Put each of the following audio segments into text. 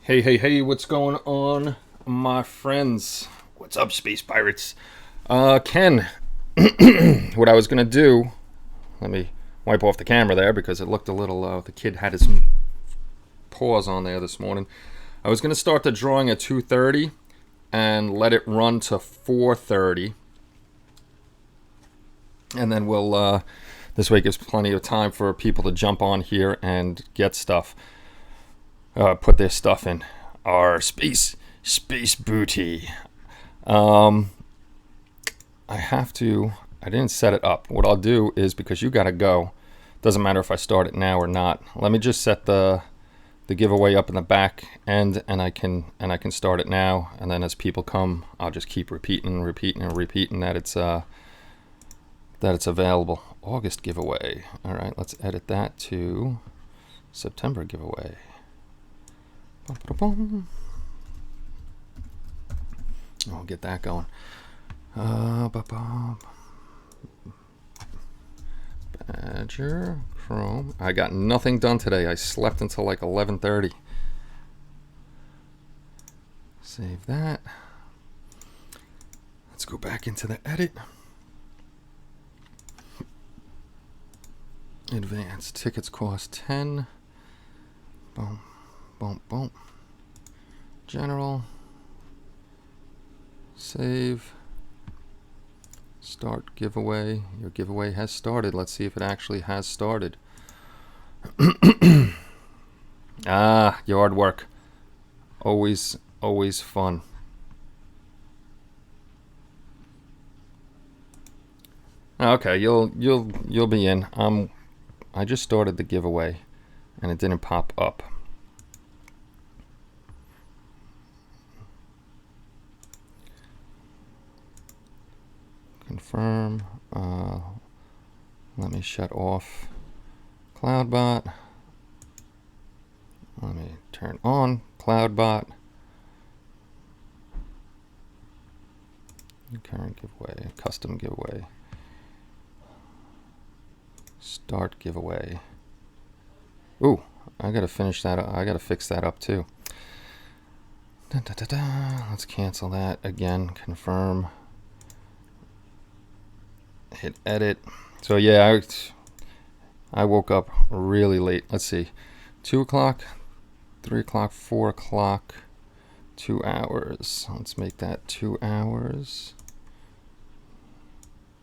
Hey, hey, hey, what's going on, my friends? What's up, Space Pirates? Ken, what I was going to do, let me wipe off the camera there because it looked a little, the kid had his paws on there this morning. I was going to start the drawing at 2:30 and let it run to 4:30. And then this way gives plenty of time for people to jump on here and get stuff. Put their stuff in our space booty. I didn't set it up. What I'll do is, because you gotta go, doesn't matter if I start it now or not. Let me just set the giveaway up in the back end, and I can start it now. And then as people come, I'll just keep repeating that it's available. August giveaway. All right, let's edit that to September giveaway. I'll get that going. Badger, Chrome. I got nothing done today. I slept until like 11:30. Save that. Let's go back into the edit. Advanced tickets cost 10. Boom. Boom, boom. General. Save. Start giveaway. Your giveaway has started. Let's see if it actually has started. Yard work. Always fun. Okay, you'll be in. I just started the giveaway and it didn't pop up. Confirm. Let me shut off CloudBot. Let me turn on CloudBot. Current giveaway, custom giveaway. Start giveaway. Ooh, I gotta finish that. I gotta fix that up too. Let's cancel that again. Confirm. Hit edit. So yeah, I woke up really late. Let's see, 2 o'clock, 3 o'clock, 4 o'clock, 2 hours. Let's make that 2 hours.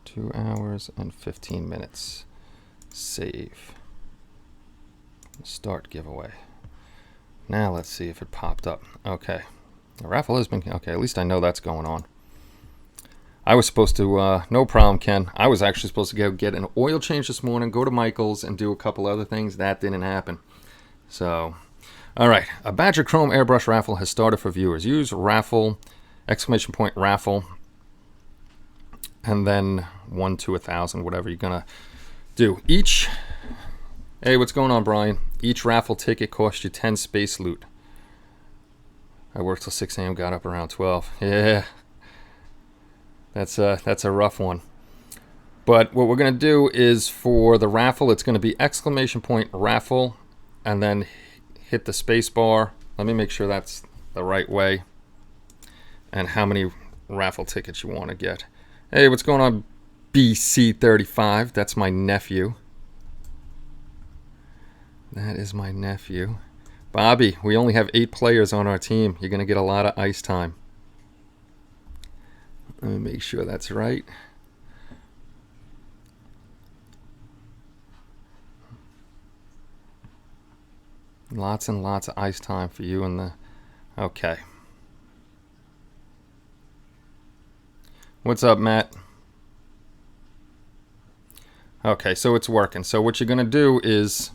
2 hours and 15 minutes. Save. Start giveaway. Now let's see if it popped up. Okay, the raffle has been okay. At least I know that's going on. I was supposed to, no problem, Ken. I was actually supposed to go get an oil change this morning, go to Michael's, and do a couple other things. That didn't happen. So, all right. A Badger Chrome airbrush raffle has started for viewers. Use raffle, ! Raffle, and then 1 to 1,000, whatever you're going to do. Hey, what's going on, Brian? Each raffle ticket costs you 10 space loot. I worked till 6 a.m., got up around 12. Yeah. That's a rough one. But what we're going to do is, for the raffle, it's going to be ! Raffle, and then hit the space bar. Let me make sure that's the right way. And how many raffle tickets you want to get. Hey, what's going on, BC35? That's my nephew. That is my nephew. Bobby, we only have 8 players on our team. You're going to get a lot of ice time. Let me make sure that's right. Lots and lots of ice time for you and the... Okay. What's up, Matt? Okay, so it's working. So what you're going to do is...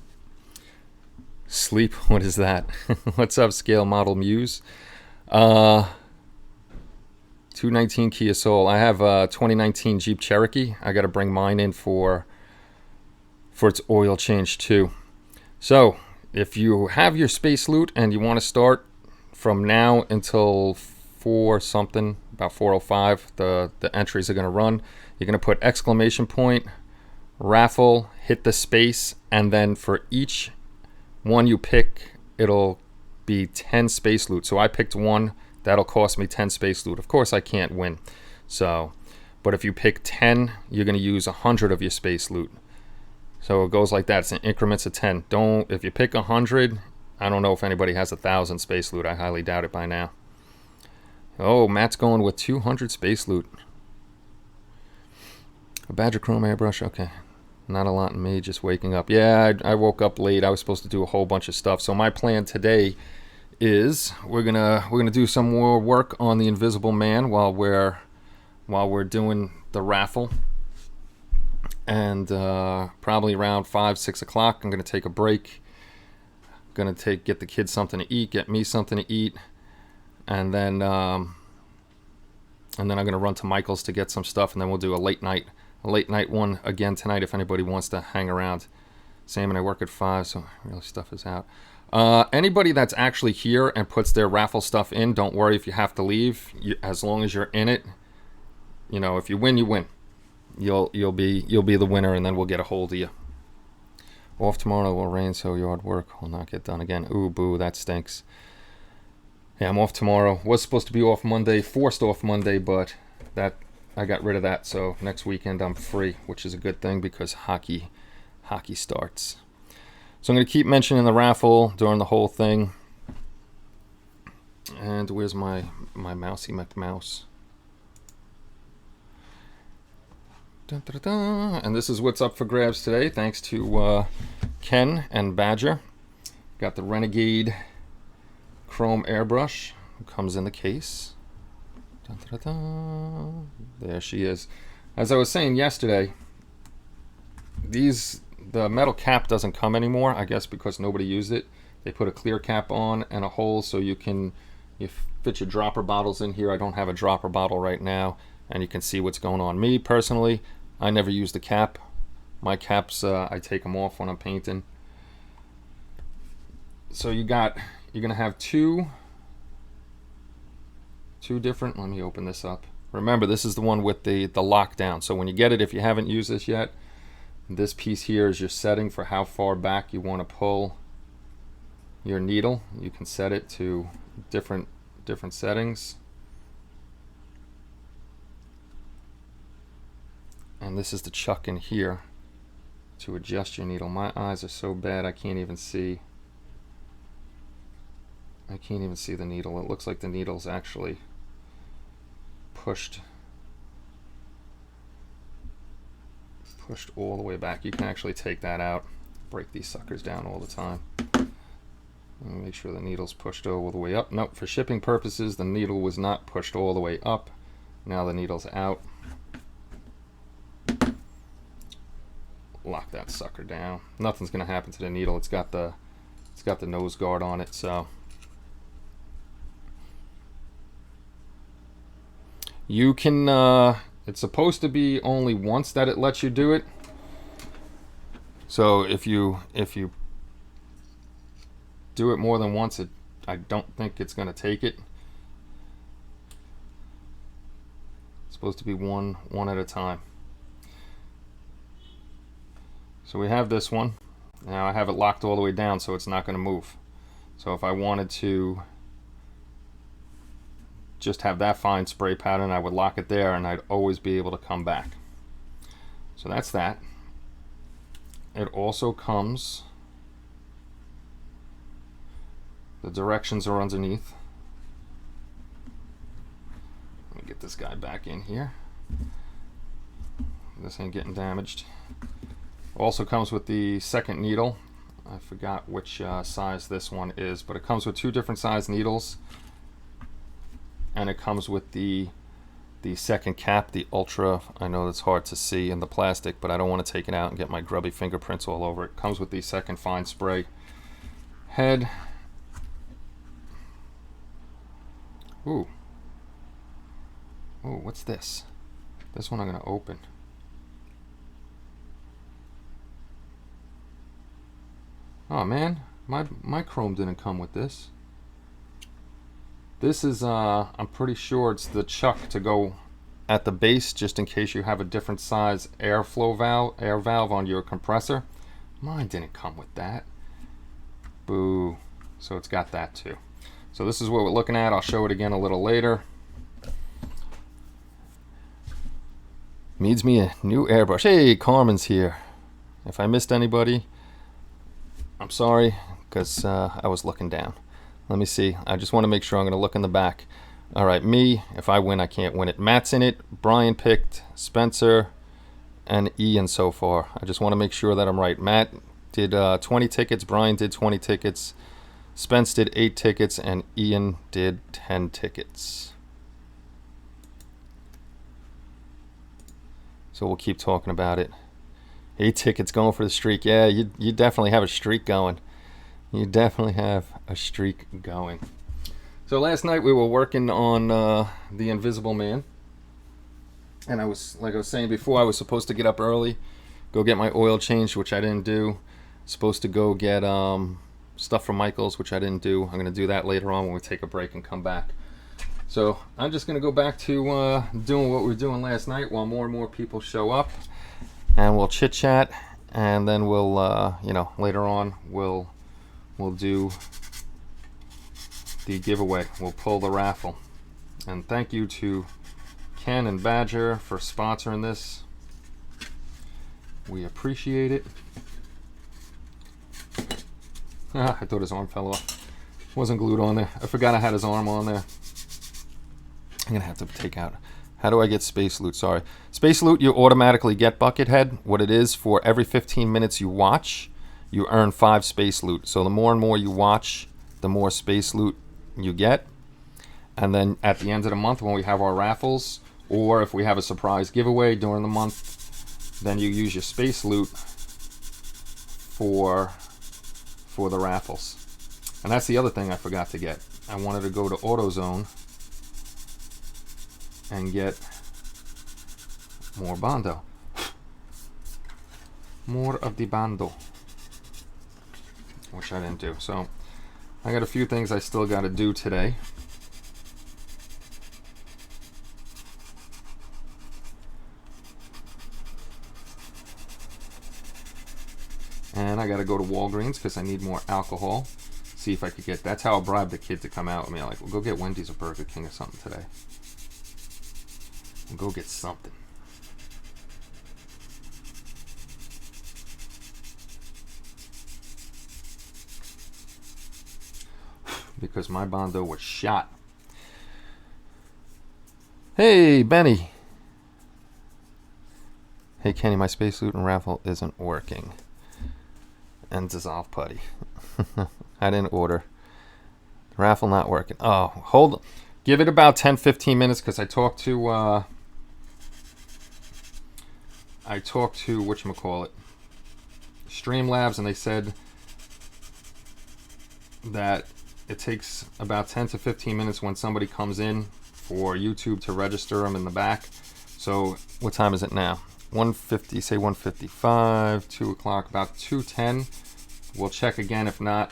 Sleep? What is that? What's up, Scale Model Muse? 219 Kia Soul. I have a 2019 Jeep Cherokee. I got to bring mine in for its oil change too. So if you have your space loot and you want to start from now until 4 something, about 4:05, the entries are going to run. You're going to put ! Raffle, hit the space, and then for each one you pick, it'll be 10 space loot. So I picked one. That'll cost me 10 space loot. Of course, I can't win. So, but if you pick 10, you're going to use 100 of your space loot. So it goes like that. It's in increments of 10. If you pick 100, I don't know if anybody has 1,000 space loot. I highly doubt it by now. Oh, Matt's going with 200 space loot. A Badger Chrome airbrush. Okay. Not a lot in me, just waking up. Yeah, I woke up late. I was supposed to do a whole bunch of stuff. So my plan today is we're gonna do some more work on the Invisible Man while we're doing the raffle. And probably around 5-6 o'clock, I'm gonna take a break. I'm gonna get the kids something to eat, get me something to eat, and then I'm gonna run to Michael's to get some stuff, and then we'll do a late night one again tonight if anybody wants to hang around. Sam and I work at 5, so really stuff is out. Anybody that's actually here and puts their raffle stuff in, don't worry if you have to leave. As long as you're in it, you know, if you win, you win. You'll be the winner, and then we'll get a hold of you. Off tomorrow, it will rain, so yard work will not get done again. Ooh, boo, that stinks. Yeah, I'm off tomorrow. Was supposed to be off Monday, forced off Monday, but that I got rid of that. So next weekend I'm free, which is a good thing because hockey starts. So I'm going to keep mentioning the raffle during the whole thing. And where's my mousey McMouse? Dun, dun, dun, dun. And this is what's up for grabs today, thanks to Ken and Badger. Got the Renegade Chrome airbrush. Comes in the case. Dun, dun, dun, dun. There she is. As I was saying yesterday, the metal cap doesn't come anymore, I guess because nobody used it. They put a clear cap on and a hole so you fit your dropper bottles in here. I don't have a dropper bottle right now, and you can see what's going on. Me personally, I never use the cap. My caps, I take them off when I'm painting. So you're gonna have two different. Let me open this up. Remember, this is the one with the lockdown. So when you get it, if you haven't used this yet, this piece here is your setting for how far back you want to pull your needle. You can set it to different settings. And this is the chuck in here to adjust your needle. My eyes are so bad I can't even see. I can't even see the needle. It looks like the needle's actually pushed all the way back. You can actually take that out, break these suckers down all the time. Make sure the needle's pushed all the way up. Nope, for shipping purposes, the needle was not pushed all the way up. Now the needle's out. Lock that sucker down. Nothing's gonna happen to the needle. It's got the nose guard on it, so you can it's supposed to be only once that it lets you do it. So if you do it more than once, I don't think it's gonna take it. It's supposed to be one at a time. So we have this one. Now I have it locked all the way down so it's not going to move. So if I wanted to just have that fine spray pattern, I would lock it there and I'd always be able to come back. So that's that. It also comes, the directions are underneath. Let me get this guy back in here. This ain't getting damaged. Also comes with the second needle. I forgot which size this one is, but it comes with 2 different size needles, and it comes with the second cap, the Ultra. I know it's hard to see in the plastic, but I don't want to take it out and get my grubby fingerprints all over it. Comes with the second fine spray head. Ooh, what's this? This one I'm gonna open. Oh man, my chrome didn't come with this. This is, I'm pretty sure it's the chuck to go at the base, just in case you have a different size air valve on your compressor. Mine didn't come with that. Boo. So it's got that too. So this is what we're looking at. I'll show it again a little later. Needs me a new airbrush. Hey, Carmen's here. If I missed anybody, I'm sorry, because I was looking down. Let me see. I just want to make sure. I'm going to look in the back. All right, me. If I win, I can't win it. Matt's in it. Brian picked Spencer and Ian so far. I just want to make sure that I'm right. Matt did 20 tickets. Brian did 20 tickets. Spence did 8 tickets. And Ian did 10 tickets. So we'll keep talking about it. 8 tickets going for the streak. Yeah, you definitely have a streak going. You definitely have a streak going. So last night we were working on the Invisible Man. And I was, like I was saying before, I was supposed to get up early, go get my oil changed, which I didn't do. Supposed to go get stuff from Michael's, which I didn't do. I'm going to do that later on when we take a break and come back. So I'm just going to go back to doing what we were doing last night while more and more people show up. And we'll chit chat, and then we'll, later on we'll do the giveaway. We'll pull the raffle. And thank you to Ken and Badger for sponsoring this. We appreciate it. I thought his arm fell off. Wasn't glued on there. I forgot I had his arm on there. I'm going to have to take out. How do I get Space Loot? Sorry. Space Loot, you automatically get Buckethead. What it is, for every 15 minutes you watch, you earn 5 Space Loot. So the more and more you watch, the more Space Loot you get. And then at the end of the month, when we have our raffles, or if we have a surprise giveaway during the month, then you use your Space Loot for the raffles. And that's the other thing I forgot to get. I wanted to go to AutoZone and get more Bondo. More of the Bondo. Which I didn't do. So I got a few things I still got to do today. And I got to go to Walgreens because I need more alcohol. See if I could get... That's how I'll bribe the kid to come out with me. Like, we'll go get Wendy's or Burger King or something today. We'll go get something. Because my Bondo was shot. Hey, Benny. Hey, Kenny, my Space Loot and raffle isn't working. And Dissolve Putty. I didn't order. Raffle not working. Oh, hold on. Give it about 10-15 minutes because I talked to whatchamacallit, Streamlabs, and they said that it takes about 10 to 15 minutes when somebody comes in for YouTube to register them in the back. So what time is it now? 1:50, say 1:55, 2 o'clock, about 2:10. We'll check again. If not,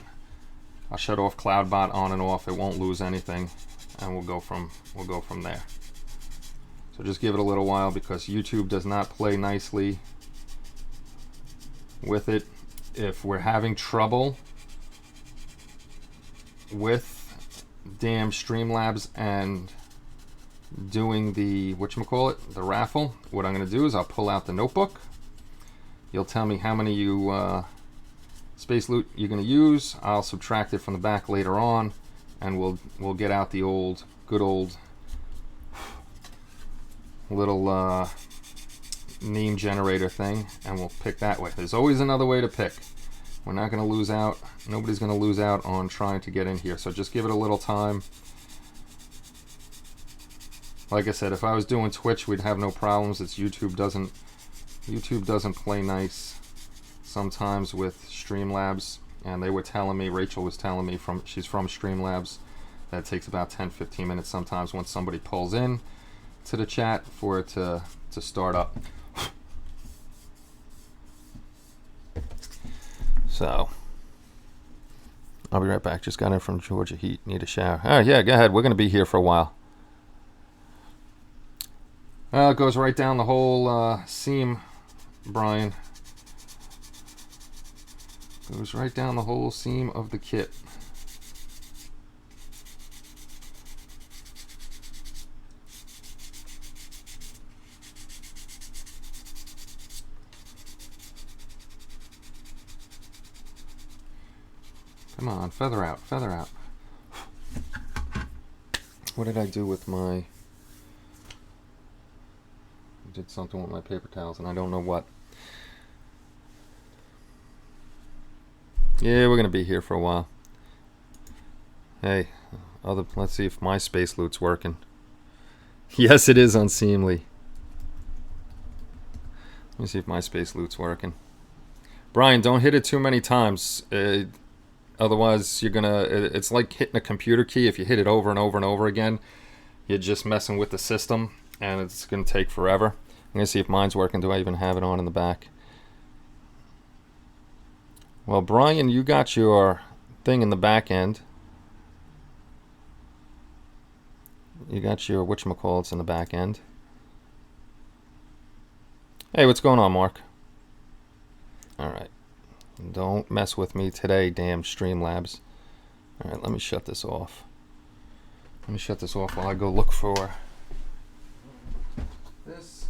I'll shut off CloudBot on and off. It won't lose anything, and we'll go from there. So just give it a little while because YouTube does not play nicely with it. If we're having trouble with damn Streamlabs and doing the the raffle, what I'm going to do is I'll pull out the notebook. You'll tell me how many Space Loot you're going to use. I'll subtract it from the back later on, and we'll get out the good old little name generator thing, and we'll pick that way. There's always another way to pick. We're not going to lose out. Nobody's going to lose out on trying to get in here. So just give it a little time. Like I said, if I was doing Twitch, we'd have no problems. It's YouTube doesn't play nice sometimes with Streamlabs, and they were telling me, Rachel was telling me, she's from Streamlabs, that it takes about 10-15 minutes sometimes when somebody pulls in to the chat for it to start up. So I'll be right back. Just got in from Georgia Heat. Need a shower. All right, yeah, go ahead. We're going to be here for a while. Well, it goes right down the whole seam, Brian. Goes right down the whole seam of the kit. Come on, feather out, feather out. What did I do with my... I did something with my paper towels and I don't know what. Yeah, we're going to be here for a while. Hey, let's see if my space loot's working. Yes, it is unseemly. Let me see if my space loot's working. Brian, don't hit it too many times. Otherwise, you're gonna. It's like hitting a computer key. If you hit it over and over and over again, you're just messing with the system, and it's gonna take forever. I'm gonna see if mine's working. Do I even have it on in the back? Well, Brian, you got your thing in the back end. You got your whatchamacallits in the back end. Hey, what's going on, Mark? All right. Don't mess with me today, damn Streamlabs. All right, let me shut this off. Let me shut this off while I go look for this.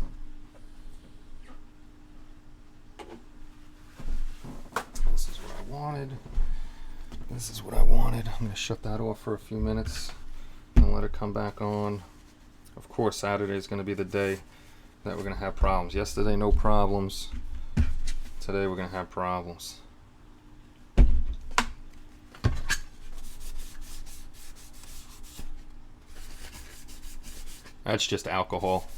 This is what I wanted. This is what I wanted. I'm going to shut that off for a few minutes and let it come back on. Of course, Saturday is going to be the day that we're going to have problems. Yesterday, no problems. Today we're going to have problems. That's just alcohol.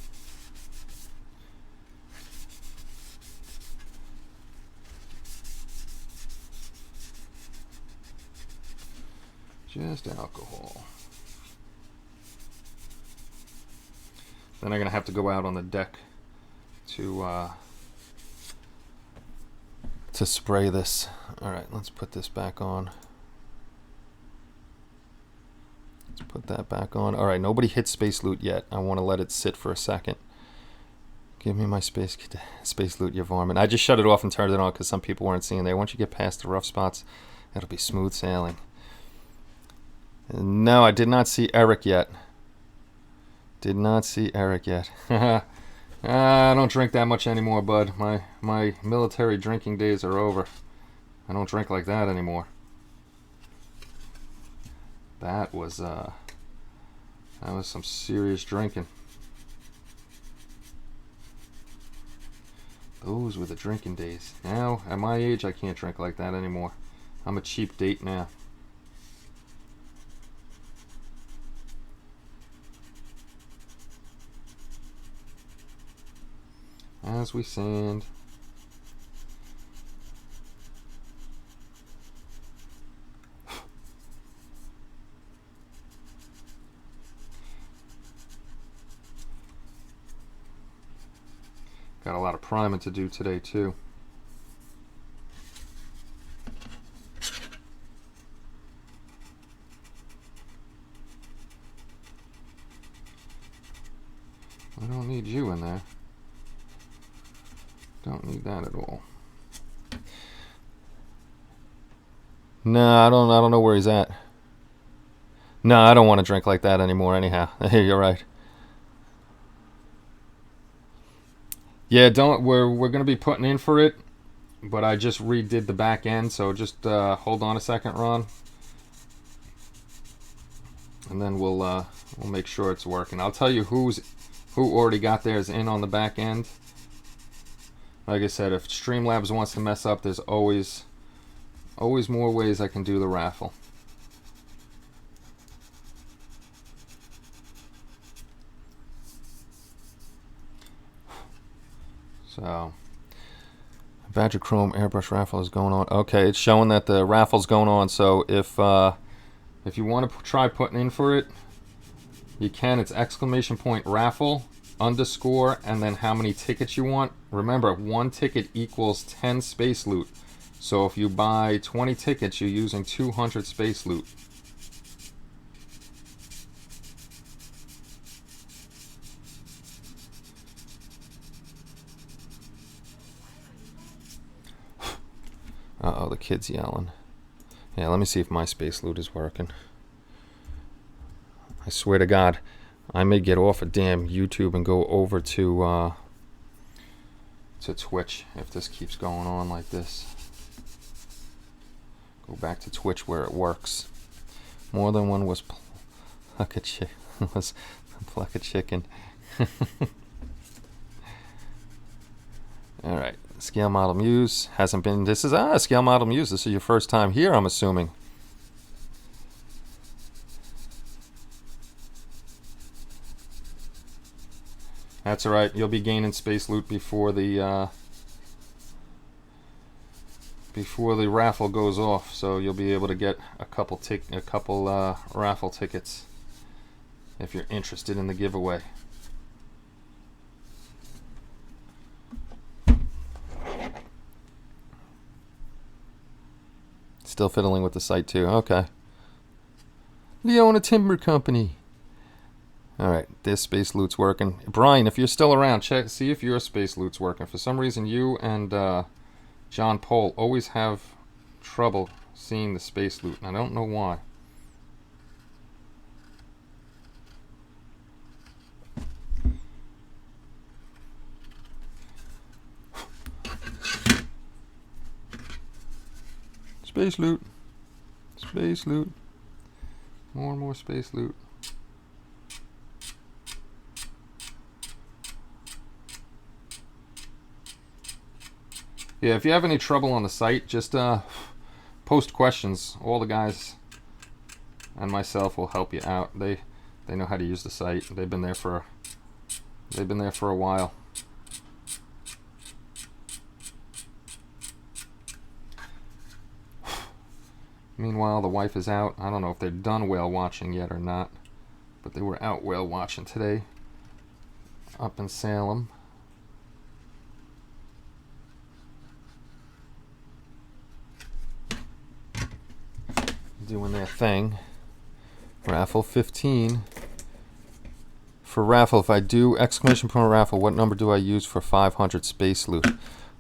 Just alcohol. Then I'm going to have to go out on the deck to spray this. All right, let's put this back on. Let's put that back on. All right, nobody hit space loot yet. I want to let it sit for a second. Give me my space loot, you varmint. I just shut it off and turned it on because some people weren't seeing there. Once you get past the rough spots, it'll be smooth sailing. No, I did not see Eric yet. Did not see Eric yet. I don't drink that much anymore, bud. My military drinking days are over. I don't drink like that anymore. That was some serious drinking. Those were the drinking days. Now, at my age, I can't drink like that anymore. I'm a cheap date now. As we sand. Got a lot of priming to do today too. I don't need you in there. Don't need that at all. No, I don't know where he's at. No, I don't want to drink like that anymore anyhow. You're right. Yeah, we're going to be putting in for it, but I just redid the back end, so just hold on a second, Ron. And then we'll make sure it's working. I'll tell you who already got theirs in on the back end. Like I said, if Streamlabs wants to mess up, there's always more ways I can do the raffle. So, Badger Chrome airbrush raffle is going on. Okay, it's showing that the raffle's going on. So if you want to try putting in for it, you can. It's !raffle _ and then how many tickets you want. Remember, 1 ticket equals 10 space loot. So if you buy 20 tickets, you're using 200 space loot. Uh-oh, the kid's yelling. Yeah, let me see if my space loot is working. I swear to God, I may get off of damn YouTube and go over to Twitch if this keeps going on like this. Go back to Twitch where it works. More than one was pluck a chicken. All right, scale model muse hasn't been. This is scale model muse. This is your first time here, I'm assuming. That's all right. You'll be gaining space loot before the raffle goes off, so you'll be able to get a couple raffle tickets if you're interested in the giveaway. Still fiddling with the site too. Okay. Leona Timber Company. All right, this space loot's working. Brian, if you're still around, see if your space loot's working. For some reason, you and John Paul always have trouble seeing the space loot, and I don't know why. Space loot. Space loot. More and more space loot. Yeah, if you have any trouble on the site, just post questions. All the guys and myself will help you out. They know how to use the site. They've been there for a while. Meanwhile, the wife is out. I don't know if they're done whale watching yet or not, but they were out whale watching today up in Salem. Doing their thing. Raffle 15. For raffle, if I do exclamation point raffle, what number do I use for 500 space loot?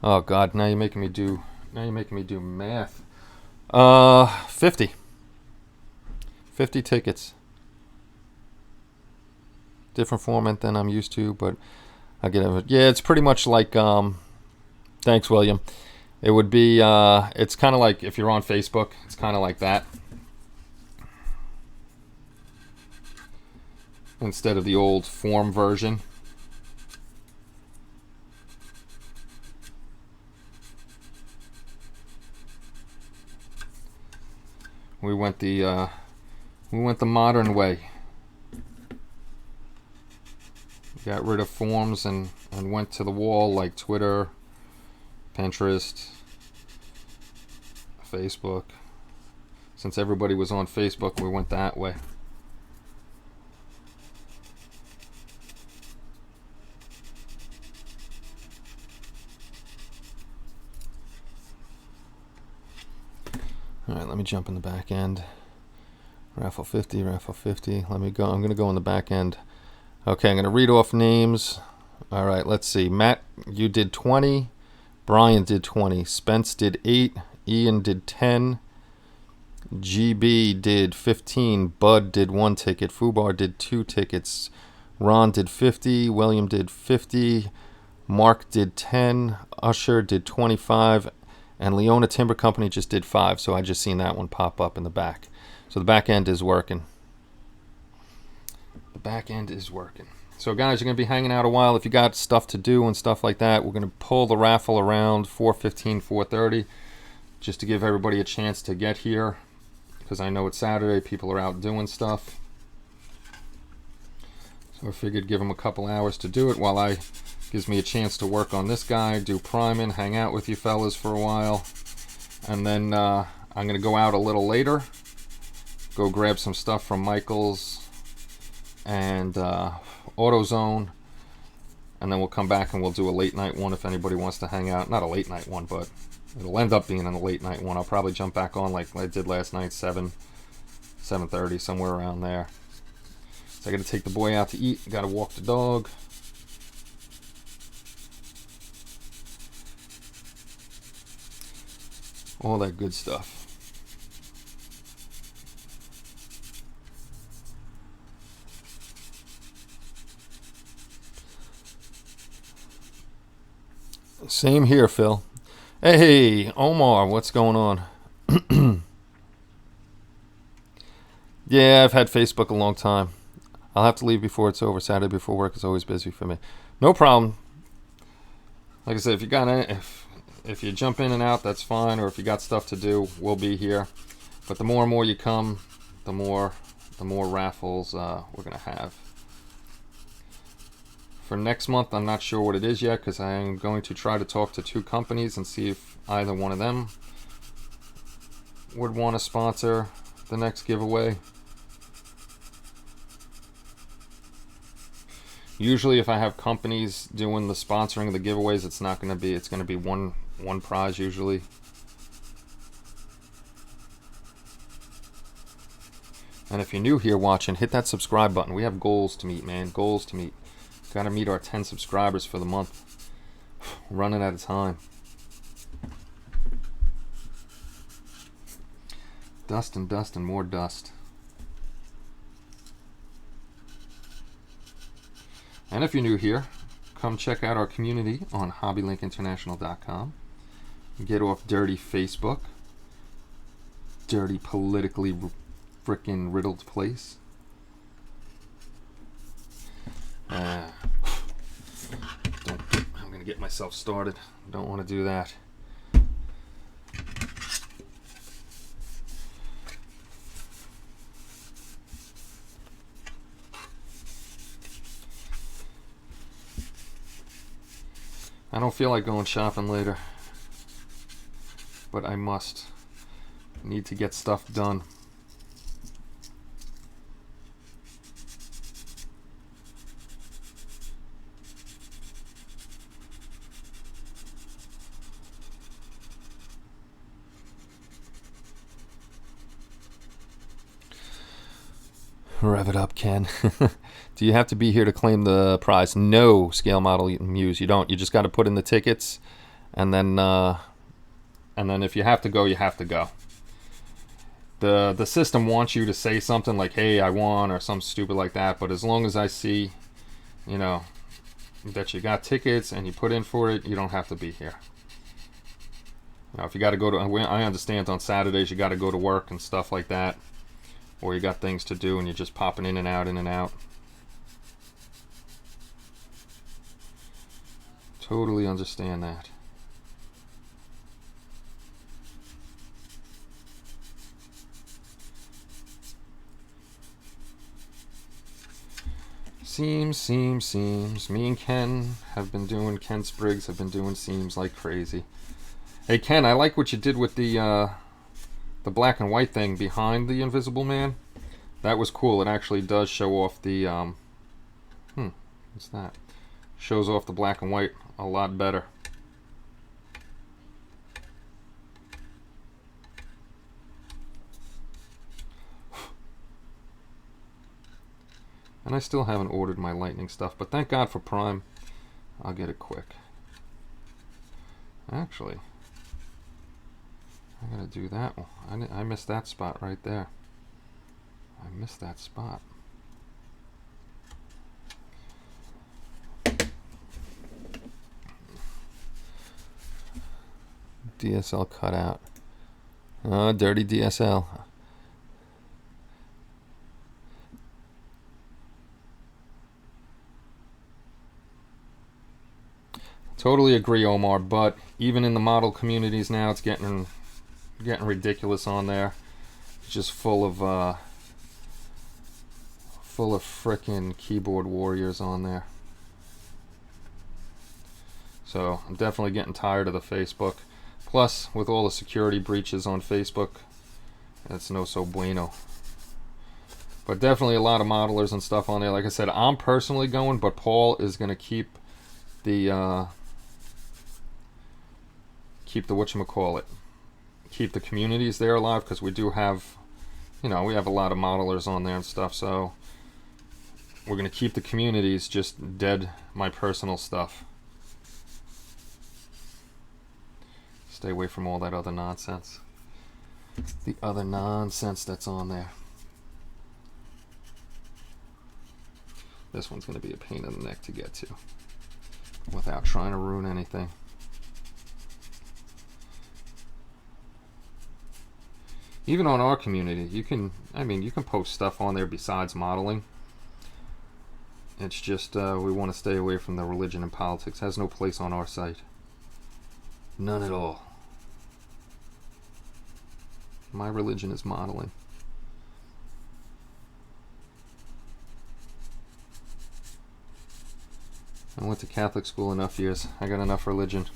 Oh God, now you're making me do math. 50 tickets. Different format than I'm used to, but I get it. Yeah, it's pretty much like thanks, William. It would be it's kind of like if you're on Facebook, it's kind of like that. Instead of the old form version. We went the modern way. Got rid of forms and went to the wall like Twitter, Pinterest, Facebook. Since everybody was on Facebook, we went that way. All right, let me jump in the back end. Raffle 50, raffle 50. Let me go. I'm going to go in the back end. Okay, I'm going to read off names. All right, let's see. Matt, you did 20. Brian did 20. Spence did 8. Ian did 10. GB did 15. Bud did 1 ticket. Fubar did 2 tickets. Ron did 50. William did 50. Mark did 10. Usher did 25. And Leona Timber Company just did 5, so I just seen that one pop up in the back. So the back end is working. The back end is working. So guys, you're going to be hanging out a while. If you got stuff to do and stuff like that, we're going to pull the raffle around 4:15, 4:30, just to give everybody a chance to get here, because I know it's Saturday. People are out doing stuff. So I figured give them a couple hours to do it while I... Gives me a chance to work on this guy, do priming, hang out with you fellas for a while. And then I'm going to go out a little later. Go grab some stuff from Michael's and AutoZone. And then we'll come back and we'll do a late night one if anybody wants to hang out. Not a late night one, but it'll end up being a late night one. I'll probably jump back on like I did last night, 7:30, somewhere around there. So I got to take the boy out to eat. Got to walk the dog. All that good stuff. Same here, Phil. Hey, Omar, what's going on? Yeah, I've had Facebook a long time. I'll have to leave before it's over. Saturday before work is always busy for me. No problem. Like I said, if you got any, if you jump in and out, that's fine. Or if you got stuff to do, we'll be here. But the more and more you come, the more raffles we're gonna have. For next month, I'm not sure what it is yet, because I am going to try to talk to 2 companies and see if either one of them would want to sponsor the next giveaway. Usually if I have companies doing the sponsoring of the giveaways, it's going to be one prize usually. And if you're new here watching, hit that subscribe button. We have goals to meet, man. Goals to meet. Got to meet our 10 subscribers for the month. Running out of time. Dust and dust and more dust. And if you're new here, come check out our community on hobbylinkinternational.com. Get off dirty Facebook. Dirty, politically frickin' riddled place. I'm going to get myself started. Don't want to do that. I don't feel like going shopping later, but I must. I need to get stuff done. Rev it up, Ken. Do you have to be here to claim the prize? No, Scale Model Muse, you don't. You just got to put in the tickets, and then if you have to go, you have to go. The system wants you to say something like, "Hey, I won," or something stupid like that. But as long as I see, you know, that you got tickets and you put in for it, you don't have to be here. Now, if you got to go to, I understand on Saturdays you got to go to work and stuff like that, or you got things to do and you're just popping in and out, in and out. Totally understand that. Seams. Me and Ken have been doing, Ken Spriggs have been doing seams like crazy. Hey Ken, I like what you did with the black and white thing behind the Invisible Man. That was cool. It actually does show off the what's that? Shows off the black and white a lot better. And I still haven't ordered my Lightning stuff, but thank God for Prime. I'll get it quick. Actually, I gotta do that one. I missed that spot right there. I missed that spot. DSL cutout. Oh, dirty DSL. Totally agree, Omar, but even in the model communities now, it's getting ridiculous on there. It's just full of frickin' keyboard warriors on there. So I'm definitely getting tired of the Facebook. Plus, with all the security breaches on Facebook, it's no so bueno. But definitely a lot of modelers and stuff on there. Like I said, I'm personally going, but Paul is going to keep the whatchamacallit, keep the communities there alive, because we do have, you know, we have a lot of modelers on there and stuff. So we're going to keep the communities, just dead my personal stuff. Stay away from all that other nonsense. The other nonsense that's on there. This one's going to be a pain in the neck to get to without trying to ruin anything. Even on our community, you can, I mean, you can post stuff on there besides modeling. It's just we want to stay away from the religion and politics. It has no place on our site. None at all. My religion is modeling. I went to Catholic school enough years. I got enough religion.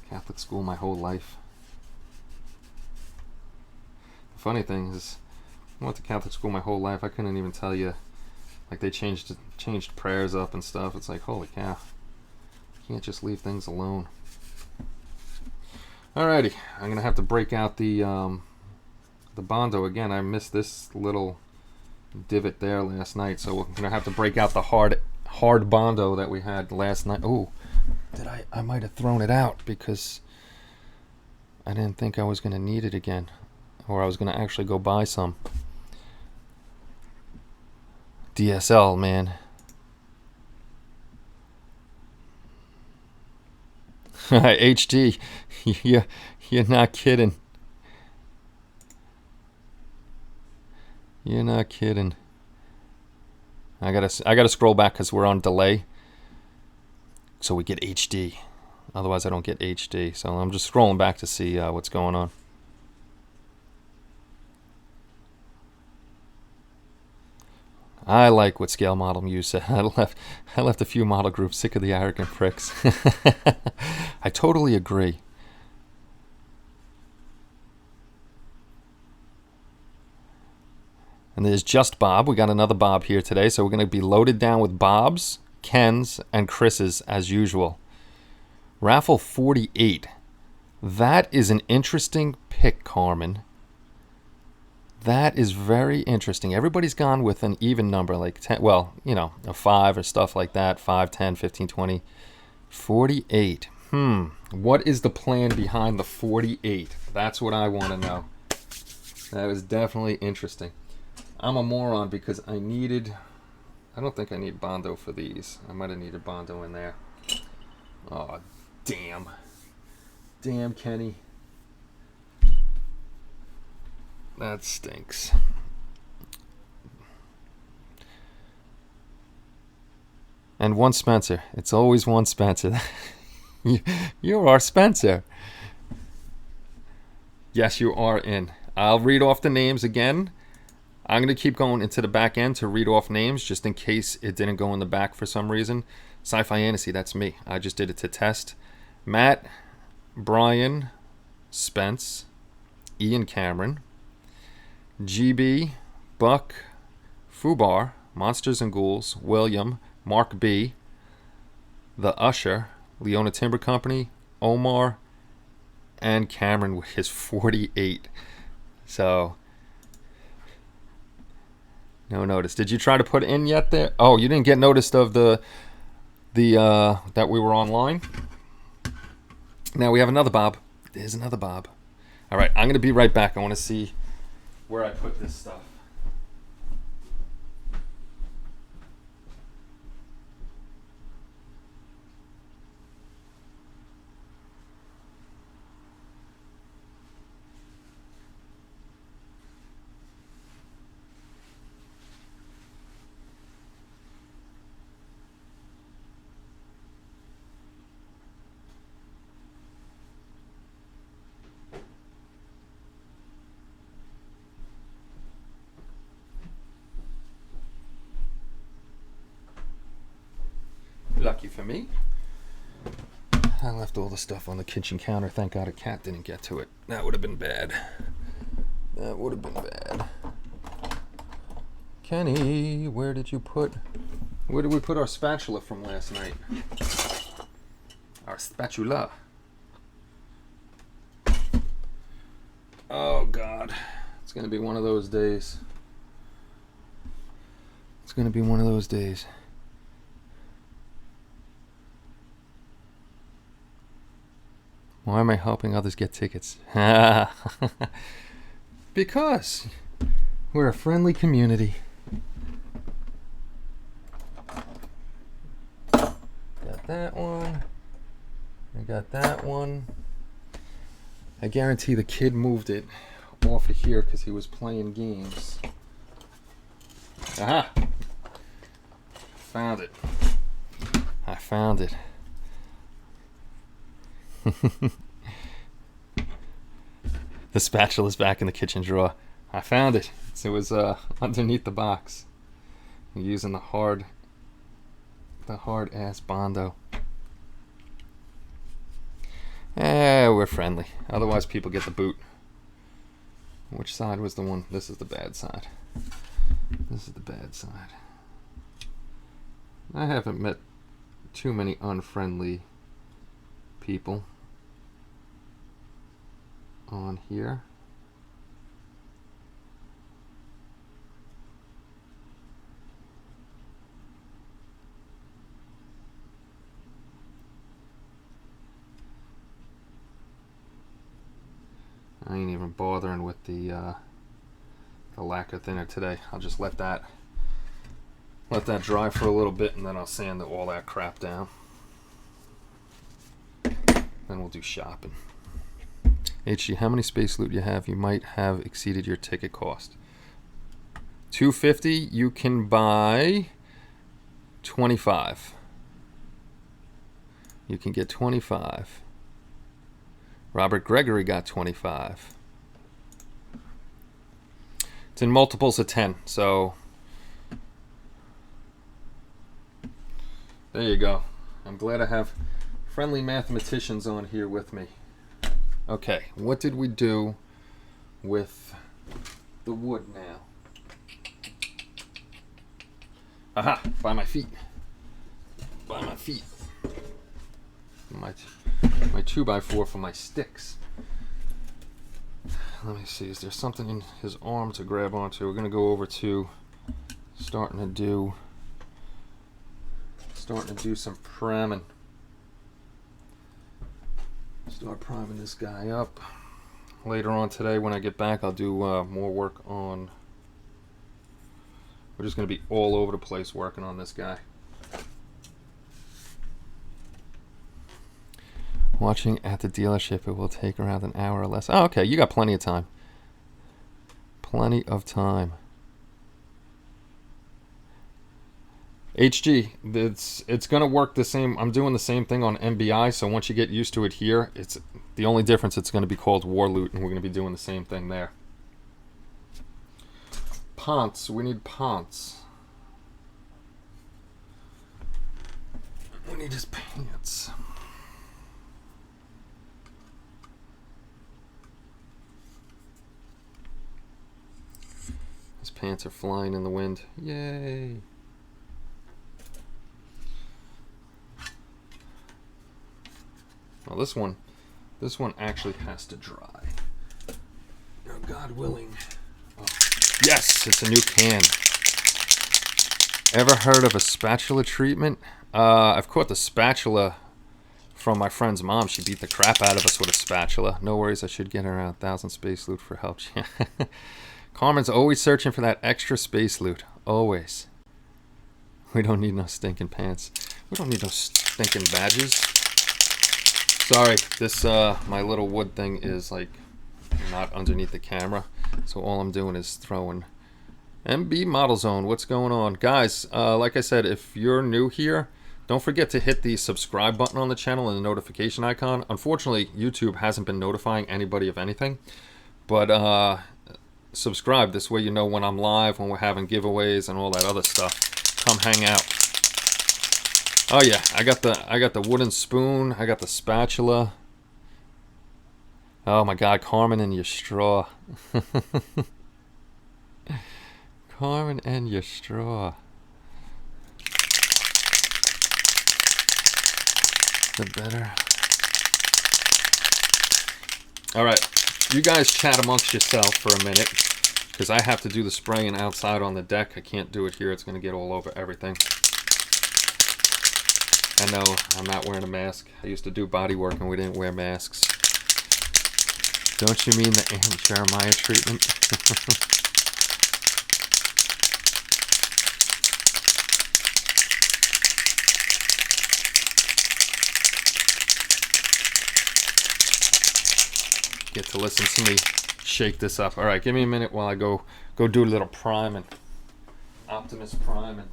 Catholic school my whole life. The funny thing is, I went to Catholic school my whole life. I couldn't even tell you, like, they changed prayers up and stuff. It's like, holy cow. You can't just leave things alone. Alrighty, I'm gonna have to break out the Bondo again. I missed this little divot there last night, so we're gonna have to break out the hard Bondo that we had last night. Oh, I might have thrown it out because I didn't think I was gonna need it again, or I was gonna actually go buy some. DSL, man. HD, you're not kidding. You're not kidding. I gotta scroll back because we're on delay, so we get HD. Otherwise, I don't get HD. So I'm just scrolling back to see what's going on. I like what Scale Model Muse said. I left a few model groups sick of the arrogant pricks. I totally agree. And there's just Bob. We got another Bob here today, so we're going to be loaded down with Bobs, Kens, and Chris's as usual. Raffle 48. That is an interesting pick, Carmen. That is very interesting. Everybody's gone with an even number, like 10, well, you know, a 5 or stuff like that. 5, 10, 15, 20. 48. What is the plan behind the 48? That's what I want to know. That was definitely interesting. I'm a moron because I don't think I need Bondo for these. I might have needed Bondo in there. Oh, damn. Damn, Kenny. That stinks. And one Spencer. It's always one Spencer. You are Spencer. Yes, you are in. I'll read off the names again. I'm going to keep going into the back end to read off names just in case it didn't go in the back for some reason. SciFiantasy, that's me. I just did it to test. Matt, Brian, Spence, Ian Cameron, GB, Buck, Fubar, Monsters and Ghouls, William, Mark B, The Usher, Leona Timber Company, Omar, and Cameron with his 48. So, no notice. Did you try to put in yet there? Oh, you didn't get noticed of the that we were online? Now we have another Bob. There's another Bob. All right, I'm going to be right back. I want to see where I put this stuff. Lucky for me. I left all the stuff on the kitchen counter. Thank God a cat didn't get to it. That would have been bad. That would have been bad. Kenny, where did we put our spatula from last night? Our spatula. Oh God. It's going to be one of those days. It's going to be one of those days. Why am I helping others get tickets? Because we're a friendly community. Got that one. I got that one. I guarantee the kid moved it off of here because he was playing games. Aha! Found it. I found it. The spatula's back in the kitchen drawer. I found it. It was underneath the box. I'm using the hard ass Bondo. We're friendly. Otherwise, people get the boot. Which side was the one? This is the bad side. This is the bad side. I haven't met too many unfriendly people on here. I ain't even bothering with the lacquer thinner today. I'll just let that dry for a little bit, and then I'll sand all that crap down. Then we'll do shopping. HG, how many space loot you have? You might have exceeded your ticket cost. 250. You can buy 25. You can get 25. Robert Gregory got 25. It's in multiples of 10, so there you go. I'm glad I have friendly mathematicians on here with me. Okay, what did we do with the wood now? Aha, by my feet. By my feet. My 2x4 for my sticks. Let me see, is there something in his arm to grab onto? We're going to go over to starting to do some priming. Start priming this guy up. Later on today when I get back, I'll do more work on... We're just going to be all over the place working on this guy. Watching at the dealership, it will take around an hour or less. Oh, okay, you got plenty of time. Plenty of time. HG, it's going to work the same. I'm doing the same thing on MBI, so once you get used to it here, it's the only difference. It's going to be called War Loot, and we're going to be doing the same thing there. Pants. We need pants. We need his pants. His pants are flying in the wind. Yay! Well, this one actually has to dry. Oh, God willing. Oh. Yes, it's a new can. Ever heard of a spatula treatment? I've caught the spatula from my friend's mom. She beat the crap out of us with a spatula. No worries, I should get her 1,000 space loot for help. Carmen's always searching for that extra space loot. Always. We don't need no stinking pants. We don't need no stinking badges. Sorry, this my little wood thing is like not underneath the camera, so all I'm doing is throwing. MB Model Zone, what's going on? Guys, like I said, if you're new here, don't forget to hit the subscribe button on the channel and the notification icon. Unfortunately, YouTube hasn't been notifying anybody of anything, but subscribe. This way you know when I'm live, when we're having giveaways and all that other stuff. Come hang out. Oh yeah, I got the wooden spoon. I got the spatula. Oh my God, Carmen and your straw. Carmen and your straw. The better. All right, you guys chat amongst yourself for a minute, because I have to do the spraying outside on the deck. I can't do it here. It's going to get all over everything. I know, I'm not wearing a mask. I used to do body work and we didn't wear masks. Don't you mean the Aunt Jeremiah treatment? get to listen to me shake this up. All right, give me a minute while I go do a little priming. Optimus priming.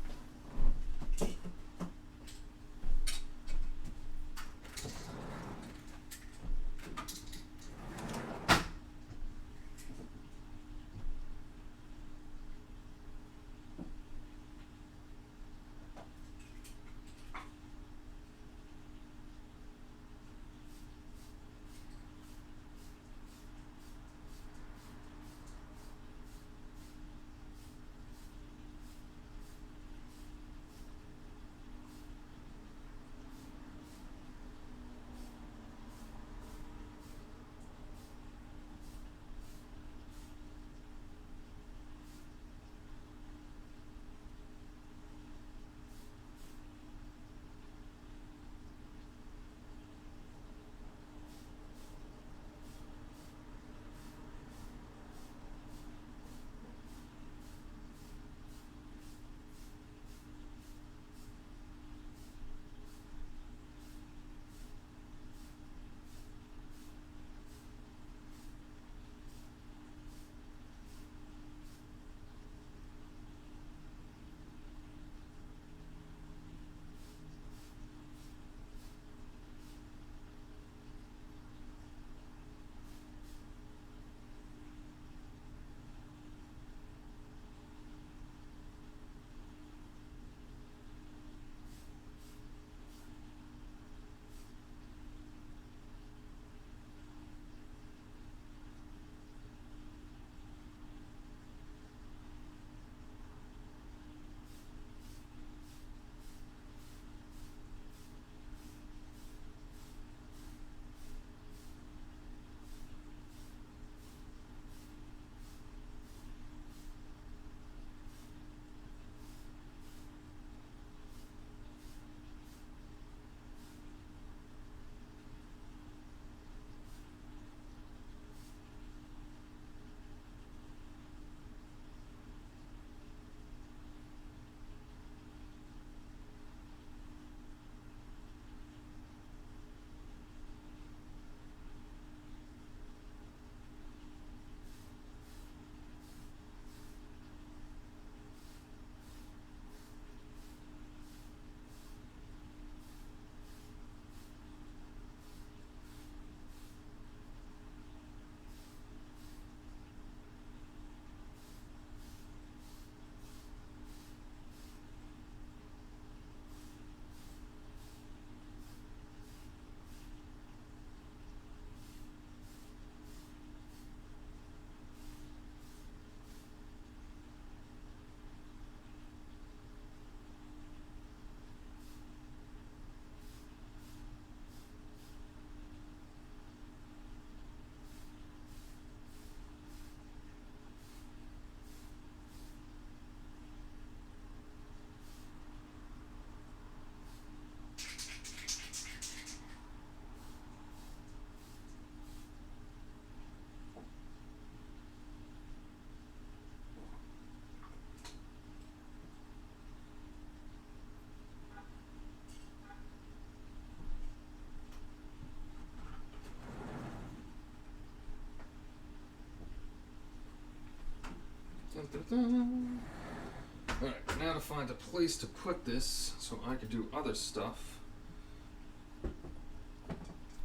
Alright, now to find a place to put this so I can do other stuff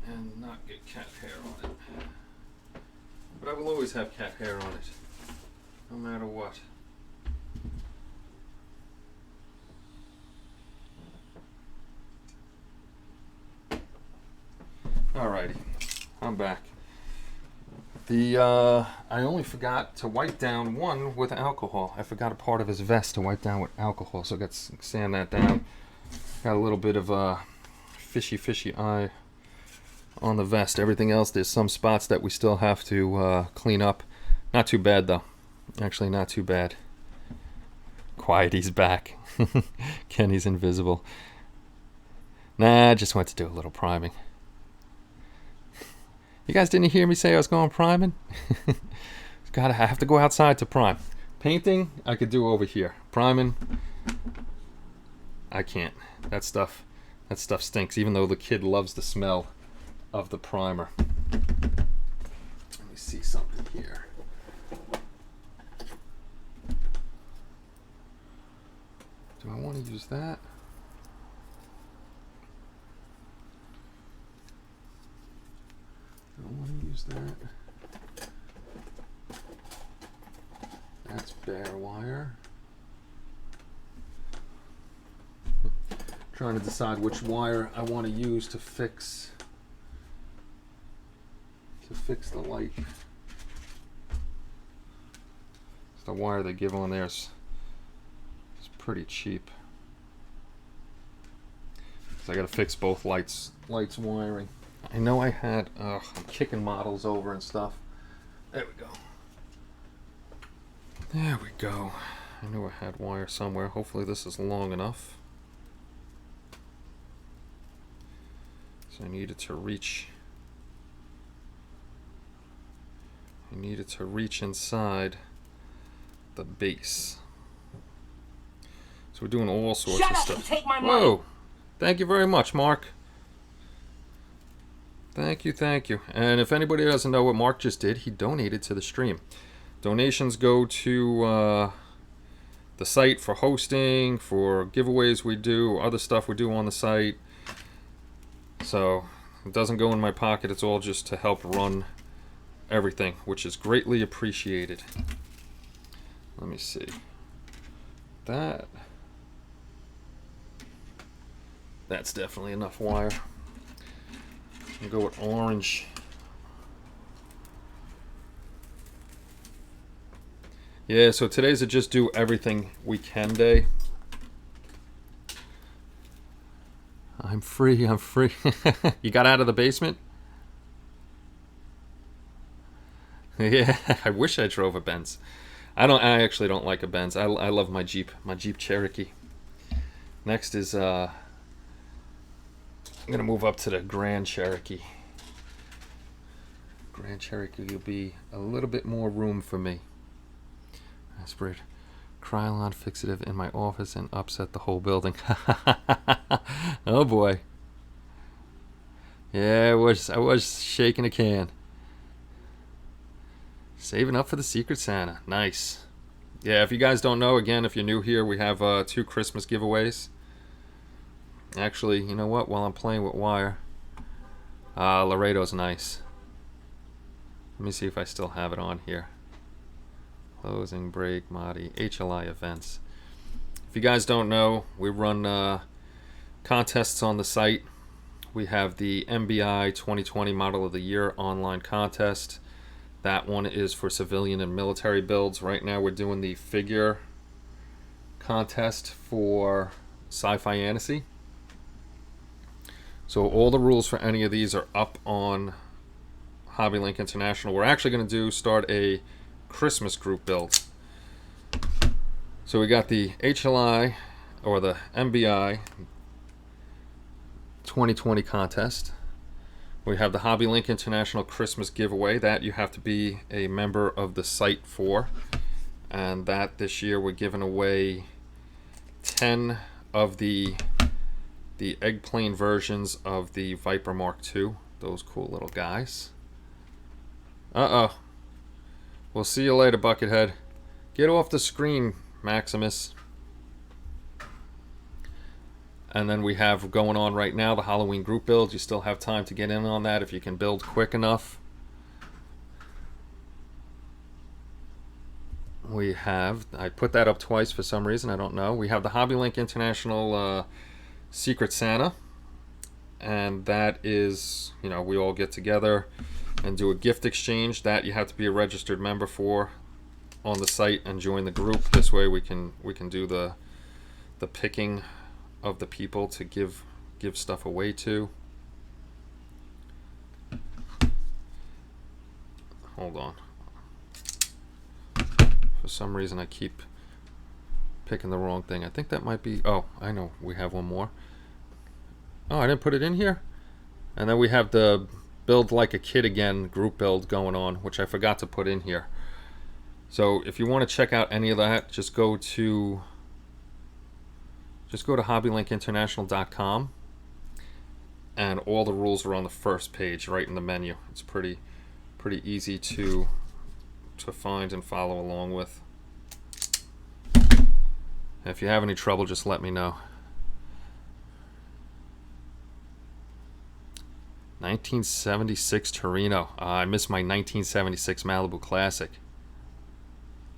and not get cat hair on it. But I will always have cat hair on it, no matter what. Alrighty, I'm back. I only forgot to wipe down one with alcohol. I forgot a part of his vest to wipe down with alcohol, so I got to sand that down. Got a little bit of a fishy eye on the vest. Everything else, there's some spots that we still have to clean up. Not too bad though. Actually, not too bad. Quiet, he's back. Kenny's invisible. Nah, I just went to do a little priming. You guys didn't hear me say I was going priming? I have to go outside to prime. Painting, I could do over here. Priming, I can't. That stuff stinks, even though the kid loves the smell of the primer. me see something here. Do I want to use that? I don't want to use that. That's bare wire. Trying to decide which wire I want to use to fix the light. The wire they give on there is pretty cheap. So I got to fix both lights wiring. I know I had I'm kicking models over and stuff. There we go. There we go. I knew I had wire somewhere. Hopefully this is long enough. So I needed to reach inside the base. So we're doing all sorts of stuff. And take my money. Whoa! Thank you very much, Mark. Thank you. And if anybody doesn't know what Mark just did, he donated to the stream. Donations go to the site for hosting, for giveaways we do, other stuff we do on the site. So it doesn't go in my pocket. It's all just to help run everything, which is greatly appreciated. Let me see. That's definitely enough wire. I'll go with orange. Yeah, so today's a just do everything we can day. I'm free. You got out of the basement? Yeah, I wish I drove a Benz. I actually don't like a Benz. I love my Jeep Cherokee. Next is I'm gonna move up to the Grand Cherokee. Grand Cherokee will be a little bit more room for me. I sprayed Krylon fixative in my office and upset the whole building. Oh boy. Yeah, I was shaking a can. Saving up for the Secret Santa. Nice. Yeah, if you guys don't know, again, if you're new here, we have 2 Christmas giveaways. Actually, you know what? While I'm playing with wire, Laredo's nice. Let me see if I still have it on here. Closing break, Modi, HLI events. If you guys don't know, we run contests on the site. We have the MBI 2020 Model of the Year online contest. That one is for civilian and military builds. Right now we're doing the figure contest for SciFiantasy. So all the rules for any of these are up on HobbyLink International. We're actually going to start a Christmas group build. So we got the HLI or the MBI 2020 contest. We have the HobbyLink International Christmas giveaway that you have to be a member of the site for. And that this year we're giving away 10 of the egg plane versions of the Viper Mark II. Those cool little guys. Uh-oh. We'll see you later, Buckethead. Get off the screen, Maximus. And then we have going on right now the Halloween group build. You still have time to get in on that if you can build quick enough. We have, I put that up twice for some reason, I don't know. We have the HobbyLink International Secret Santa. And that is, you know, we all get together and do a gift exchange. That you have to be a registered member for on the site and join the group. This way we can do the picking of the people to give stuff away to. Hold on. For some reason I keep picking the wrong thing. I think that might be, oh, I know, we have one more. Oh, I didn't put it in here? And then we have the Build Like a Kid Again group build going on, which I forgot to put in here. So if you want to check out any of that, just go to hobbylinkinternational.com, and all the rules are on the first page right in the menu. It's pretty pretty easy to find and follow along with. If you have any trouble, just let me know. 1976 Torino. I missed my 1976 Malibu Classic.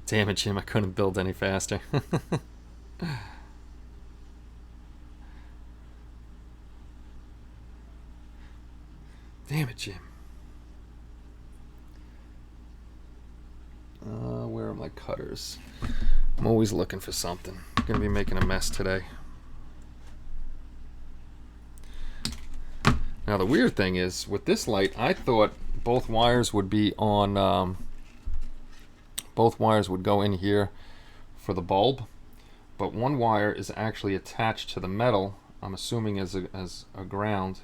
Damn it, Jim, I couldn't build any faster. Damn it, Jim. Where are my cutters? I'm always looking for something. I'm going to be making a mess today. Now the weird thing is, with this light, I thought both wires would be on, both wires would go in here for the bulb, but one wire is actually attached to the metal, I'm assuming as a ground,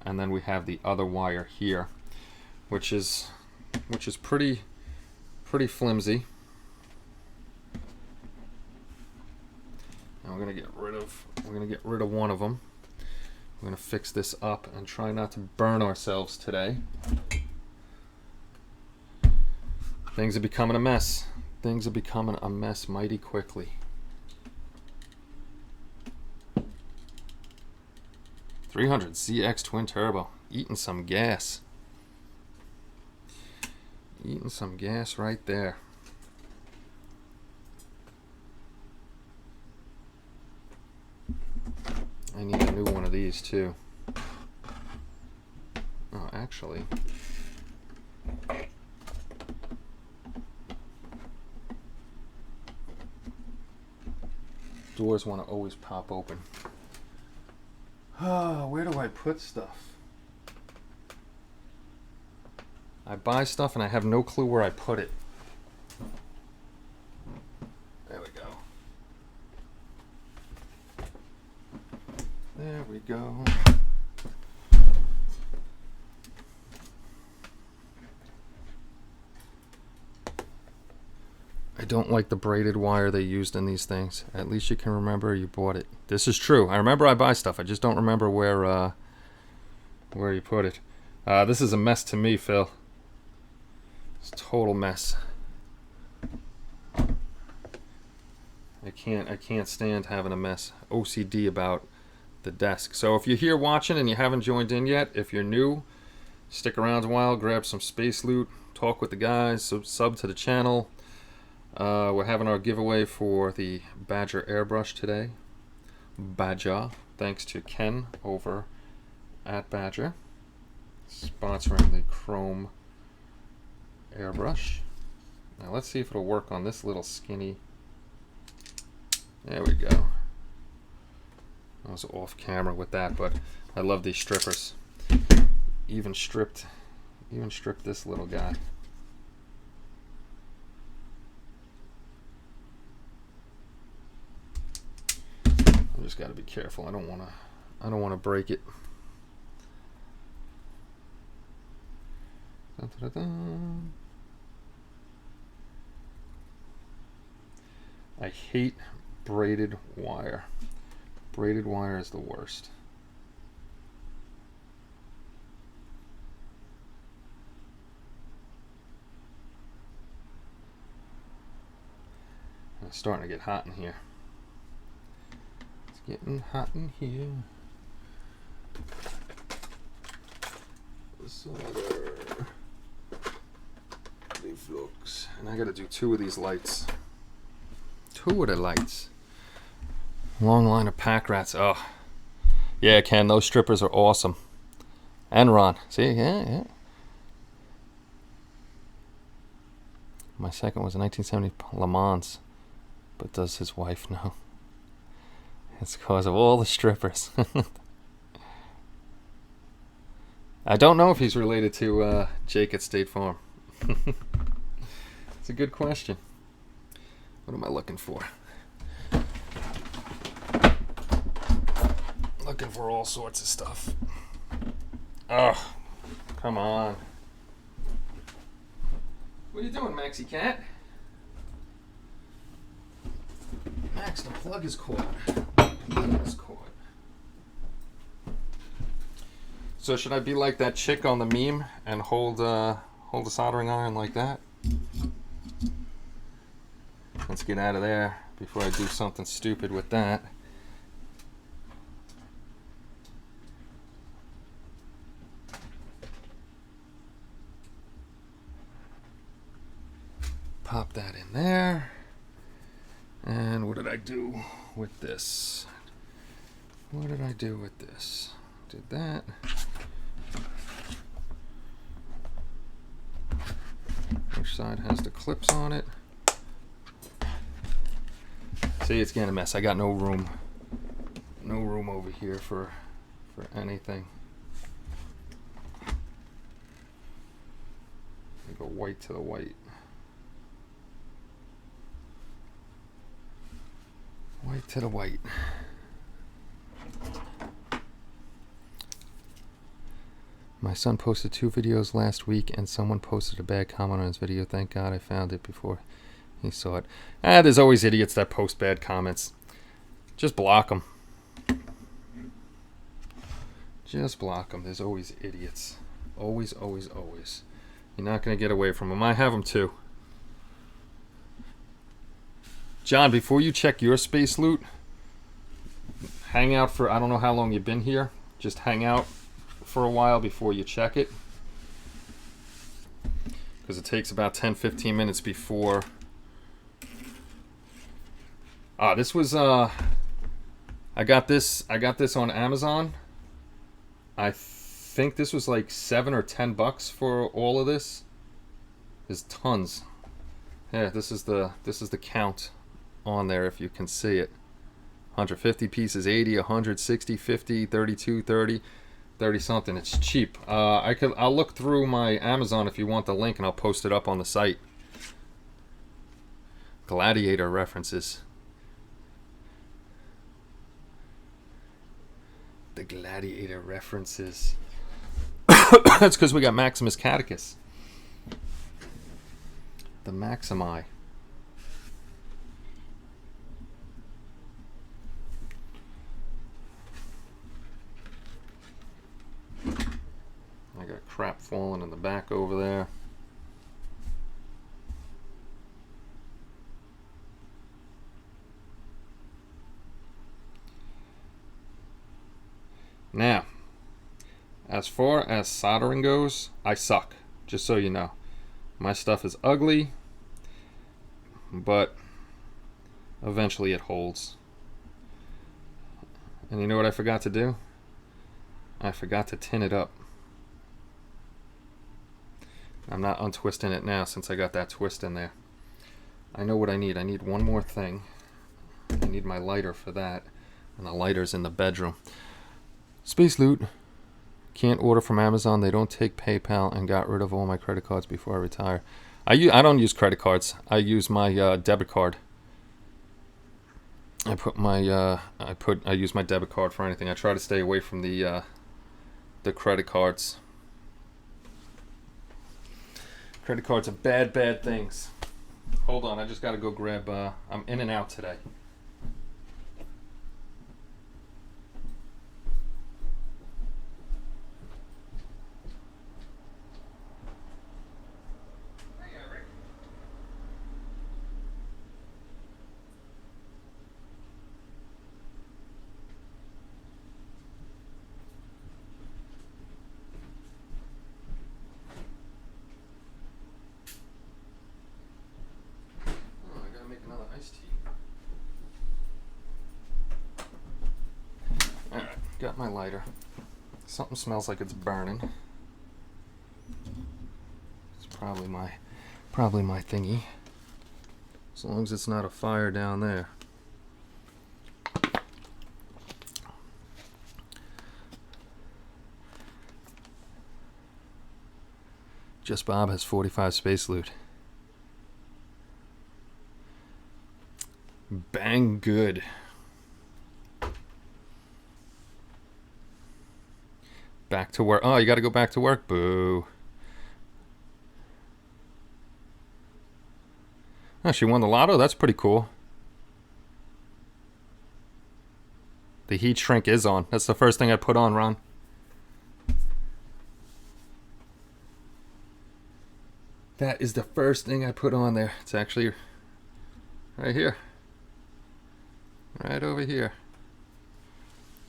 and then we have the other wire here, which is pretty flimsy. Now we're gonna get rid of one of them. We're going to fix this up and try not to burn ourselves today. Things are becoming a mess. Things are becoming a mess mighty quickly. 300 ZX twin turbo. Eating some gas. Eating some gas right there. I need a new one of these too. Oh, actually, doors want to always pop open. Oh, where do I put stuff? I buy stuff and I have no clue where I put it. There we go. There we go. I don't like the braided wire they used in these things. At least you can remember you bought it. This is true. I remember I buy stuff. I just don't remember where you put it. This is a mess to me, Phil. It's a total mess. I can't stand having a mess. OCD about the desk. So if you're here watching and you haven't joined in yet, if you're new, stick around a while, grab some space loot, talk with the guys, sub to the channel. We're having our giveaway for the Badger airbrush today. Badger, thanks to Ken over at Badger, sponsoring the chrome airbrush. Now let's see if it'll work on this little skinny. There we go. I was off camera with that, but I love these strippers. Even stripped this little guy. I just got to be careful. I don't want to break it. Dun, dun, dun, dun. I hate braided wire. Braided wire is the worst. It's starting to get hot in here. It's getting hot in here. Solder. Reflux. And I gotta do 2 of these lights. 2 of the lights. Long line of pack rats. Oh, yeah, Ken, those strippers are awesome. And Ron, see, yeah. My second was a 1970 Le Mans, but does his wife know? It's because of all the strippers. I don't know if he's related to Jake at State Farm. It's a good question. What am I looking for? Looking for all sorts of stuff. Oh, come on. What are you doing, Maxie Cat? Max, the plug is caught. So should I be like that chick on the meme and hold hold the soldering iron like that. Let's get out of there before I do something stupid with that. Pop that in there. And what did I do with this? What did I do with this? Did that. Which side has the clips on it? See, it's getting a mess. I got no room. No room over here for anything. Go white to the white. White to the white. My son posted 2 videos last week and someone posted a bad comment on his video. Thank God I found it before he saw it. There's always idiots that post bad comments. Just block them. Just block them. There's always idiots. Always, always, always. You're not going to get away from them. I have them too. John, before you check your space loot, hang out for, I don't know how long you've been here. Just hang out for a while before you check it. Because it takes about 10-15 minutes before. This was, I got this on Amazon. I think this was like $7 or $10 for all of this. There's tons. Yeah, this is the count on there if you can see it. 150 pieces, 80, 160, 50, 32, 30, 30 something. It's cheap. I'll look through my Amazon if you want the link, and I'll post it up on the site. Gladiator references. The Gladiator references. That's because we got Maximus Catechus. The Maximi. I got crap falling in the back over there. Now, as far as soldering goes, I suck, just so you know. My stuff is ugly, but eventually it holds. And you know what I forgot to do? I forgot to tin it up. I'm not untwisting it now since I got that twist in there. I know what I need. I need one more thing. I need my lighter for that. And the lighter's in the bedroom. Space loot. Can't order from Amazon. They don't take PayPal, and got rid of all my credit cards before I retire. I don't use credit cards. I use my debit card. I use my debit card for anything. I try to stay away from the credit cards. Credit cards are bad things. Hold on, I just got to go grab. I'm in and out today. Got my lighter. Something smells like it's burning. It's probably my thingy. As long as it's not a fire down there. Just Bob has 45 space loot. Bang good. Back to work. Oh, you got to go back to work. Boo. Oh, she won the lotto? That's pretty cool. The heat shrink is on. That's the first thing I put on, Ron. That is the first thing I put on there. It's actually right here. Right over here.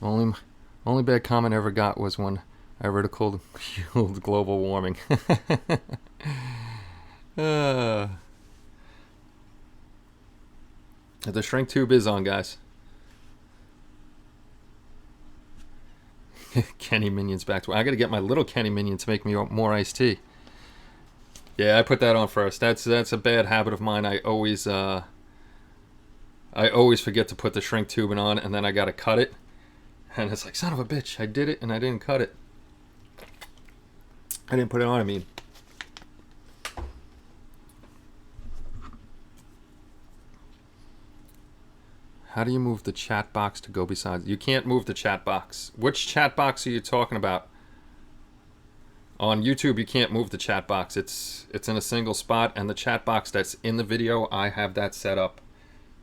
Only bad comment I ever got was when I ridiculed global warming. The shrink tube is on, guys. Kenny Minion's back to. I got to get my little Kenny Minion to make me more iced tea. Yeah, I put that on first. That's a bad habit of mine. I always forget to put the shrink tubing on, and then I got to cut it. And it's like, son of a bitch, I did it and I didn't cut it. I didn't put it on, I mean. How do you move the chat box to go beside? You can't move the chat box. Which chat box are you talking about? On YouTube, you can't move the chat box. It's in a single spot, and the chat box that's in the video, I have that set up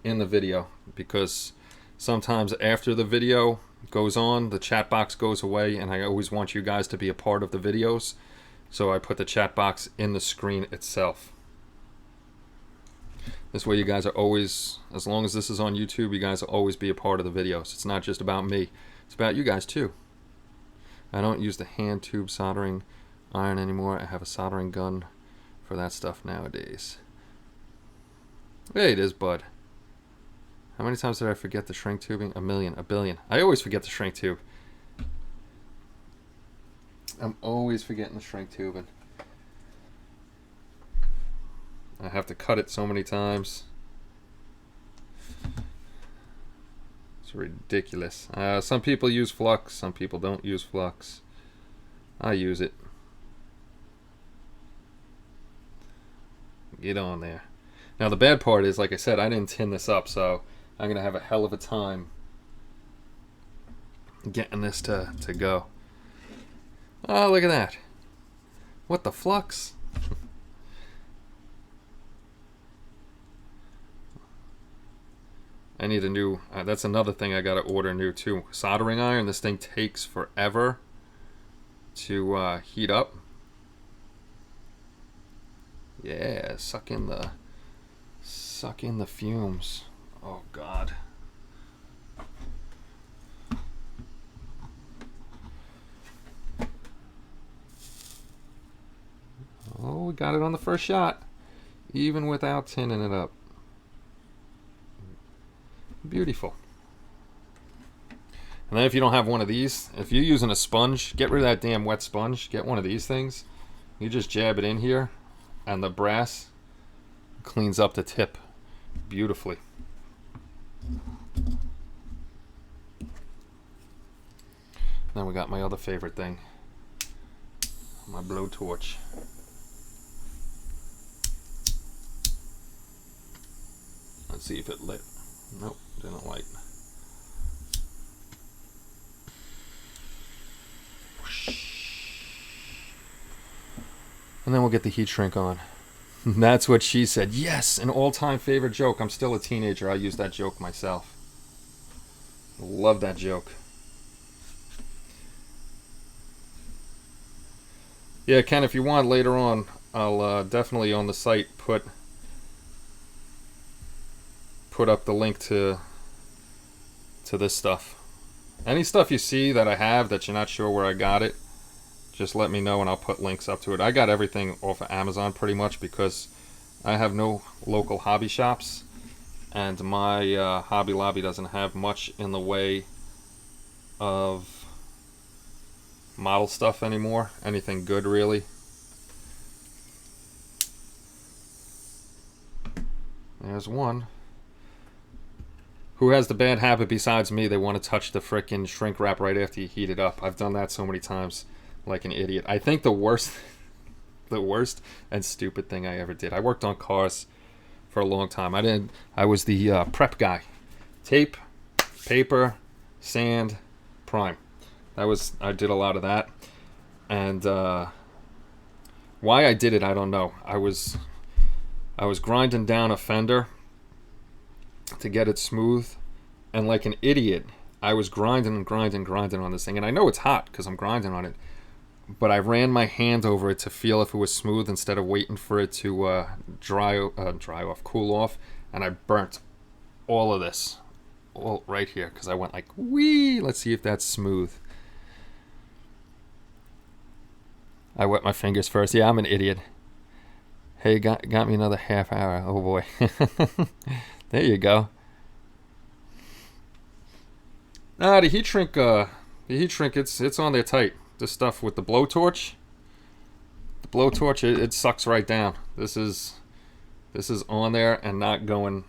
in the video, because sometimes after the video goes on, the chat box goes away, and I always want you guys to be a part of the videos, so I put the chat box in the screen itself. This way you guys are always, as long as this is on YouTube, you guys will always be a part of the videos. It's not just about me, it's about you guys too. I don't use the hand tube soldering iron anymore. I have a soldering gun for that stuff nowadays. Hey, it is, bud. How many times did I forget the shrink tubing? A million, a billion. I always forget the shrink tube. I'm always forgetting the shrink tubing. I have to cut it so many times. It's ridiculous. Some people use flux, some people don't use flux. I use it. Get on there. Now the bad part is, like I said, I didn't tin this up, so I'm going to have a hell of a time getting this to go. Oh, look at that. What the flux? I need a new, that's another thing I got to order new too. Soldering iron. This thing takes forever to heat up. Yeah, suck in the fumes. Oh God. Oh, we got it on the first shot, even without tinning it up. Beautiful. And then if you don't have one of these, if you're using a sponge, get rid of that damn wet sponge. Get one of these things. You just jab it in here, and the brass cleans up the tip beautifully. Then we got my other favorite thing, my blowtorch. Let's see if it lit. Nope, didn't light. And then we'll get the heat shrink on. That's what she said. Yes, an all-time favorite joke. I'm still a teenager. I use that joke myself. Love that joke. Yeah, Ken, if you want later on, I'll definitely on the site put up the link to this stuff. Any stuff you see that I have that you're not sure where I got it, just let me know and I'll put links up to it. I got everything off of Amazon pretty much because I have no local hobby shops, and my Hobby Lobby doesn't have much in the way of model stuff anymore. Anything good, really. There's one. Who has the bad habit besides me? They want to touch the frickin' shrink wrap right after you heat it up. I've done that so many times like an idiot. I think the worst and stupid thing I ever did. I worked on cars for a long time. I was the prep guy. Tape, paper, sand, prime. I did a lot of that. And why I did it, I don't know. I was grinding down a fender to get it smooth, and like an idiot I was grinding on this thing, and I know it's hot because I'm grinding on it. but I ran my hand over it to feel if it was smooth instead of waiting for it to dry off, cool off, and I burnt all of this, all right here, because I went like, wee, let's see if that's smooth. I wet my fingers first. Yeah, I'm an idiot. Hey, got me another half hour. Oh boy. There you go. Nah, the heat shrink, it's on there tight. This stuff with the blowtorch, it sucks right down. This is on there and not going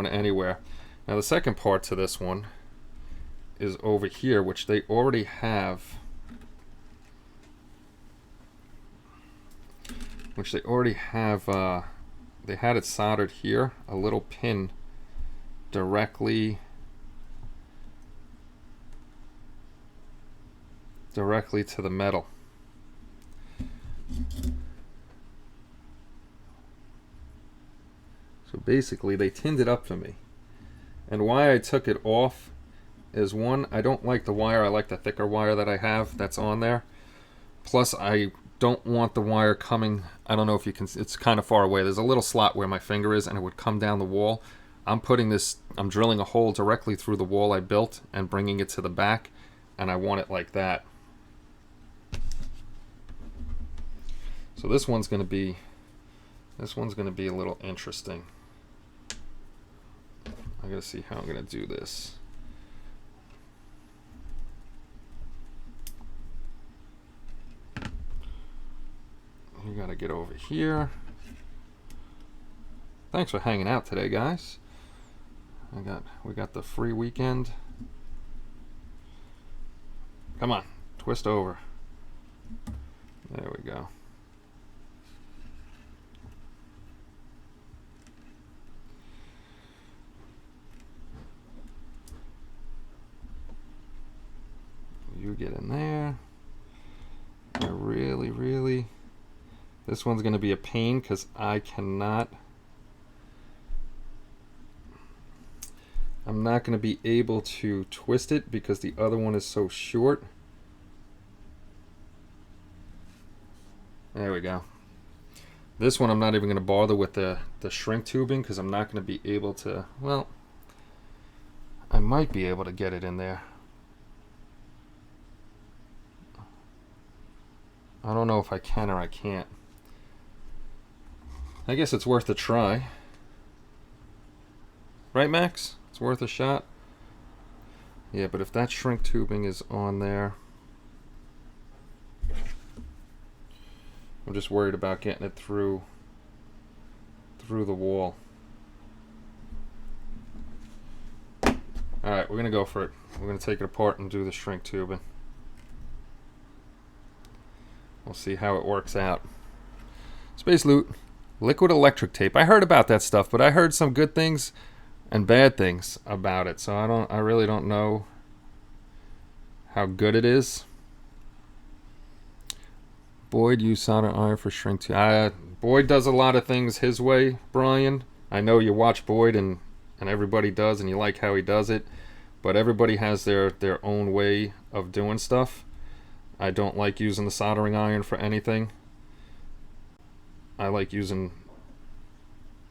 anywhere. Now the second part to this one is over here, which they already have. They had it soldered here, a little pin directly to the metal. So basically they tinned it up for me. And why I took it off is, one, I don't like the wire. I like the thicker wire that I have that's on there. Plus I don't want the wire coming, I don't know if you can, it's kind of far away. There's a little slot where my finger is and it would come down the wall. I'm drilling a hole directly through the wall I built and bringing it to the back, and I want it like that. So this one's going to be a little interesting. I gotta see how I'm gonna do this. You gotta get over here. Thanks for hanging out today, guys. We got the free weekend. Come on, twist over. There we go. You get in there. I really, this one's going to be a pain because I'm not going to be able to twist it because the other one is so short. There we go. This one I'm not even going to bother with the shrink tubing because I'm not going to be able to, well, I might be able to get it in there. I don't know if I can or I can't. I guess it's worth a try. Right, Max? It's worth a shot? Yeah, but if that shrink tubing is on there, I'm just worried about getting it through the wall. Alright, we're going to go for it. We're going to take it apart and do the shrink tubing. We'll see how it works out. Space Loot, liquid electric tape. I heard about that stuff, but I heard some good things and bad things about it. So I really don't know how good it is. Boyd used solder iron for shrink tube. Boyd does a lot of things his way, Brian. I know you watch Boyd and everybody does, and you like how he does it, but everybody has their own way of doing stuff. I don't like using the soldering iron for anything. I like using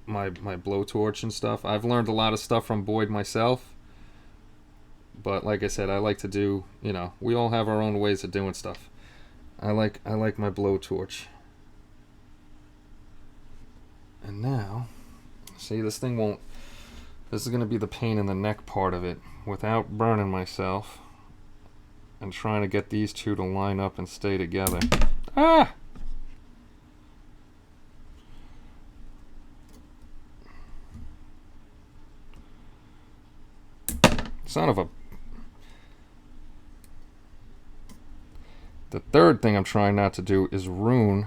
my blowtorch and stuff. I've learned a lot of stuff from Boyd myself, but like I said, I like to do, you know, we all have our own ways of doing stuff. I like my blowtorch. And now, see, this thing won't, this is going to be the pain in the neck part of it, without burning myself and trying to get these two to line up and stay together. Ah! Son of a... The third thing I'm trying not to do is ruin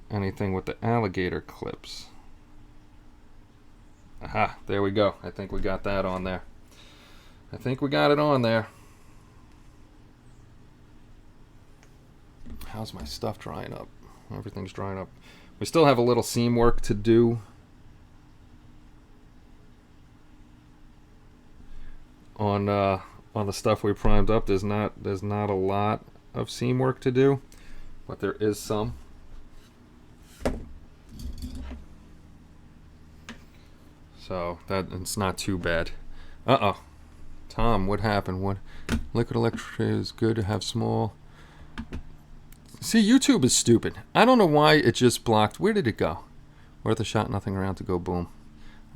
anything with the alligator clips. Aha, there we go. I think we got that on there. I think we got it on there. How's my stuff drying up? Everything's drying up. We still have a little seam work to do on the stuff we primed up. There's not a lot. of seam work to do, but there is some. So that it's not too bad. Uh-oh. Tom, what happened? What? Liquid electric is good to have small. See, YouTube is stupid. I don't know why it just blocked. Where did it go? Worth a shot, nothing around to go boom.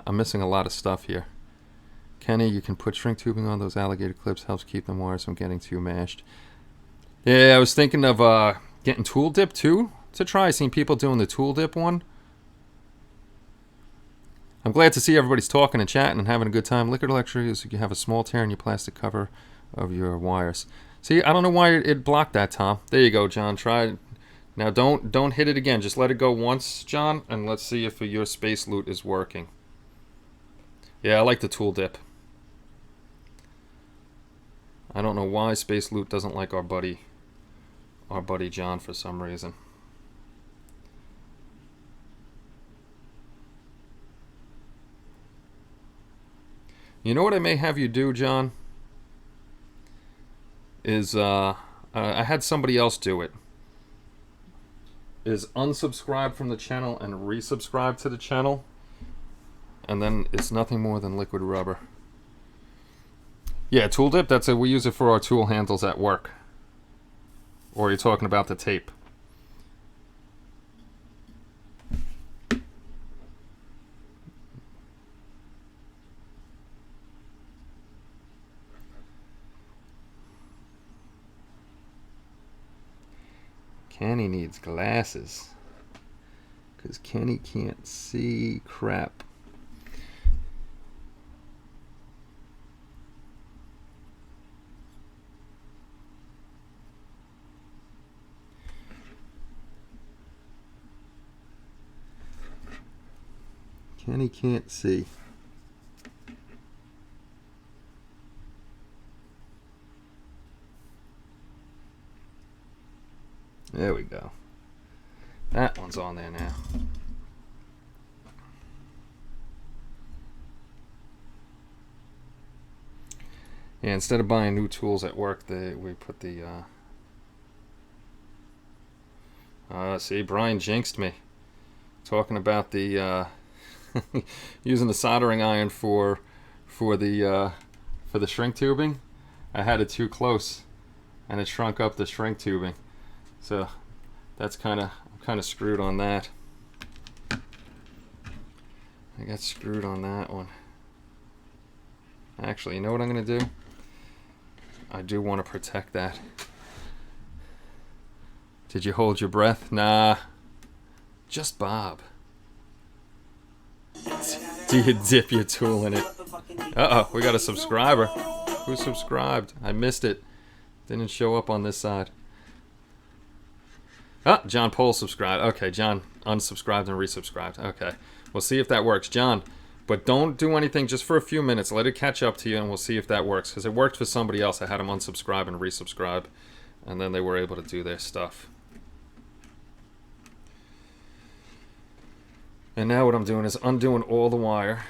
I'm missing a lot of stuff here. Kenny, you can put shrink tubing on those alligator clips. Helps keep them wires from getting too mashed. Yeah, I was thinking of getting tool dip too to try. I've seen people doing the tool dip one. I'm glad to see everybody's talking and chatting and having a good time. Liquid electric is you have a small tear in your plastic cover of your wires. See, I don't know why it blocked that, Tom. There you go, John. Try it. Now don't hit it again. Just let it go once, John, and let's see if your space loot is working. Yeah, I like the tool dip. I don't know why Space Loot doesn't like our buddy John for some reason. You know what I may have you do, John? Is I had somebody else do it. Is unsubscribe from the channel and resubscribe to the channel, and then it's nothing more than liquid rubber. Yeah, tool dip, that's it. We use it for our tool handles at work. Or you're talking about the tape. Kenny needs glasses. Because Kenny can't see crap. Kenny can't see. There we go. That one's on there now. Yeah, instead of buying new tools at work, we put the see, Brian jinxed me. Talking about the using the soldering iron for the shrink tubing. I had it too close, and it shrunk up the shrink tubing. So that's I'm kind of screwed on that. I got screwed on that one. Actually, you know what I'm gonna do? I do want to protect that. Did you hold your breath? Nah. Just Bob. Do you dip your tool in it? Uh-oh, we got a subscriber. Who subscribed? I missed it. Didn't show up on this side. Ah, John Pohl subscribed. Okay, John unsubscribed and resubscribed. Okay, we'll see if that works. John, but don't do anything just for a few minutes. Let it catch up to you, and we'll see if that works. Because it worked for somebody else. I had them unsubscribe and resubscribe, and then they were able to do their stuff. And now what I'm doing is undoing all the wire.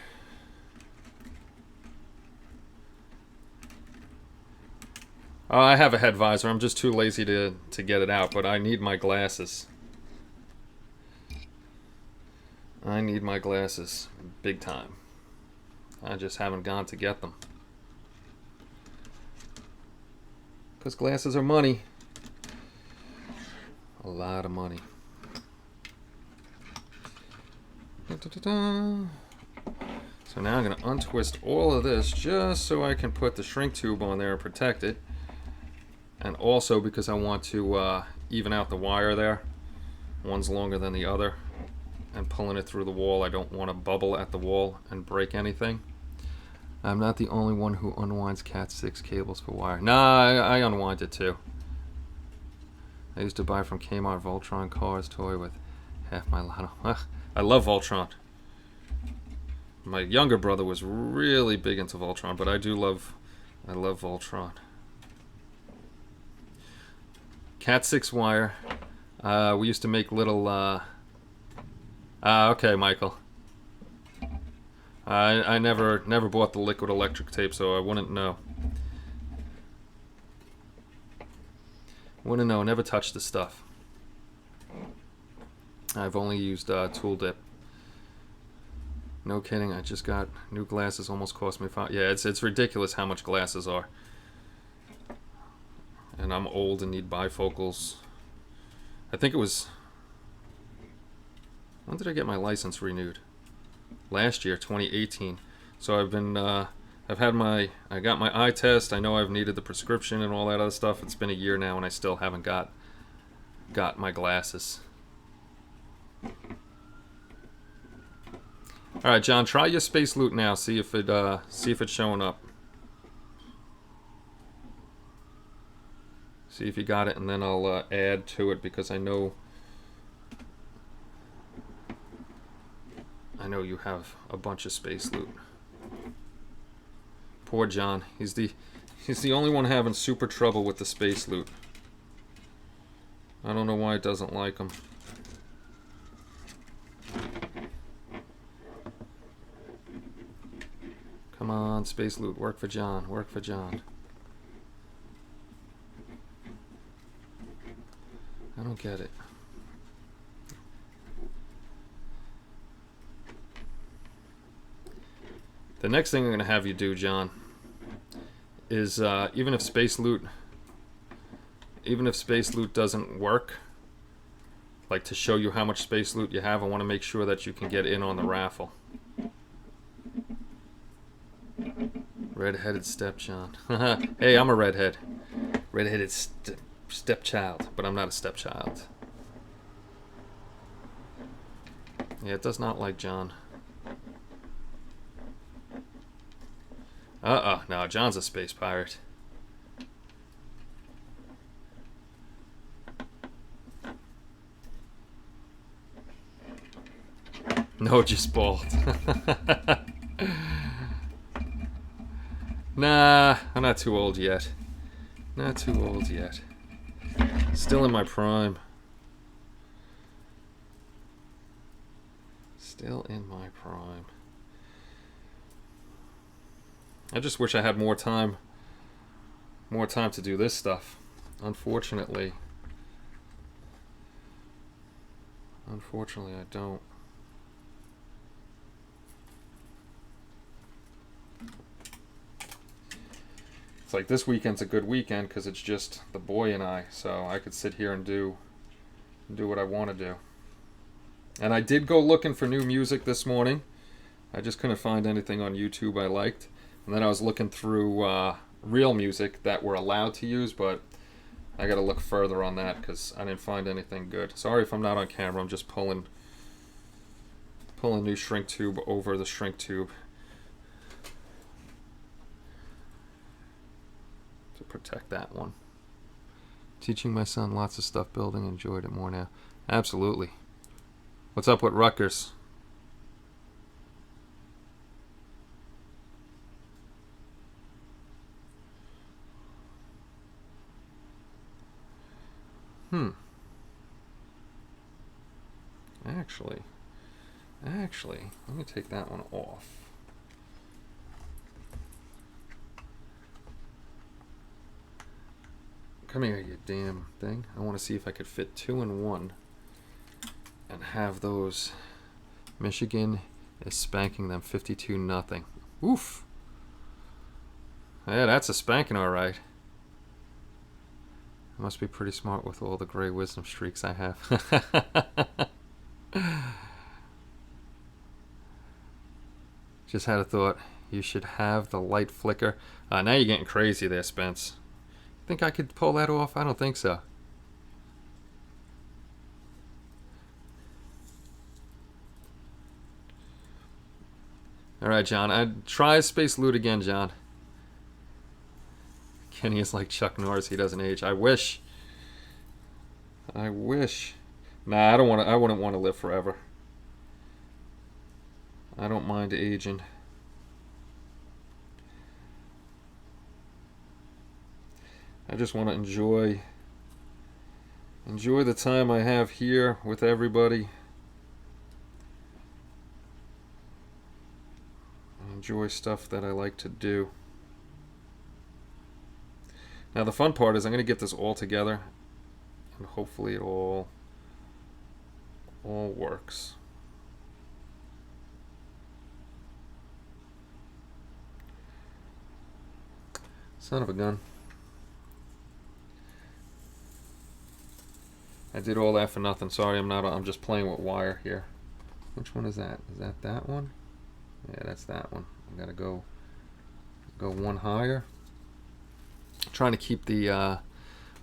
I have a head visor. I'm just too lazy to get it out, but I need my glasses. I need my glasses big time. I just haven't gone to get them. Because glasses are money. A lot of money. So now I'm going to untwist all of this just so I can put the shrink tube on there and protect it. And also because I want to even out the wire there. One's longer than the other. And pulling it through the wall, I don't want to bubble at the wall and break anything. I'm not the only one who unwinds Cat 6 cables for wire. Nah, I unwind it too. I used to buy from Kmart Voltron Cars toy with half my lotto. I love Voltron. My younger brother was really big into Voltron, but I love Voltron. Cat 6 wire. We used to make little okay, Michael. I never bought the liquid electric tape, so I wouldn't know. Wouldn't know. Never touched the stuff. I've only used Tool Dip. No kidding. I just got new glasses. Almost cost me $5. Yeah, it's ridiculous how much glasses are. And I'm old and need bifocals. I think it was... When did I get my license renewed? Last year, 2018. So I've been... I got my eye test. I know I've needed the prescription and all that other stuff. It's been a year now and I still haven't got my glasses. All right, John, try your space loot now. See if it's showing up. See if you got it, and then I'll add to it because I know you have a bunch of space loot. Poor John. He's the only one having super trouble with the space loot. I don't know why it doesn't like him. Come on, space loot. Work for John. Work for John. I don't get it. The next thing I'm going to have you do, John, is even if space loot doesn't work, like to show you how much space loot you have, I want to make sure that you can get in on the raffle. Red-headed stepchild. Hey, I'm a redhead. Red-headed stepchild, but I'm not a stepchild. Yeah, it does not like John. No, John's a space pirate. No, just bald. Nah, I'm not too old yet. Not too old yet. Still in my prime. Still in my prime. I just wish I had more time. More time to do this stuff. Unfortunately. Unfortunately, I don't. It's like this weekend's a good weekend because it's just the boy and I, so I could sit here and do what I want to do. And I did go looking for new music this morning. I just couldn't find anything on YouTube I liked. And then I was looking through real music that we're allowed to use, but I got to look further on that because I didn't find anything good. Sorry if I'm not on camera. I'm just pulling new shrink tube over the shrink tube to protect that one. Teaching my son lots of stuff building. Enjoyed it more now. Absolutely. What's up with Rutgers? Actually, let me take that one off. Come here, you damn thing. I want to see if I could fit 2 in 1 and have those. Michigan is spanking them 52-0. Oof. Yeah, that's a spanking, all right. I must be pretty smart with all the gray wisdom streaks I have. Just had a thought. You should have the light flicker. Now you're getting crazy there, Spence. Think I could pull that off? I don't think so. All right, John. I'd try Space Loot again, John. Kenny is like Chuck Norris. He doesn't age. I wish. I wish. Nah, I don't want to. I wouldn't want to live forever. I don't mind aging. I just want to enjoy the time I have here with everybody. Enjoy stuff that I like to do. Now the fun part is I'm going to get this all together and hopefully it all works. Son of a gun. I did all that for nothing. Sorry, I'm just playing with wire here. Which one is that? Is that one? Yeah, that's that one. I gotta go one higher. I'm trying to keep the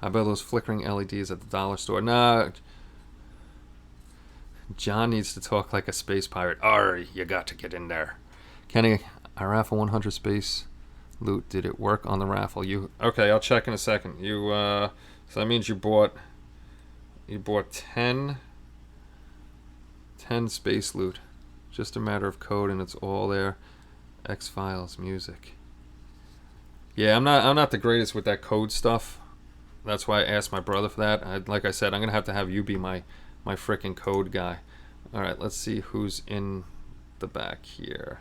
I buy those flickering LEDs at the dollar store. Nah, John needs to talk like a space pirate. Ari, you got to get in there. Kenny, I raffle 100 space loot. Did it work on the raffle? Okay? I'll check in a second. So that means you bought 10 space loot. Just a matter of code, and it's all there. X-Files music. Yeah, I'm not the greatest with that code stuff. That's why I asked my brother for that. Like I said, I'm gonna have you be my frickin' code guy. All right, let's see who's in the back here.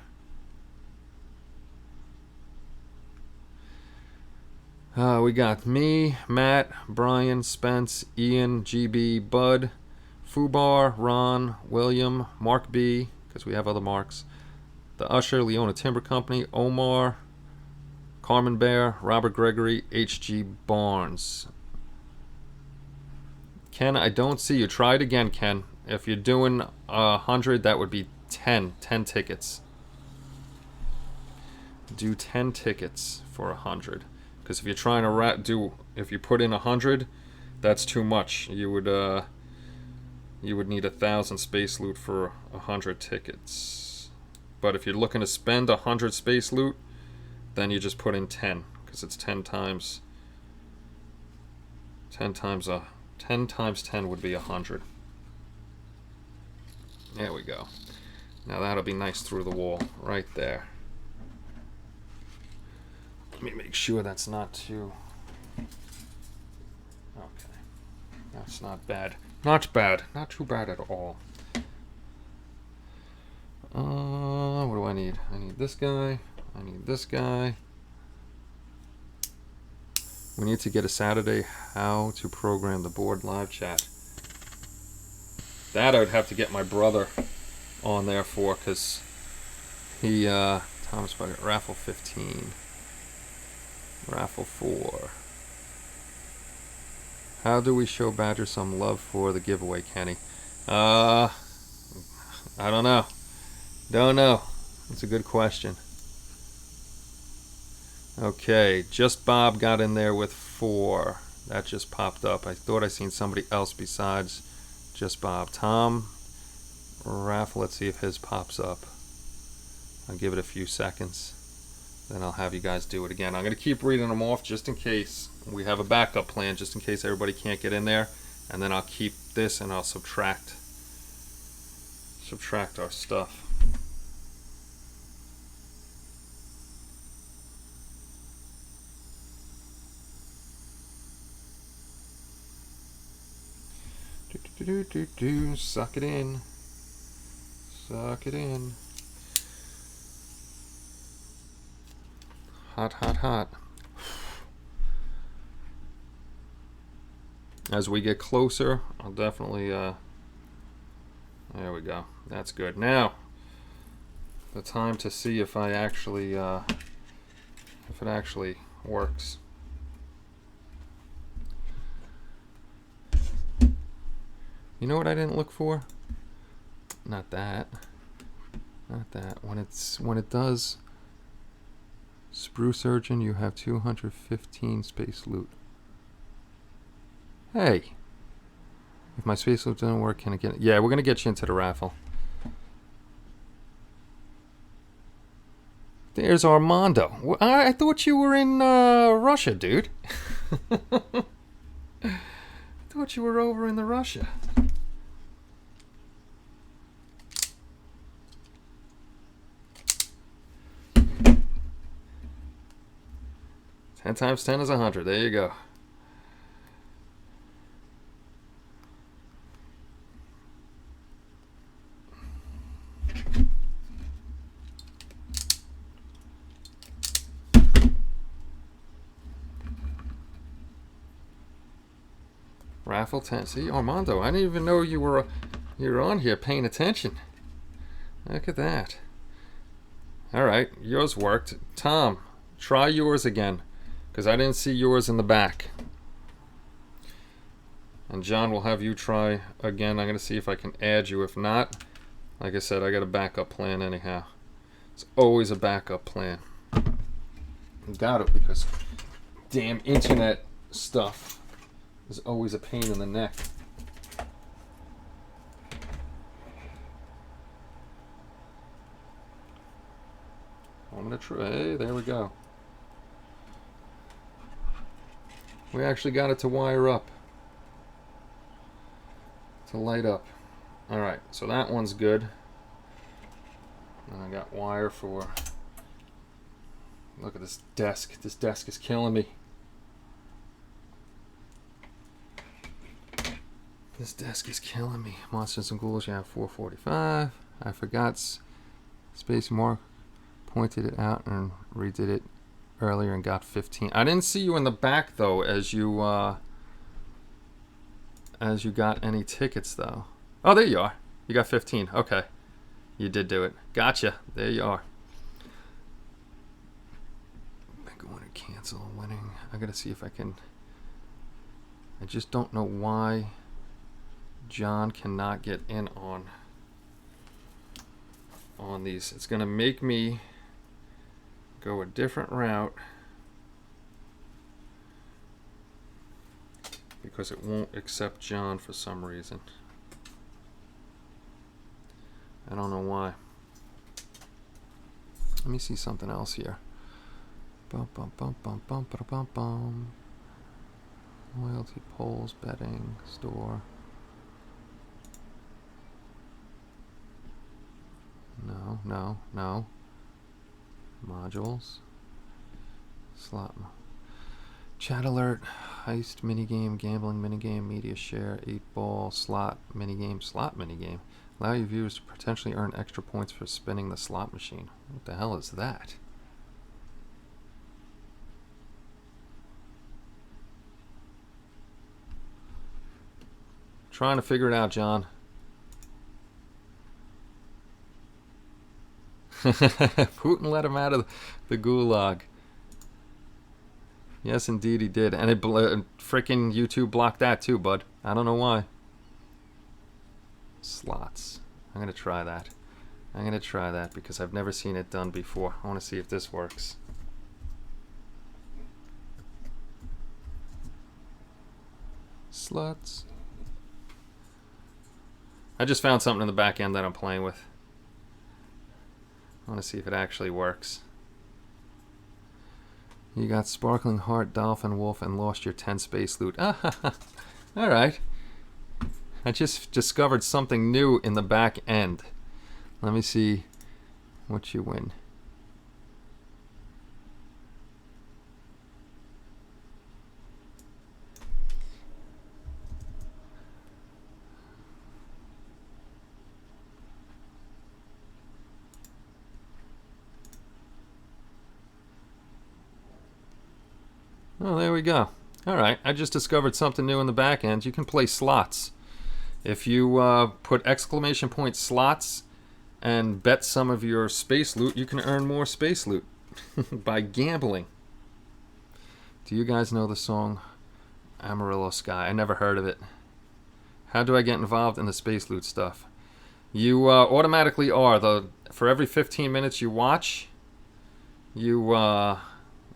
We got me, Matt, Brian, Spence, Ian, GB, Bud, Fubar, Ron, William, Mark B, because we have other Marks, the Usher, Leona Timber Company, Omar, Carmen Bear, Robert Gregory, HG Barnes. Ken, I don't see you. Try it again, Ken. If you're doing 100, that would be 10 tickets. Do 10 tickets for 100. Because if you're trying to if you put in 100, that's too much. You would need 1,000 space loot for 100 tickets. But if you're looking to spend 100 space loot, then you just put in 10, because it's 10 times 10 times 10 would be 100. There we go. Now that'll be nice through the wall right there. Let me make sure that's not too... Okay. That's not bad. Not bad. Not too bad at all. What do I need? I need this guy. I need this guy. We need to get a Saturday how to program the board live chat. That I would have to get my brother on there for, because he, Thomas Bucket, raffle 15. Raffle 4. How do we show Badger some love for the giveaway, Kenny? I don't know. Don't know. That's a good question. Okay, Just Bob got in there with 4. That just popped up. I thought I seen somebody else besides Just Bob. Tom, raffle, let's see if his pops up. I'll give it a few seconds. Then I'll have you guys do it again. I'm going to keep reading them off just in case. We have a backup plan just in case everybody can't get in there. And then I'll keep this and I'll subtract our stuff. Suck it in. Suck it in. Hot, hot, hot. As we get closer, I'll definitely, there we go. That's good. Now, the time to see if I actually, if it actually works. You know what I didn't look for? Not that. Not that. When it does Spruce Urchin, you have 215 space loot. Hey. If my space loot doesn't work, can I get it? Yeah, we're going to get you into the raffle. There's Armando. I thought you were in Russia, dude. I thought you were over in the Russia. Ten times 10 is 100. There you go. Raffle 10. See, Armando, I didn't even know you were on here paying attention. Look at that. All right, yours worked. Tom, try yours again, because I didn't see yours in the back. And John will have you try again. I'm going to see if I can add you. If not, like I said, I got a backup plan anyhow. It's always a backup plan. Got it, because damn internet stuff is always a pain in the neck. I'm going to try. Hey, there we go. We actually got it to wire up. To light up. Alright, so that one's good. And I got wire for... Look at this desk. This desk is killing me. This desk is killing me. Monsters and Ghouls, you have 445. I forgot Space Mark pointed it out and redid it earlier and got 15. I didn't see you in the back though as you got any tickets though. Oh, there you are. You got 15. Okay. You did do it. Gotcha. There you are. Big winner, cancel, winning. I gotta see if I can. I just don't know why John cannot get in on these. It's gonna make me go a different route because it won't accept John for some reason. I don't know why. Let me see something else here. Bum, bum, bum, bum, bum, bum, bum, bum. Loyalty polls, betting, store. No, no, no. Modules. Slot. Chat alert. Heist minigame. Gambling minigame. Media share. 8-ball. Slot minigame. Slot minigame. Allow your viewers to potentially earn extra points for spinning the slot machine. What the hell is that? Trying to figure it out, John. Putin let him out of the gulag. Yes, indeed he did. And it frickin' YouTube blocked that too, bud. I don't know why. Slots. I'm going to try that. I'm going to try that because I've never seen it done before. I want to see if this works. Slots. I just found something in the back end that I'm playing with. I want to see if it actually works. You got Sparkling Heart, Dolphin Wolf, and lost your 10 space loot. Alright. I just discovered something new in the back end. Let me see what you win. Oh, there we go. Alright, I just discovered something new in the back end. You can play slots. If you put exclamation point slots and bet some of your space loot, you can earn more space loot by gambling. Do you guys know the song Amarillo Sky? I never heard of it. How do I get involved in the space loot stuff? You automatically are. For every 15 minutes you watch, you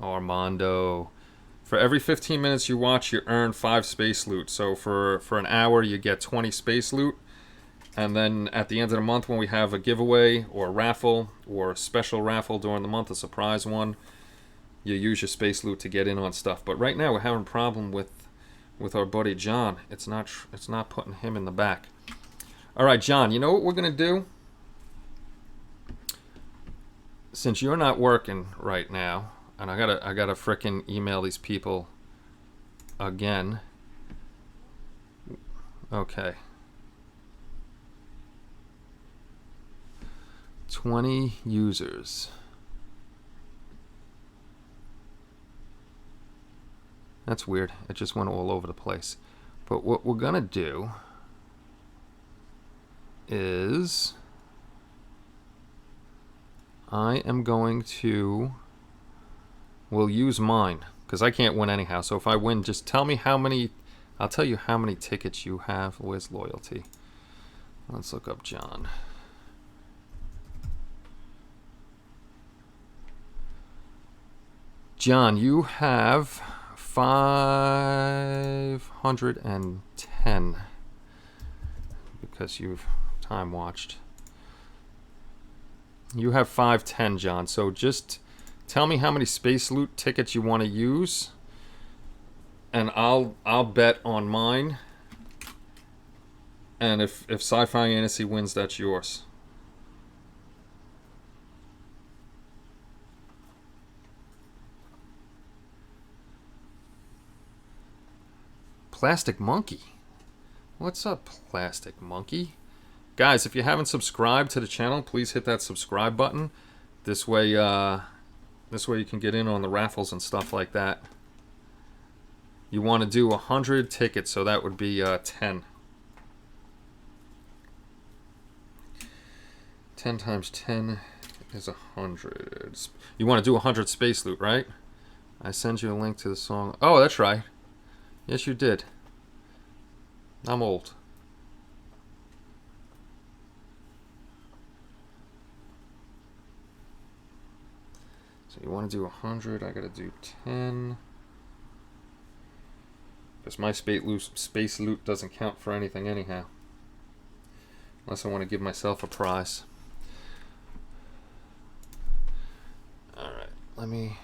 Armando. For every 15 minutes you watch, you earn 5 space loot. So for an hour, you get 20 space loot. And then at the end of the month, when we have a giveaway or a raffle or a special raffle during the month, a surprise one, you use your space loot to get in on stuff. But right now, we're having a problem with our buddy John. It's not putting him in the back. All right, John, you know what we're going to do? Since you're not working right now, and I gotta frickin' email these people again. Okay. 20 users. That's weird. It just went all over the place. But what we're going to do is I am going to... We'll use mine, because I can't win anyhow. So if I win, just tell me how many... I'll tell you how many tickets you have. Where's loyalty? Let's look up John. John, you have 510 because you've time watched. You have 510, John. So just tell me how many Space Loot tickets you want to use, and I'll bet on mine. And if SciFiantasy wins, that's yours. Plastic Monkey. What's up, Plastic Monkey? Guys, if you haven't subscribed to the channel, please hit that subscribe button. This way you can get in on the raffles and stuff like that. You want to do 100 tickets, so that would be 10. 10 times 10 is 100. You want to do 100 Space Loot, right? I send you a link to the song. Oh, that's right. Yes, you did. I'm old. So you want to do 100. I got to do 10. Because my Space Loot doesn't count for anything anyhow. Unless I want to give myself a prize. Alright, let me...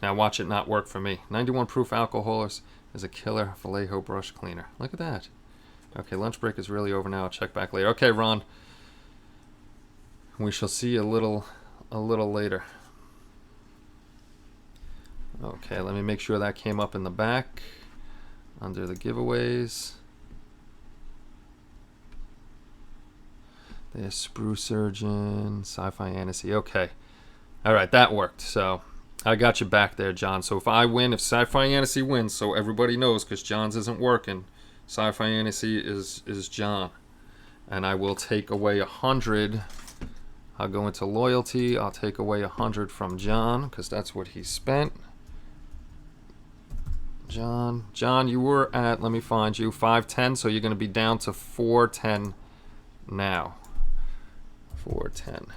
Now watch it not work for me. 91 proof alcohol is a killer Vallejo brush cleaner. Look at that. Okay, lunch break is really over now. I'll check back later. Okay, Ron. We shall see a little later. Okay, let me make sure that came up in the back under the giveaways. There's Sprue Surgeon, SciFiantasy. Okay. All right, that worked. So I got you back there, John. So if I win, if SciFiantasy wins, so everybody knows, because John's isn't working, SciFiantasy is John. And I will take away 100. I'll go into loyalty. I'll take away 100 from John, because that's what he spent. John, you were at, let me find you, 510, so you're going to be down to 410 now. 410.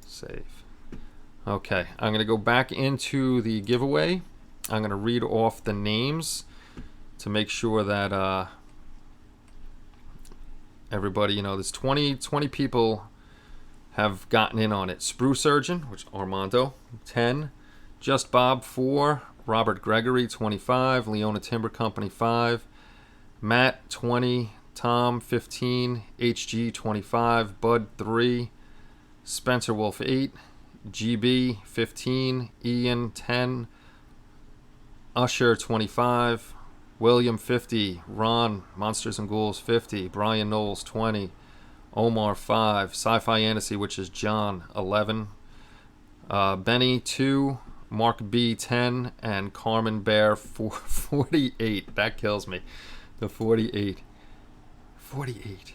Save. Okay, I'm going to go back into the giveaway. I'm going to read off the names to make sure that everybody, you know, there's 20 people have gotten in on it. Sprue Surgeon, which Armando, 10. Just Bob, 4. Robert Gregory, 25. Leona Timber Company, 5. Matt, 20. Tom, 15. HG, 25. Bud, 3. Spencer Wolf, 8. GB, 15. Ian, 10. Usher, 25. William, 50. Ron, Monsters and Ghouls, 50. Brian Knowles, 20. Omar, 5. SciFiantasy, which is John, 11. Benny, 2. Mark B, 10. And Carmen Bear, 48. That kills me. The 48. 48.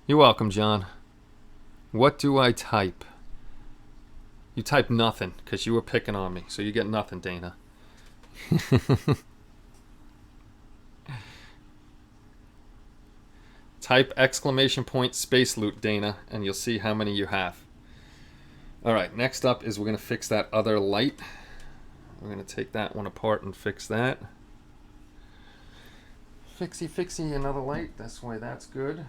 You're welcome, John. What do I type? You type nothing, because you were picking on me. So you get nothing, Dana. Type exclamation point Space Loot, Dana, and you'll see how many you have. Alright, next up is we're going to fix that other light. We're going to take that one apart and fix that. Fixie, another light. This way, that's good.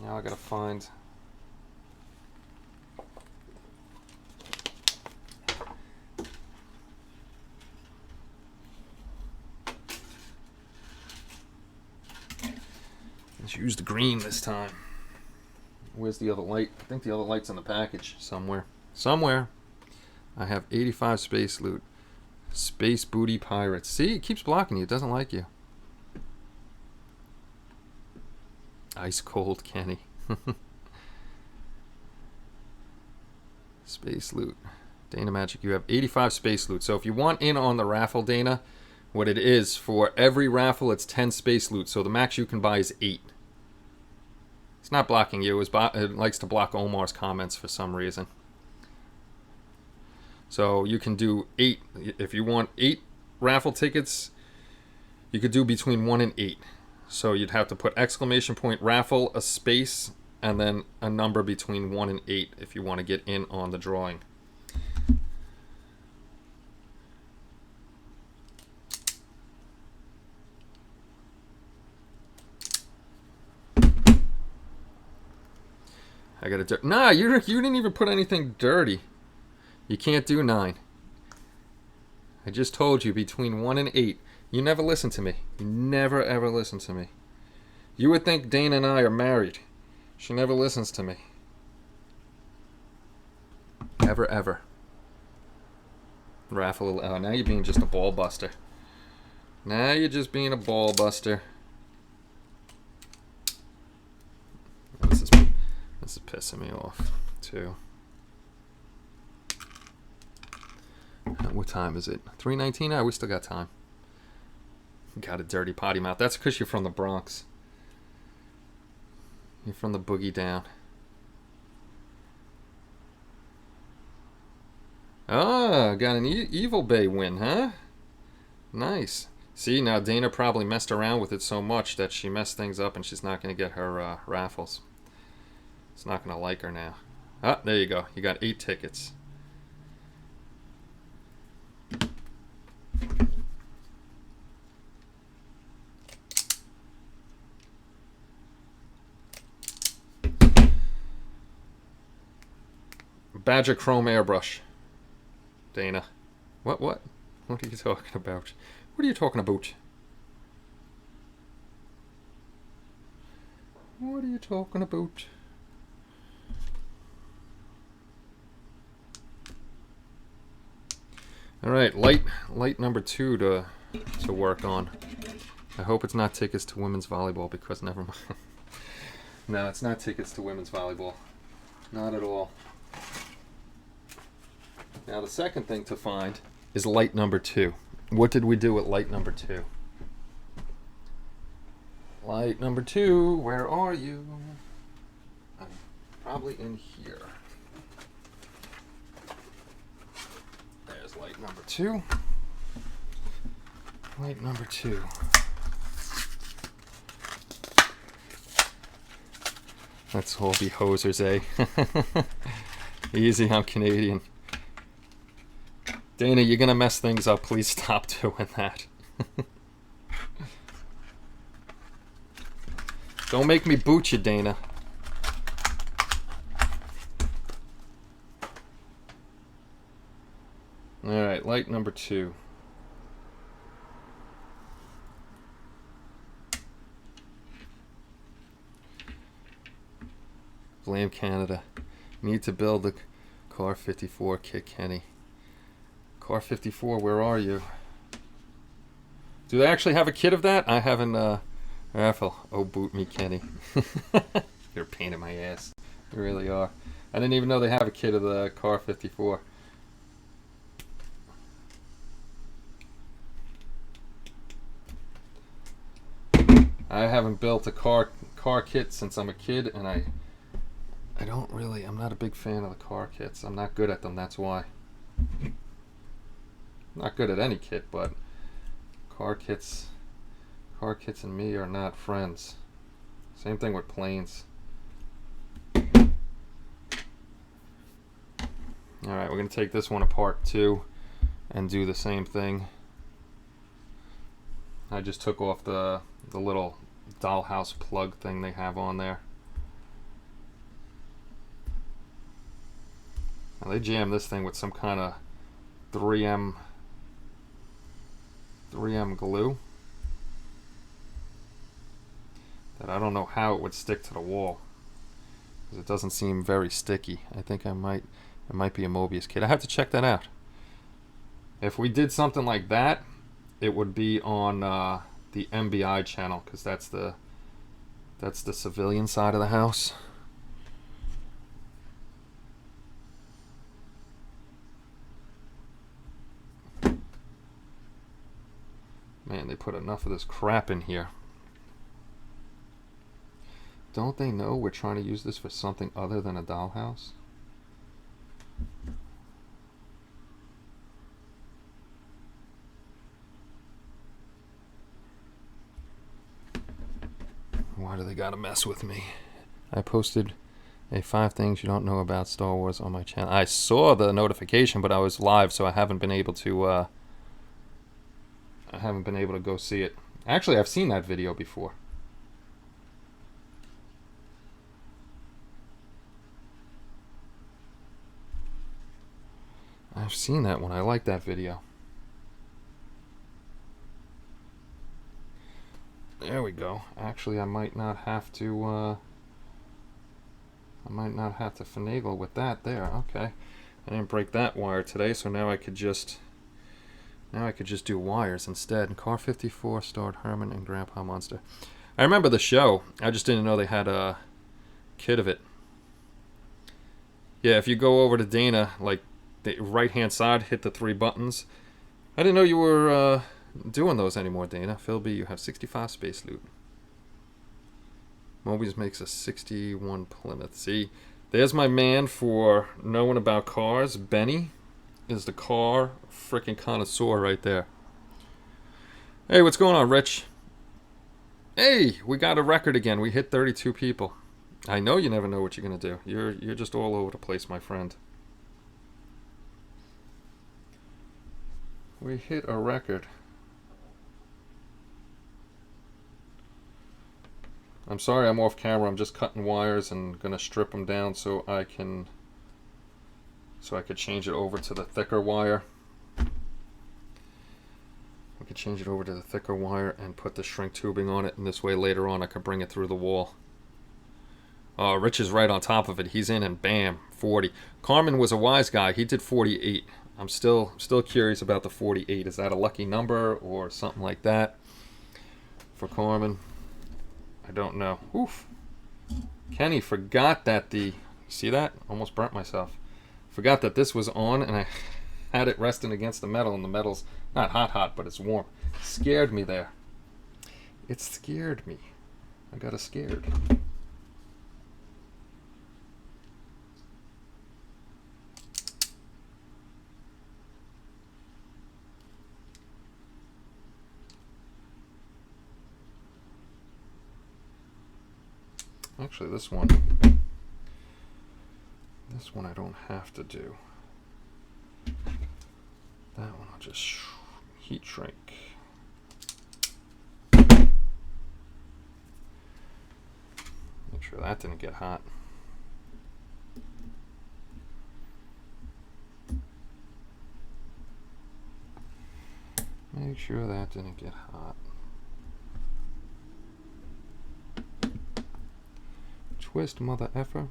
Now I gotta find... Let's use the green this time. Where's the other light? I think the other light's in the package somewhere. Somewhere. I have 85 space loot. Space booty pirates. See, it keeps blocking you. It doesn't like you. Ice cold Kenny. Space loot. Dana Magic, you have 85 space loot. So if you want in on the raffle, Dana, what it is, for every raffle, it's 10 space loot. So the max you can buy is 8. It's not blocking you. It likes to block Omar's comments for some reason. So you can do 8. If you want 8 raffle tickets, you could do between 1 and 8. So you'd have to put exclamation point raffle, a space, and then a number between 1 and 8 if you want to get in on the drawing. I got a nah. You didn't even put anything dirty. You can't do 9. I just told you between 1 and 8. You never listen to me. You never ever listen to me. You would think Dana and I are married. She never listens to me. Ever ever. Raffle. Oh, now you're being just a ball buster. Now you're just being a ball buster. This is pissing me off too. What time is it? 3:19? Oh, we still got time. Got a dirty potty mouth. That's because you're from the Bronx. You're from the boogie down. Ah, got an Evil Bay win, huh? Nice. See, now Dana probably messed around with it so much that she messed things up and she's not going to get her raffles. It's not going to like her now. Ah, there you go. You got 8 tickets. Badger Chrome Airbrush. Dana. What? What are you talking about? What are you talking about? What are you talking about? All right, light number 2 to work on. I hope it's not tickets to women's volleyball, because never mind. No, it's not tickets to women's volleyball. Not at all. Now the second thing to find is light number 2. What did we do with light number 2? Light number 2, where are you? I'm probably in here. There's light number 2. Light number 2. Let's all be hosers, eh? Easy, I'm Canadian. Dana, you're gonna mess things up. Please stop doing that. Don't make me boot you, Dana. Alright, light number 2. Blame Canada. Need to build a Car 54 kit, Kenny. Car 54, where are you? Do they actually have a kit of that? I haven't, raffle. Oh, boot me, Kenny. You're a pain in my ass. You really are. I didn't even know they have a kit of the Car 54. I haven't built a car kit since I'm a kid, and I'm not a big fan of the car kits. I'm not good at them, that's why. Not good at any kit, but car kits and me are not friends. Same thing with planes. Alright, we're going to take this one apart too and do the same thing. I just took off the little dollhouse plug thing they have on there. Now they jammed this thing with some kind of 3M glue that I don't know how it would stick to the wall, because it doesn't seem very sticky. I think I might It might be a Mobius kit. I have to check that out. If we did something like that, it would be on the MBI channel, because that's the civilian side of the house. Man, they put enough of this crap in here. Don't they know we're trying to use this for something other than a dollhouse? Why do they gotta mess with me? I posted a 5 things you don't know about Star Wars on my channel. I saw the notification, but I was live, so I haven't been able to go see it. Actually, I've seen that video before. I've seen that one. I like that video. There we go. Actually, I might not have to finagle with that there. Okay. I didn't break that wire today, so now I could just do wires instead. Car 54 starred Herman and Grandpa Monster. I remember the show. I just didn't know they had a kit of it. Yeah, if you go over to Dana, like the right-hand side, hit the 3 buttons. I didn't know you were doing those anymore, Dana. Phil B, you have 65 space loot. Mobius makes a 61 Plymouth. See, there's my man for knowing about cars. Benny is the car freaking connoisseur right there. Hey, what's going on, Rich? Hey, we got a record again. We hit 32 people. I know you never know what you're gonna do. You're just all over the place, my friend. We hit a record. I'm sorry I'm off camera. I'm just cutting wires and gonna strip them down so I could change it over to the thicker wire. We could change it over to the thicker wire and put the shrink tubing on it, and this way later on I could bring it through the wall. Rich is right on top of it. He's in and bam, 40. Carmen was a wise guy. He did 48. I'm still curious about the 48. Is that a lucky number or something like that for Carmen? I don't know. Oof. Kenny forgot that see that? Almost burnt myself. Forgot that this was on, and I had it resting against the metal, and the metal's not hot, but it's warm. Scared me there. It scared me. I got scared. Actually, this one I don't have to do. That one I'll just heat shrink. Make sure that didn't get hot. Make sure that didn't get hot. Twist, mother effer.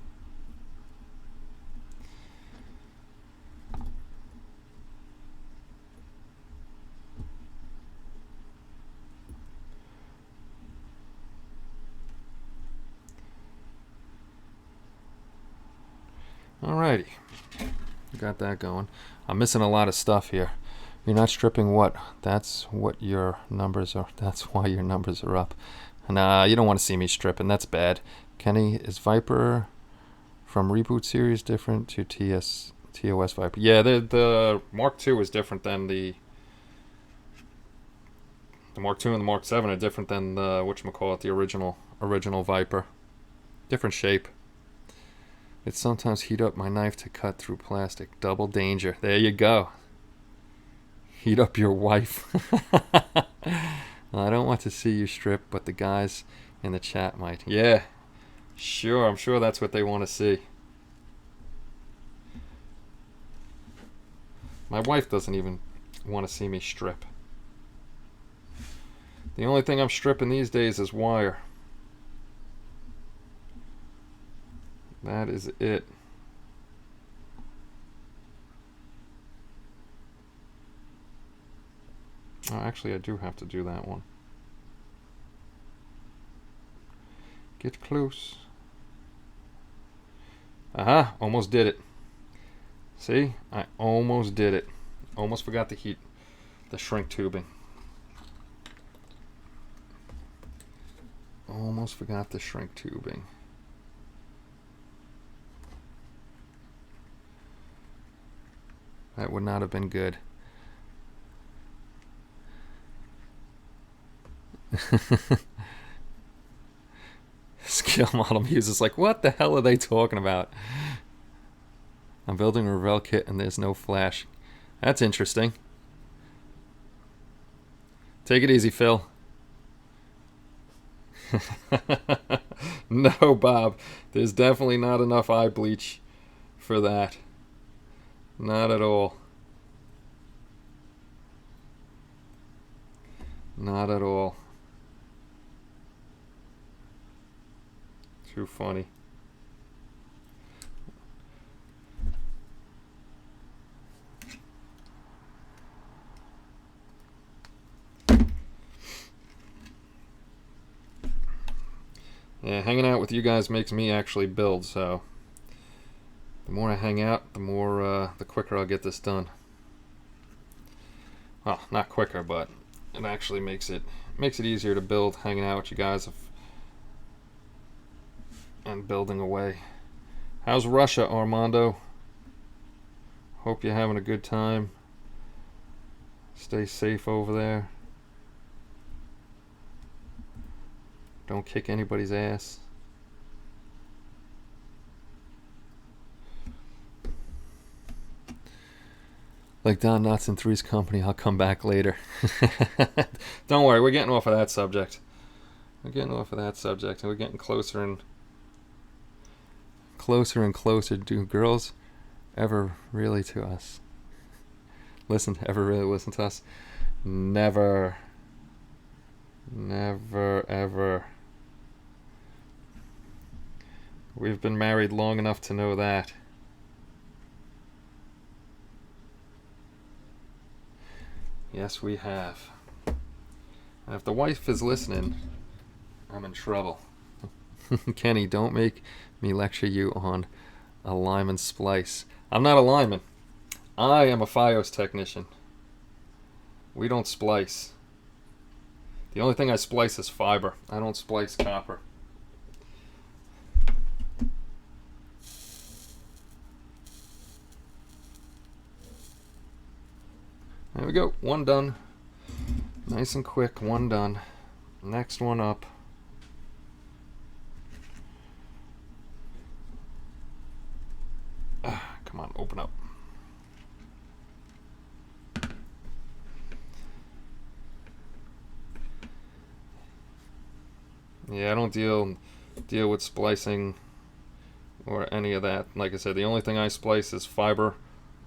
Alrighty, got that going. I'm missing a lot of stuff here. You're not stripping what? That's what your numbers are. That's why your numbers are up. Nah, you don't want to see me stripping. That's bad. Kenny, is Viper from Reboot series different to TOS Viper? Yeah, the Mark II is different than the Mark II and the Mark 7 are different than the whatchamacallit, the original Viper. Different shape. It sometimes heat up my knife to cut through plastic. Double danger. There you go. Heat up your wife. I don't want to see you strip, but the guys in the chat might. Yeah, sure. I'm sure that's what they want to see. My wife doesn't even want to see me strip. The only thing I'm stripping these days is wire. That is it. Oh, actually, I do have to do that one. Get close. Aha, almost did it. See, I almost did it. Almost forgot to heat the shrink tubing. Almost forgot the shrink tubing. That would not have been good. Skill model muse is like, what the hell are they talking about? I'm building a Revel kit and there's no flash. That's interesting. Take it easy, Phil. No, Bob. There's definitely not enough eye bleach for that. Not at all. Not at all. Too funny. Yeah, hanging out with you guys makes me actually build, so the more I hang out, the quicker I'll get this done. Well, not quicker, but it actually makes it easier to build hanging out with you guys and building away. How's Russia, Armando? Hope you're having a good time. Stay safe over there. Don't kick anybody's ass. Like Don Knotts in Three's Company, I'll come back later. Don't worry, we're getting off of that subject. We're getting off of that subject, and we're getting closer and closer. Do girls ever really to us? Ever really listen to us? Never. Never, ever. We've been married long enough to know that. Yes, we have. And if the wife is listening, I'm in trouble. Kenny, don't make me lecture you on a Lyman splice. I'm not a Lyman. I am a FiOS technician. We don't splice. The only thing I splice is fiber. I don't splice copper. There we go. One done. Nice and quick. One done. Next one up. Come on, open up. Yeah, I don't deal with splicing or any of that. Like I said, the only thing I splice is fiber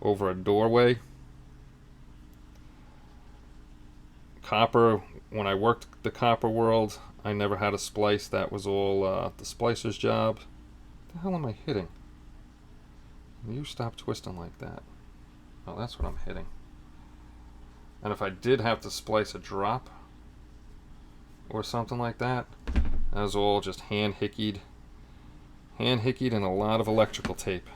over a doorway. Copper, when I worked the copper world, I never had a splice. That was all the splicer's job. What the hell am I hitting? You stop twisting like that. Oh, that's what I'm hitting. And if I did have to splice a drop or something like that, that was all just hand hickied and a lot of electrical tape.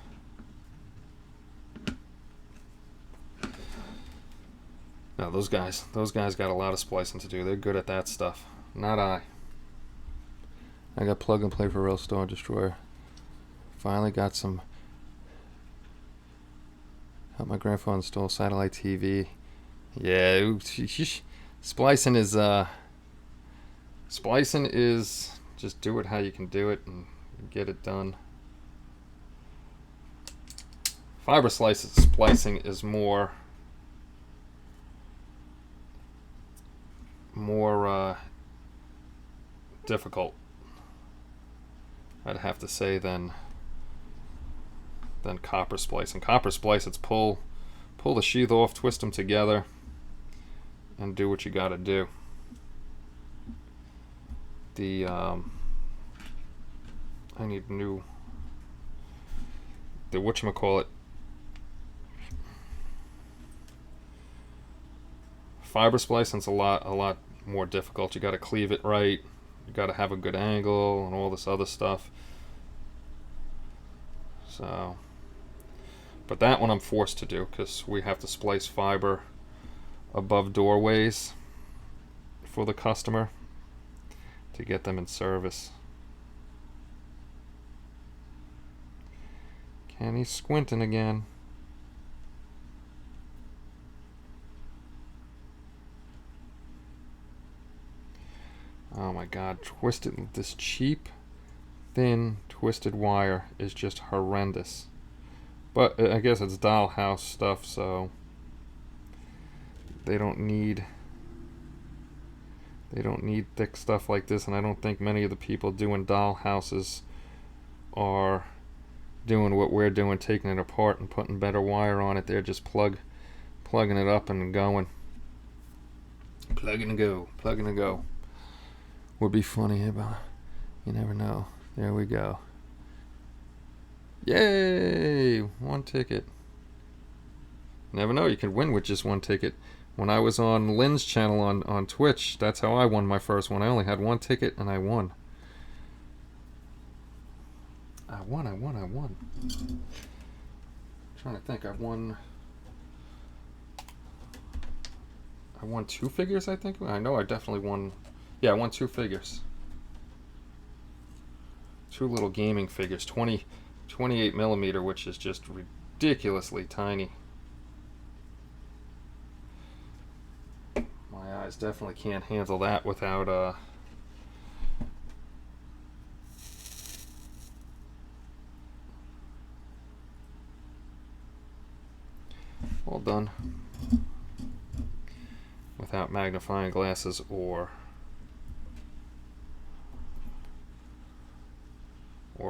No, those guys got a lot of splicing to do. They're good at that stuff. Not I. I got plug and play for Real Star Destroyer. Finally got some. Helped my grandfather install satellite TV. Yeah, splicing is just do it how you can do it and get it done. Fiber splicing is more difficult, I'd have to say, than copper splicing. Copper splice, it's pull the sheath off, twist them together, and do what you got to do. I need new. The whatchamacallit. fiber splicing's a lot more difficult. You got to cleave it right. You got to have a good angle and all this other stuff. So, but that one I'm forced to do because we have to splice fiber above doorways for the customer to get them in service. Kenny's squinting again. Oh my god, this cheap, thin, twisted wire is just horrendous. But I guess it's dollhouse stuff, so they don't need thick stuff like this, and I don't think many of the people doing dollhouses are doing what we're doing, taking it apart and putting better wire on it. They're just plugging it up and going. Plugging and go. Would be funny, but you never know. There we go. Yay! 1 ticket. Never know, you can win with just 1 ticket. When I was on Lynn's channel on Twitch, that's how I won my first one. I only had 1 ticket and I won. I won. I'm trying to think. I won 2 figures, I think. I know I definitely won. Yeah, I won 2 figures. 2 little gaming figures, 28 millimeter, which is just ridiculously tiny. My eyes definitely can't handle that without all done. Without magnifying glasses or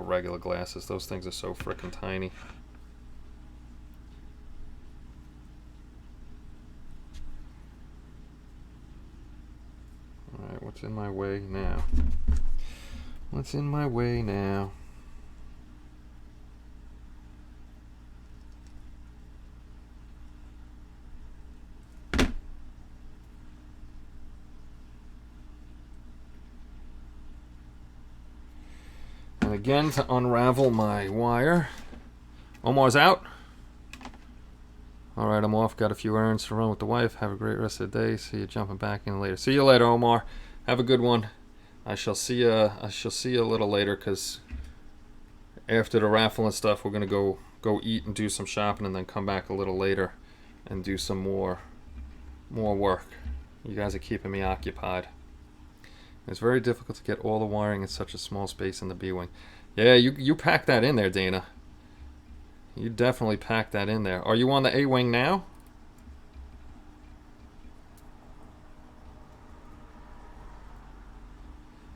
regular glasses. Those things are so frickin' tiny. Alright, what's in my way now? What's in my way now? Again, to unravel my wire. Omar's out. Alright, I'm off. Got a few errands to run with the wife. Have a great rest of the day. See you jumping back in later. See you later, Omar. Have a good one. I shall see you a little later, because after the raffle and stuff, we're gonna go eat and do some shopping, and then come back a little later and do some more work. You guys are keeping me occupied. It's very difficult to get all the wiring in such a small space in the B-Wing. Yeah, you packed that in there, Dana. You definitely packed that in there. Are you on the A-Wing now?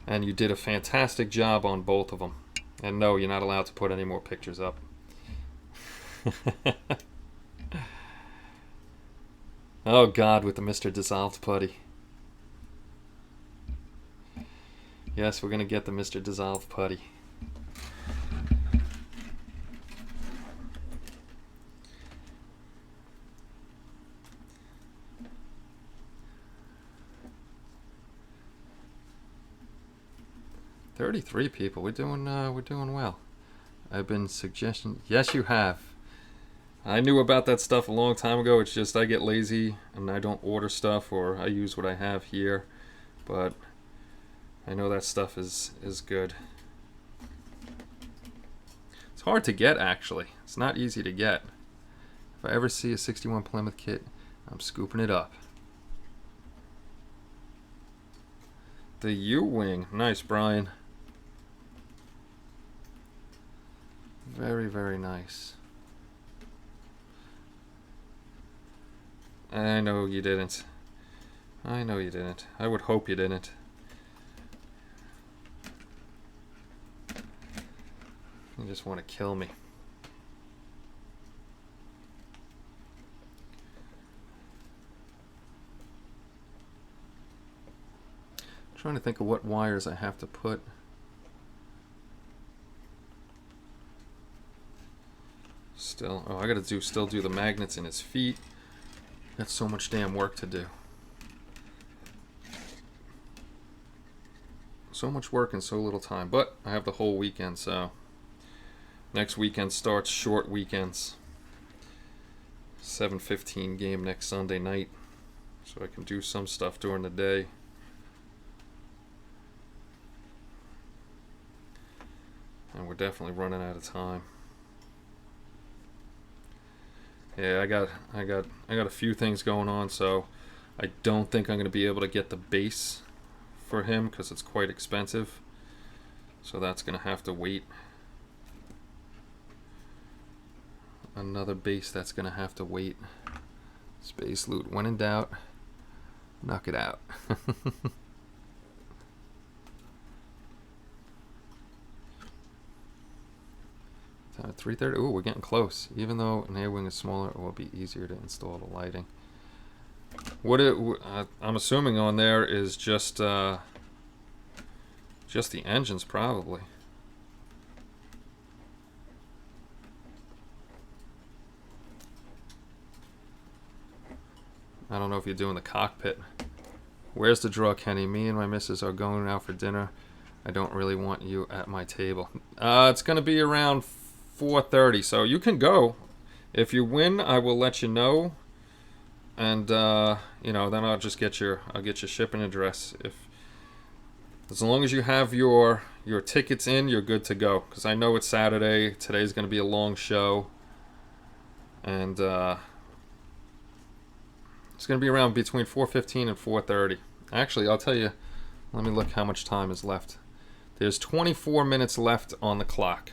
And you did a fantastic job on both of them. And no, you're not allowed to put any more pictures up. Oh God, with the Mr. Dissolved putty. Yes, we're going to get the Mr. Dissolved putty. $33 people. We're doing well. I've been suggesting. Yes, you have. I knew about that stuff a long time ago. It's just I get lazy and I don't order stuff, or I use what I have here. But I know that stuff is good. It's hard to get, actually. It's not easy to get. If I ever see a 61 Plymouth kit, I'm scooping it up. The U-Wing. Nice, Brian. Very, very nice. I know you didn't. I know you didn't. I would hope you didn't. You just want to kill me. I'm trying to think of what wires I have to put. Still, oh, I gotta still do the magnets in his feet. Got so much damn work to do. So much work in so little time. But I have the whole weekend, so next weekend starts short weekends. 7:15 game next Sunday night, so I can do some stuff during the day. And we're definitely running out of time. Yeah, I got a few things going on, so I don't think I'm going to be able to get the base for him because it's quite expensive. So that's going to have to wait. Another base that's going to have to wait. Space loot. When in doubt, knock it out. 330. Ooh, we're getting close. Even though an A-wing is smaller, it will be easier to install the lighting. I'm assuming on there is just the engines, probably. I don't know if you're doing the cockpit. Where's the draw, Kenny? Me and my missus are going out for dinner. I don't really want you at my table. It's going to be around 4:30, so you can go. If you win, I will let you know, and you know, then I'll just get your shipping address. As long as you have your tickets in, you're good to go. Because I know it's Saturday. Today's going to be a long show, and it's going to be around between 4:15 and 4:30. Actually, I'll tell you. Let me look how much time is left. There's 24 minutes left on the clock.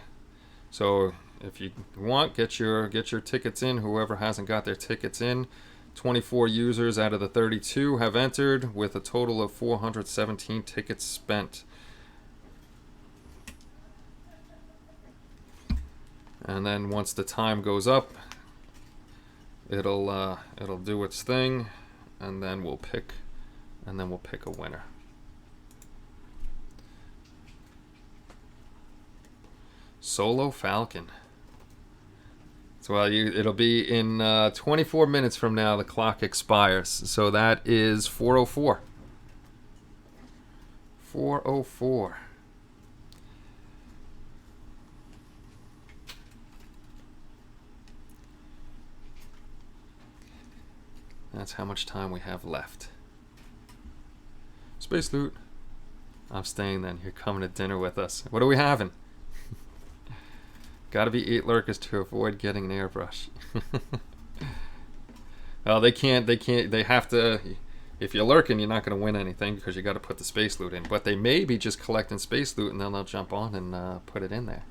So if you want, get your tickets in. Whoever hasn't got their tickets in, 24 users out of the 32 have entered with a total of 417 tickets spent. And then once the time goes up, it'll do its thing, and then we'll pick a winner. Solo Falcon. So it'll be in 24 minutes from now. The clock expires. So that is 4:04. 4:04. That's how much time we have left. Space loot. I'm staying then. You're coming to dinner with us. What are we having? Gotta be 8 lurkers to avoid getting an airbrush. Well, they have to. If you're lurking, you're not going to win anything because you got to put the space loot in. But they may be just collecting space loot and then they'll jump on and put it in there.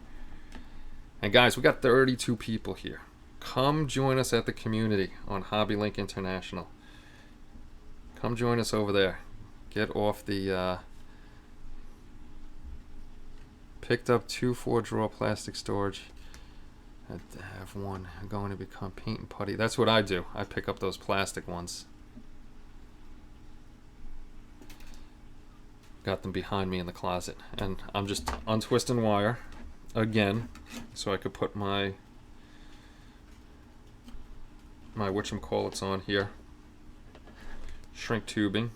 And guys, we got 32 people here. Come join us at the community on Hobby Link International. Come join us over there. Get off the picked up 2 4-drawer plastic storage. I have one. I'm going to become paint and putty. That's what I do. I pick up those plastic ones. Got them behind me in the closet. And I'm just untwisting wire again so I could put my whatchamacallits on here. Shrink tubing.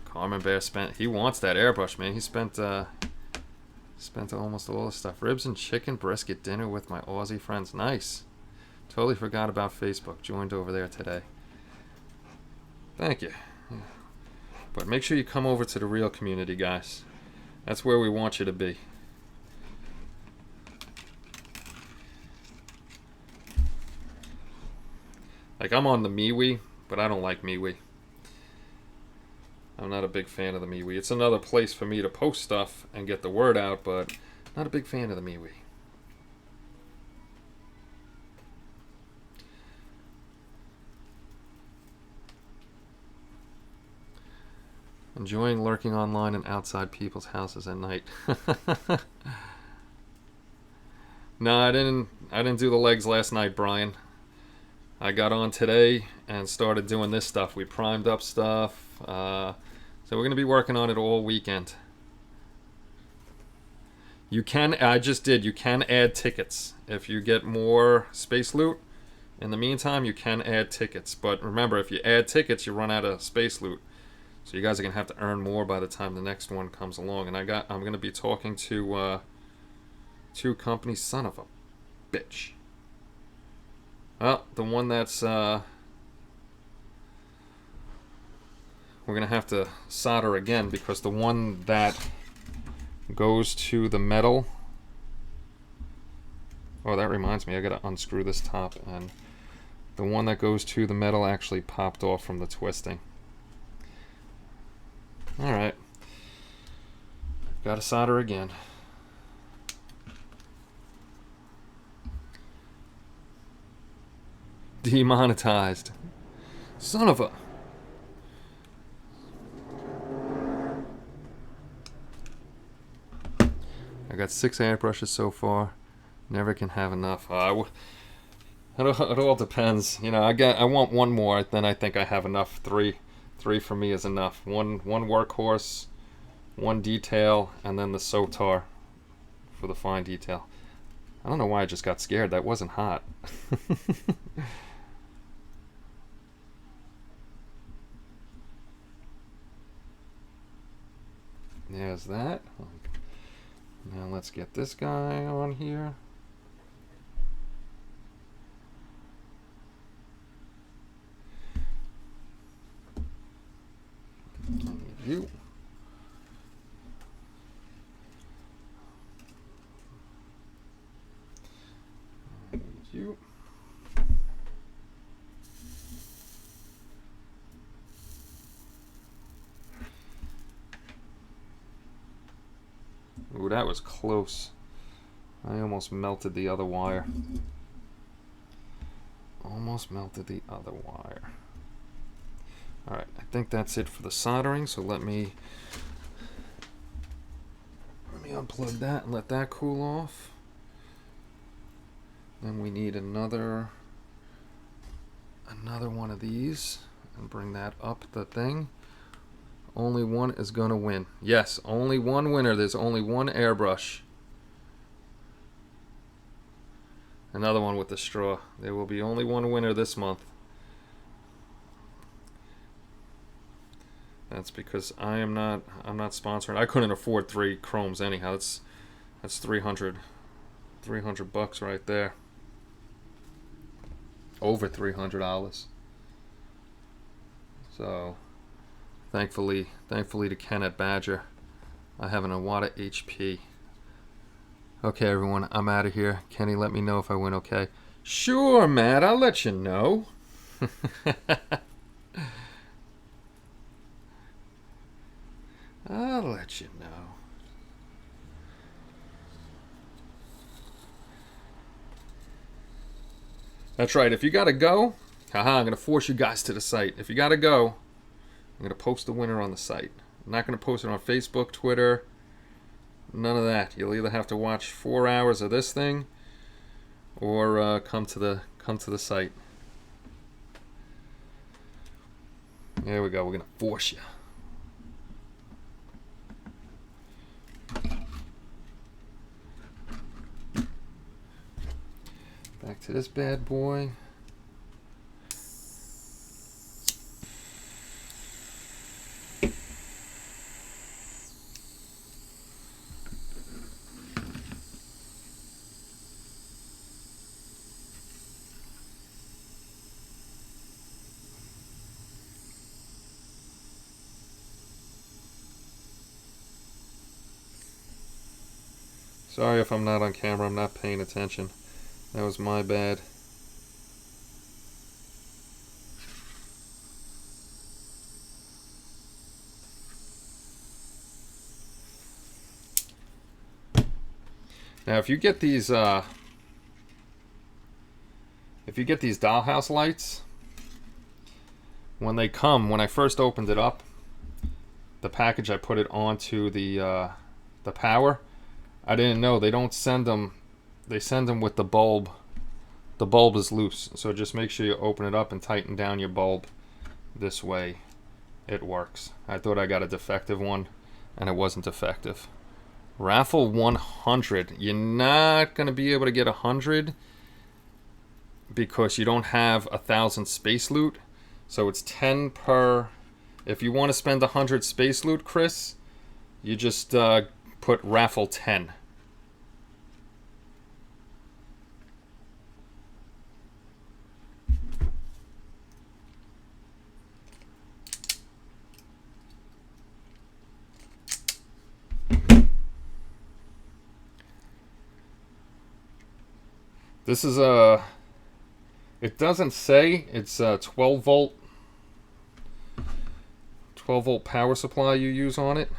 Carmen Bear he wants that airbrush, man. He spent almost all the stuff. Ribs and chicken brisket dinner with my Aussie friends. Nice. Totally forgot about Facebook. Joined over there today. Thank you. But make sure you come over to the real community, guys. That's where we want you to be. Like, I'm on the MeWe, but I don't like MeWe. I'm not a big fan of the MeWe. It's another place for me to post stuff and get the word out, but not a big fan of the MeWe. Enjoying lurking online and outside people's houses at night. No, I didn't do the legs last night, Brian. I got on today and started doing this stuff. We primed up stuff. So we're going to be working on it all weekend. You can, I just did, you can add tickets. If you get more space loot, In the meantime, you can add tickets, but remember, if you add tickets, you run out of space loot. So you guys are gonna have to earn more by the time the next one comes along. And I'm gonna be talking to two companies. Son of a bitch. Well, the one that's we're gonna have to solder again, because the one that goes to the metal. Oh, that reminds me, I gotta unscrew this top, and the one that goes to the metal actually popped off from the twisting. Alright. Gotta solder again. Demonetized. Son of a... I got 6 airbrushes so far. Never can have enough. It all depends. You know, I want one more, then I think I have enough. Three for me is enough. One workhorse, one detail, and then the Sotar for the fine detail. I don't know why I just got scared. That wasn't hot. There's that. Now let's get this guy on here. You. You. Ooh, that was close. I almost melted the other wire. Almost melted the other wire. Alright, I think that's it for the soldering, so let me unplug that and let that cool off. Then we need another one of these, and bring that up the thing. Only one is gonna win. Yes, only one winner. There's only one airbrush. Another one with the straw. There will be only one winner this month. That's because I'm not sponsoring. I couldn't afford 3 chromes anyhow. That's 300 bucks right there. Over $300. So thankfully to Ken at Badger, I have an Iwata HP. Okay, everyone, I'm out of here. Kenny, let me know if I win, okay? Sure, Matt, I'll let you know. I'll let you know. That's right, if you gotta go, haha, I'm gonna force you guys to the site. If you gotta go, I'm gonna post the winner on the site. I'm not gonna post it on Facebook, Twitter, none of that. You'll either have to watch 4 hours of this thing, or come to the site. There we go. We're gonna force you. Back to this bad boy. Sorry if I'm not on camera, I'm not paying attention. That was my bad. Now if you get these dollhouse lights, when they come, when I first opened it up, the package, I put it onto the power. I didn't know they don't send them. They send them with the bulb. The bulb is loose, so just make sure you open it up and tighten down your bulb. This way, it works. I thought I got a defective one, and it wasn't defective. Raffle 100. You're not gonna be able to get 100 because you don't have 1,000 space loot. So it's 10 per. If you want to spend 100 space loot, Chris, you just put raffle 10. This is a. It doesn't say it's a 12 volt power supply you use on it.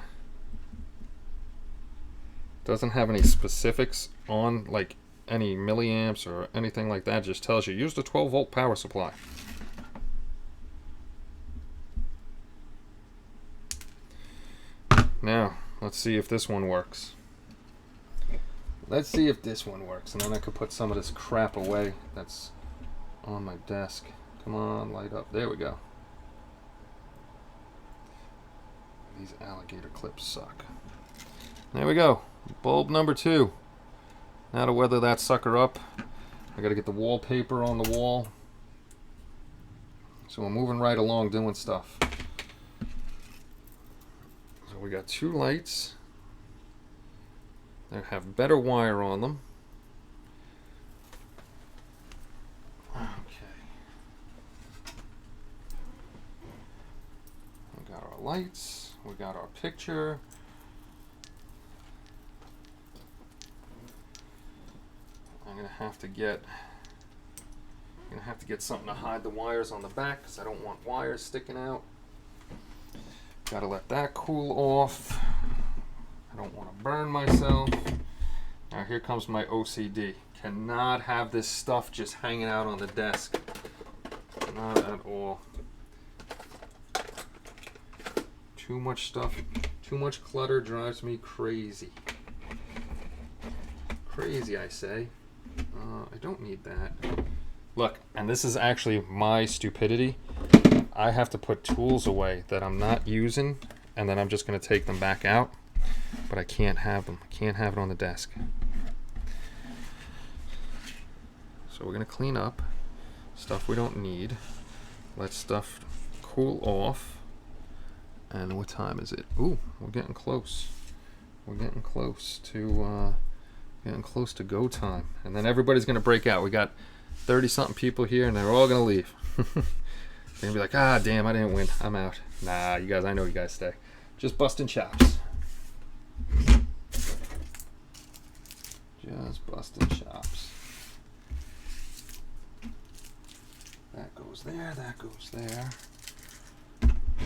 Doesn't have any specifics on like any milliamps or anything like that. It just tells you use the 12 volt power supply. Now let's see if this one works. Let's see if this one works, and then I could put some of this crap away that's on my desk. Come on, light up. There we go. These alligator clips suck. There we go. Bulb number 2. Now to weather that sucker up, I gotta get the wallpaper on the wall. So we're moving right along doing stuff. So we got 2 lights. They have better wire on them. Okay. We got our lights. We got our picture. I'm gonna have to get something to hide the wires on the back because I don't want wires sticking out. Gotta let that cool off. I don't want to burn myself. Now here comes my OCD. Cannot have this stuff just hanging out on the desk. Not at all. Too much stuff, too much clutter drives me crazy. Crazy, I say. I don't need that. Look, and this is actually my stupidity. I have to put tools away that I'm not using, and then I'm just going to take them back out. But I can't have them. I can't have it on the desk. So we're going to clean up stuff we don't need. Let stuff cool off. And what time is it? Ooh, we're getting close. We're getting close to go time. And then everybody's going to break out. We got 30-something people here, and they're all going to leave. They're going to be like, ah, damn, I didn't win. I'm out. Nah, you guys, I know you guys stay. Just busting chops. Just busting chops. That goes there, that goes there.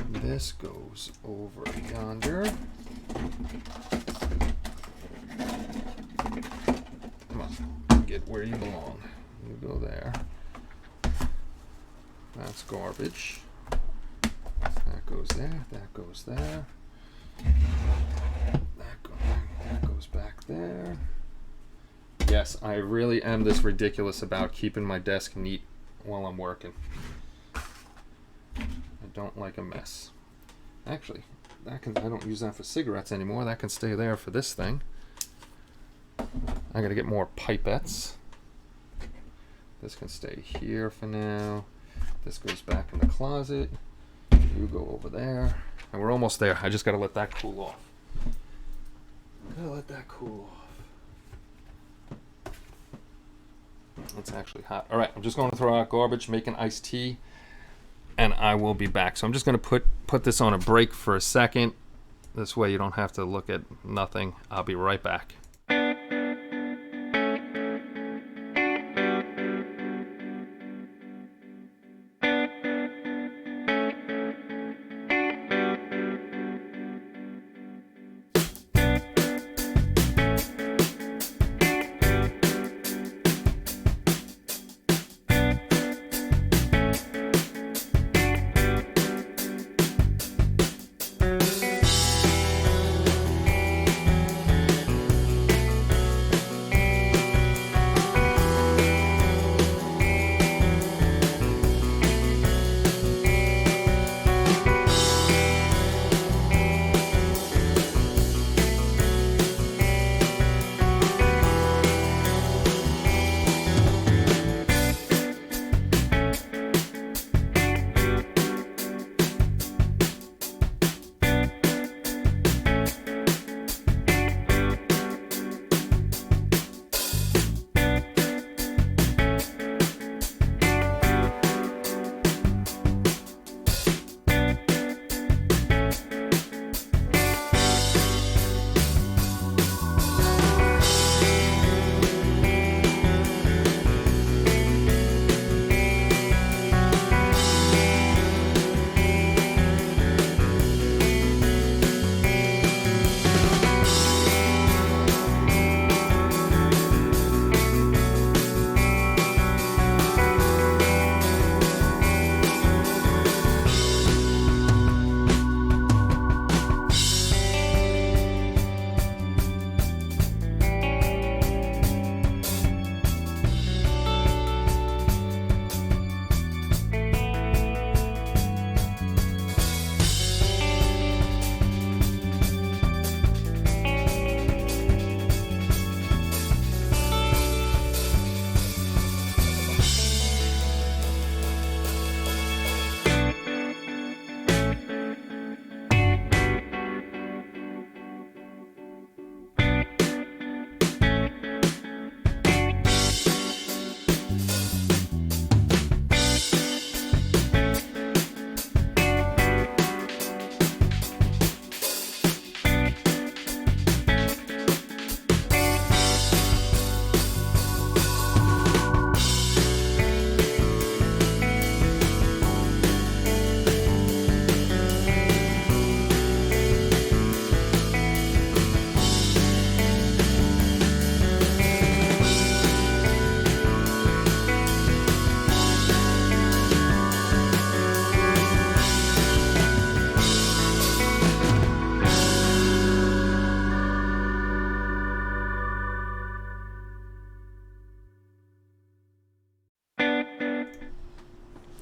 This goes over yonder. Come on, get where you belong. You go there. That's garbage. That goes there, that goes there. That goes back there. Yes, I really am this ridiculous about keeping my desk neat while I'm working. I don't like a mess. Actually, I don't use that for cigarettes anymore. That can stay there for this thing. I gotta get more pipettes. This can stay here for now. This goes back in the closet. You go over there. And we're almost there. I just gotta let that cool off. Gotta let that cool off. It's actually hot. All right, I'm just going to throw out garbage, make an iced tea, and I will be back. So I'm just going to put this on a break for a second. This way you don't have to look at nothing. I'll be right back.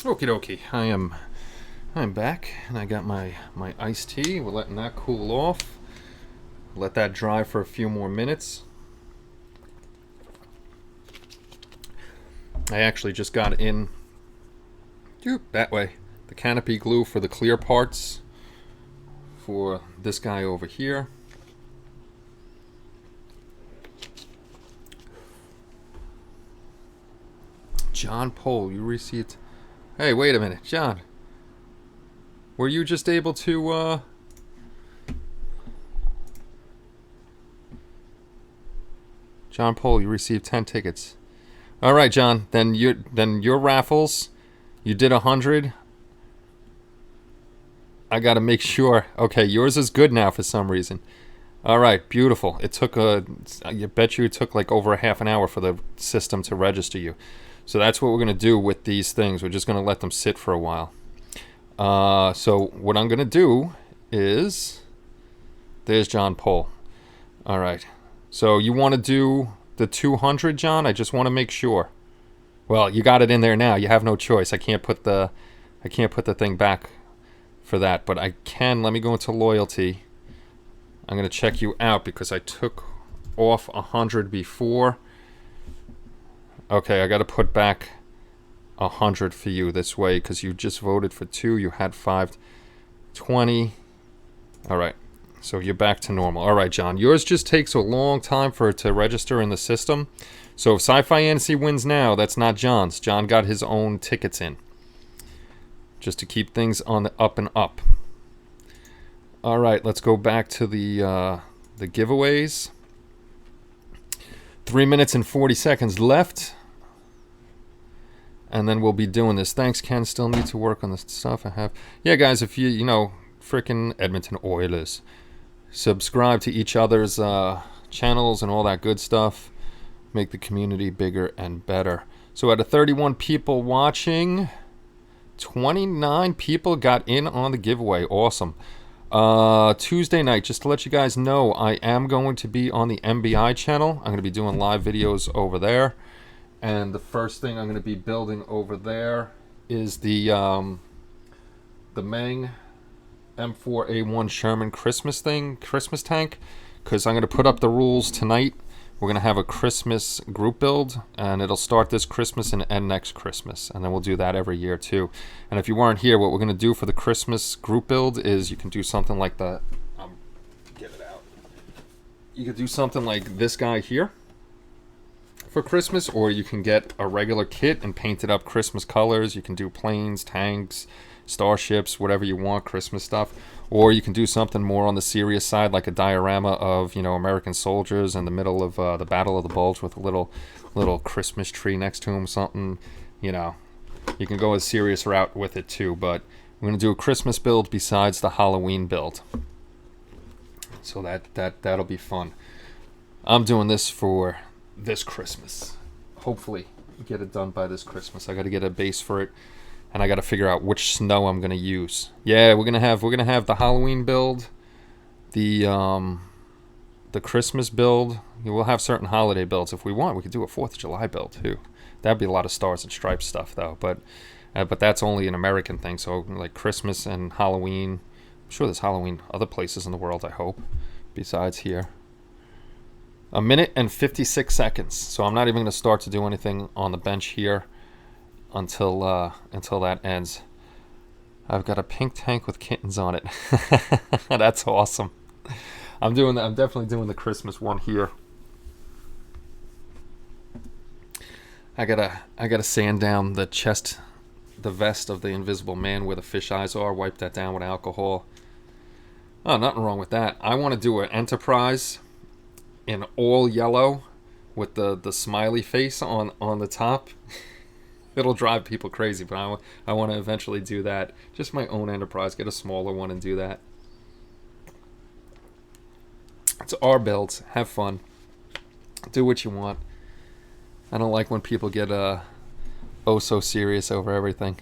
Okie dokie. I'm back, and I got my iced tea. We're letting that cool off. Let that dry for a few more minutes. I actually just got in that way the canopy glue for the clear parts for this guy over here. John Pohl, you received... Hey, wait a minute, John. Were you just able to, John Pohl, you received 10 tickets. All right, John. Then your raffles, you did 100. I got to make sure. Okay, yours is good now for some reason. All right, beautiful. It took I bet you it took like over a half an hour for the system to register you. So that's what we're going to do with these things. We're just going to let them sit for a while. So what I'm going to do is... There's John Pohl. All right. So you want to do the 200, John? I just want to make sure. Well, you got it in there now. You have no choice. I can't put the thing back for that. But I can. Let me go into loyalty. I'm going to check you out because I took off 100 before. Okay, I got to put back 100 for you this way because you just voted for 2. You had 520. All right, so you're back to normal. All right, John, yours just takes a long time for it to register in the system. So if SciFiantasy wins now, that's not John's. John got his own tickets in just to keep things on the up and up. All right, let's go back to the giveaways. 3 minutes and 40 seconds left. And then we'll be doing this. Thanks, Ken. Still need to work on the stuff I have. Yeah, guys, if you know, frickin' Edmonton Oilers, subscribe to each other's channels and all that good stuff. Make the community bigger and better. So out of 31 people watching, 29 people got in on the giveaway. Awesome. Tuesday night, just to let you guys know, I am going to be on the MBI channel. I'm going to be doing live videos over there. And the first thing I'm going to be building over there is the Meng M4A1 Sherman Christmas tank, because I'm going to put up the rules tonight. We're going to have a Christmas group build, and it'll start this Christmas and end next Christmas, and then we'll do that every year too. And if you weren't here, what we're going to do for the Christmas group build is you can do something like the get it out. You could do something like this guy here for Christmas, or you can get a regular kit and paint it up Christmas colors. You can do planes, tanks, starships, whatever you want, Christmas stuff. Or you can do something more on the serious side, like a diorama of, you know, American soldiers in the middle of the Battle of the Bulge with a little Christmas tree next to them, something, you know. You can go a serious route with it too, but we're going to do a Christmas build besides the Halloween build. So that'll be fun. I'm doing this for this Christmas. Hopefully get it done by this Christmas. I got to get a base for it, and I got to figure out which snow I'm going to use. Yeah, we're going to have the Halloween build, the Christmas build. We'll have certain holiday builds. If we want, we could do a 4th of July build too. That'd be a lot of stars and stripes stuff though, but that's only an American thing. So like Christmas and Halloween, I'm sure there's Halloween other places in the world, I hope, besides here. 1 minute and 56 seconds. So I'm not even going to start to do anything on the bench here until that ends. I've got a pink tank with kittens on it. That's awesome. I'm definitely doing the Christmas one here. I gotta sand down the chest, the vest of the Invisible Man where the fish eyes are. Wipe that down with alcohol. Oh, nothing wrong with that. I want to do an Enterprise in all yellow with the smiley face on the top. It'll drive people crazy, but I want to eventually do that. Just my own Enterprise, get a smaller one and do that. It's our builds. Have fun. Do what you want. I don't like when people get oh so serious over everything.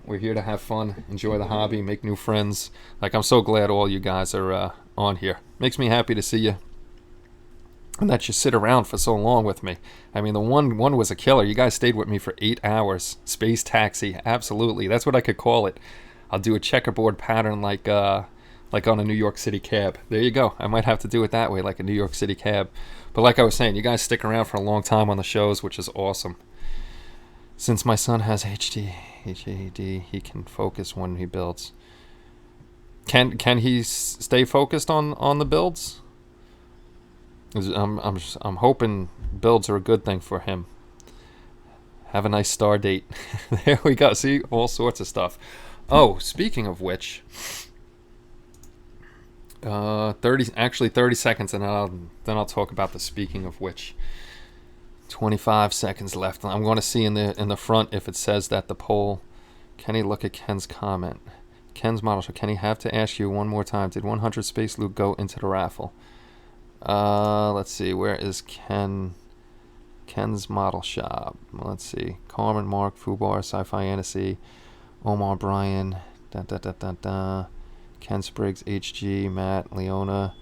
We're here to have fun, enjoy the hobby, make new friends. Like, I'm so glad all you guys are on here. Makes me happy to see you. and that you sit around for so long with me. I mean, the one was a killer. You guys stayed with me for 8 hours. Space Taxi, absolutely. That's what I could call it. I'll do a checkerboard pattern like on a New York City cab. There you go. I might have to do it that way, like a New York City cab. But like I was saying, you guys stick around for a long time on the shows, which is awesome. Since my son has HAD, he can focus when he builds. Can he stay focused on the builds? I'm hoping builds are a good thing for him. Have a nice star date. There we go. See, all sorts of stuff. Oh, speaking of which, 30 seconds, and then I'll talk about the speaking of which. 25 seconds left. I'm going to see in the front if it says that the poll. Can he look at Ken's comment? Ken's model. So Kenny have to ask you one more time. Did 100 space loot go into the raffle? Let's see. Where is Ken? Ken's model shop. Let's see. Carmen, Mark, Fubar, SciFiantasy, Omar, Brian, Ken Spriggs, HG, Matt, Leona.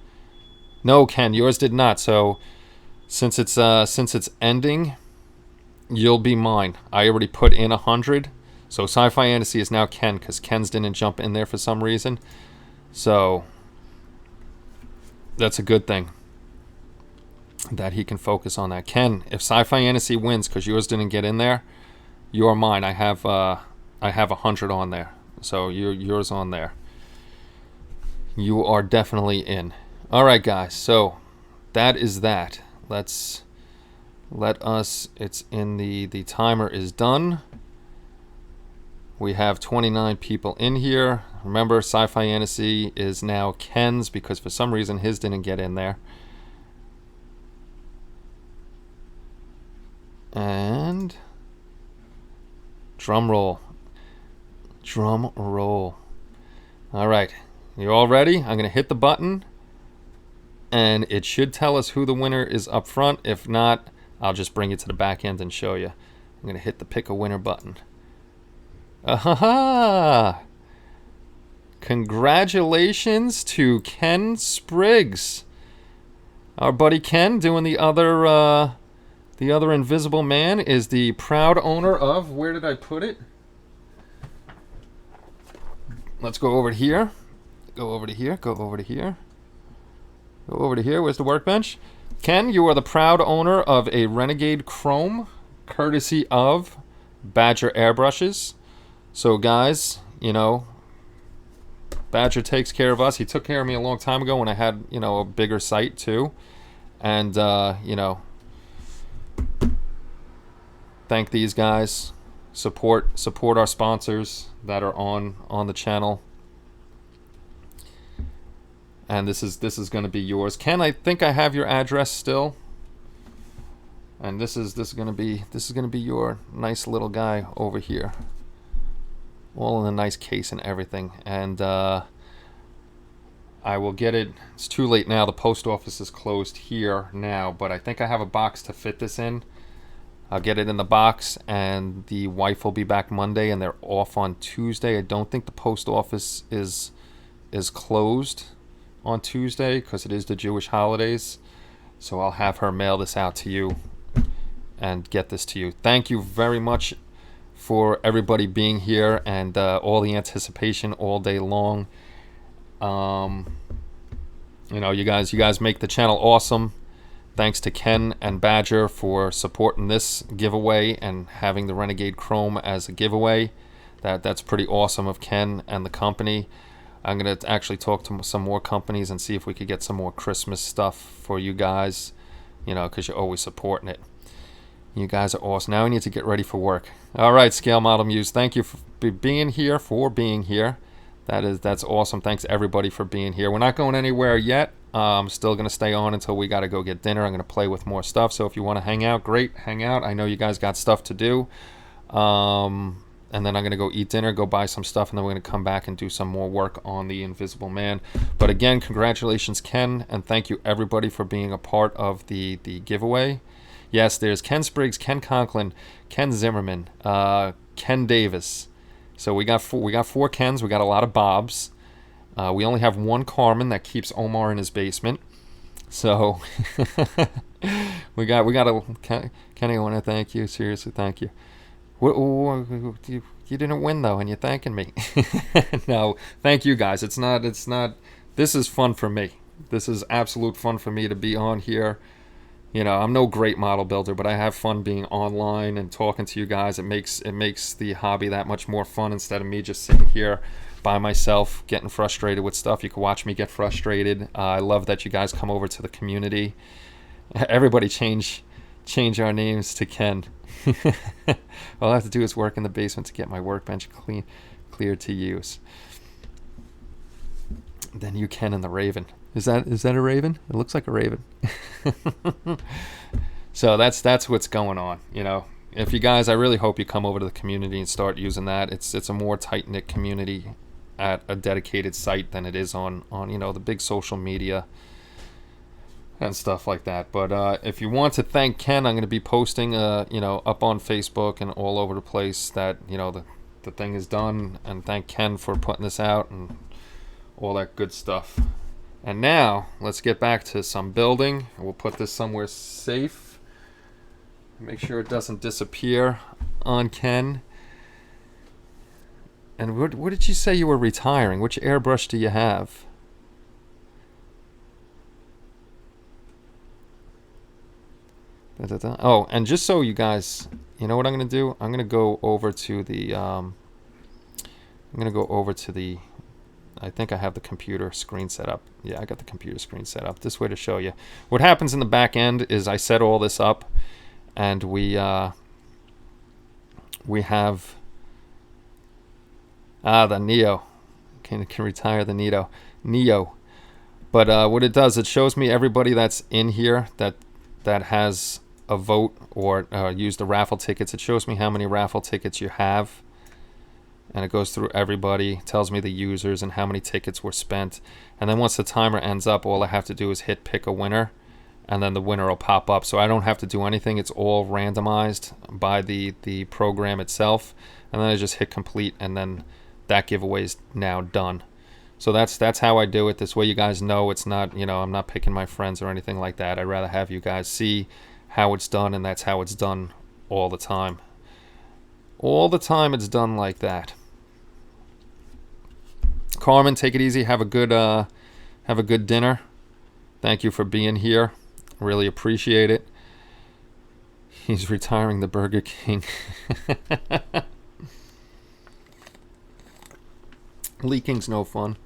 No, Ken, yours did not. So since it's ending, you'll be mine. I already put in 100. So SciFiantasy is now Ken because Ken's didn't jump in there for some reason. So that's a good thing that he can focus on that. Ken, if SciFiantasy wins because yours didn't get in there, you're mine. I have 100 on there. So yours on there. You are definitely in. All right, guys. So that is that. It's in the timer is done. We have 29 people in here. Remember, SciFiantasy is now Ken's because for some reason his didn't get in there. And drum roll. Drum roll. All right. You all ready? I'm going to hit the button. And it should tell us who the winner is up front. If not, I'll just bring it to the back end and show you. I'm going to hit the pick a winner button. Aha! Congratulations to Ken Spriggs. Our buddy Ken doing the other Invisible Man is the proud owner of, where did I put it? Let's go over to here. Go over to here. Go over to here. Go over to here. Where's the workbench? Ken, you are the proud owner of a Renegade Chrome, courtesy of Badger Airbrushes. So, guys, you know, Badger takes care of us. He took care of me a long time ago when I had, you know, a bigger site, too. And, you know, thank these guys. Support our sponsors that are on the channel. And this is going to be yours. Ken, I think I have your address still. And this is going to be your nice little guy over here. All in a nice case and everything. And I will get it. It's too late now. The post office is closed here now, but I think I have a box to fit this in. I'll get it in the box, and the wife will be back Monday, and they're off on Tuesday. I don't think the post office is closed on Tuesday because it is the Jewish holidays. So I'll have her mail this out to you and get this to you. Thank you very much for everybody being here and all the anticipation all day long. You know, you guys make the channel awesome. Thanks to Ken and Badger for supporting this giveaway and having the Renegade Chrome as a giveaway. That's pretty awesome of Ken and the company. I'm going to actually talk to some more companies and see if we could get some more Christmas stuff for you guys, you know, because you're always supporting it. You guys are awesome. Now we need to get ready for work. All right, Scale Model Muse, thank you for being here. That's awesome. Thanks everybody for being here. We're not going anywhere yet. I'm still going to stay on until we got to go get dinner. I'm going to play with more stuff. So if you want to hang out, great, hang out. I know you guys got stuff to do. And then I'm going to go eat dinner, go buy some stuff, and then we're going to come back and do some more work on the Invisible Man. But again, congratulations, Ken, and thank you everybody for being a part of the giveaway. Yes, there's Ken Spriggs, Ken Conklin, Ken Zimmerman, Ken Davis. So we got four Kens. We got a lot of Bobs. We only have one Carmen that keeps Omar in his basement. So we got to Kenny. I want to thank you. Seriously, thank you. You didn't win though, and you're thanking me. No, thank you guys. It's not. This is fun for me. This is absolute fun for me to be on here. You know, I'm no great model builder, but I have fun being online and talking to you guys. It makes the hobby that much more fun instead of me just sitting here by myself getting frustrated with stuff. You can watch me get frustrated. I love that you guys come over to the community. Everybody change our names to Ken. All I have to do is work in the basement to get my workbench clear to use. Then you Ken and the Raven. Is that a raven? It looks like a raven. So that's what's going on. You know, if you guys, I really hope you come over to the community and start using that. It's a more tight-knit community at a dedicated site than it is on you know, the big social media and stuff like that. But if you want to thank Ken, I'm going to be posting you know, up on Facebook and all over the place that, you know, the thing is done, and thank Ken for putting this out and all that good stuff. And now let's get back to some building. We'll put this somewhere safe. Make sure it doesn't disappear on Ken. And what did you say you were retiring? Which airbrush do you have? Oh, and just so you guys, you know what I'm going to do? I'm going to go over to the I think I have the computer screen set up. Yeah, I got the computer screen set up this way to show you. What happens in the back end is I set all this up, and we have the Neo. Can retire the Neo. But what it does, it shows me everybody that's in here that has a vote or used the raffle tickets. It shows me how many raffle tickets you have. And it goes through everybody, tells me the users and how many tickets were spent. And then once the timer ends up, all I have to do is hit pick a winner, and then the winner will pop up. So I don't have to do anything. It's all randomized by the program itself. And then I just hit complete, and then that giveaway is now done. So that's how I do it. This way you guys know it's not, you know, I'm not picking my friends or anything like that. I'd rather have you guys see how it's done, and that's how it's done all the time. All the time it's done like that. Carmen, take it easy. Have a good dinner. Thank you for being here. Really appreciate it. He's retiring the Burger King. Leaking's no fun.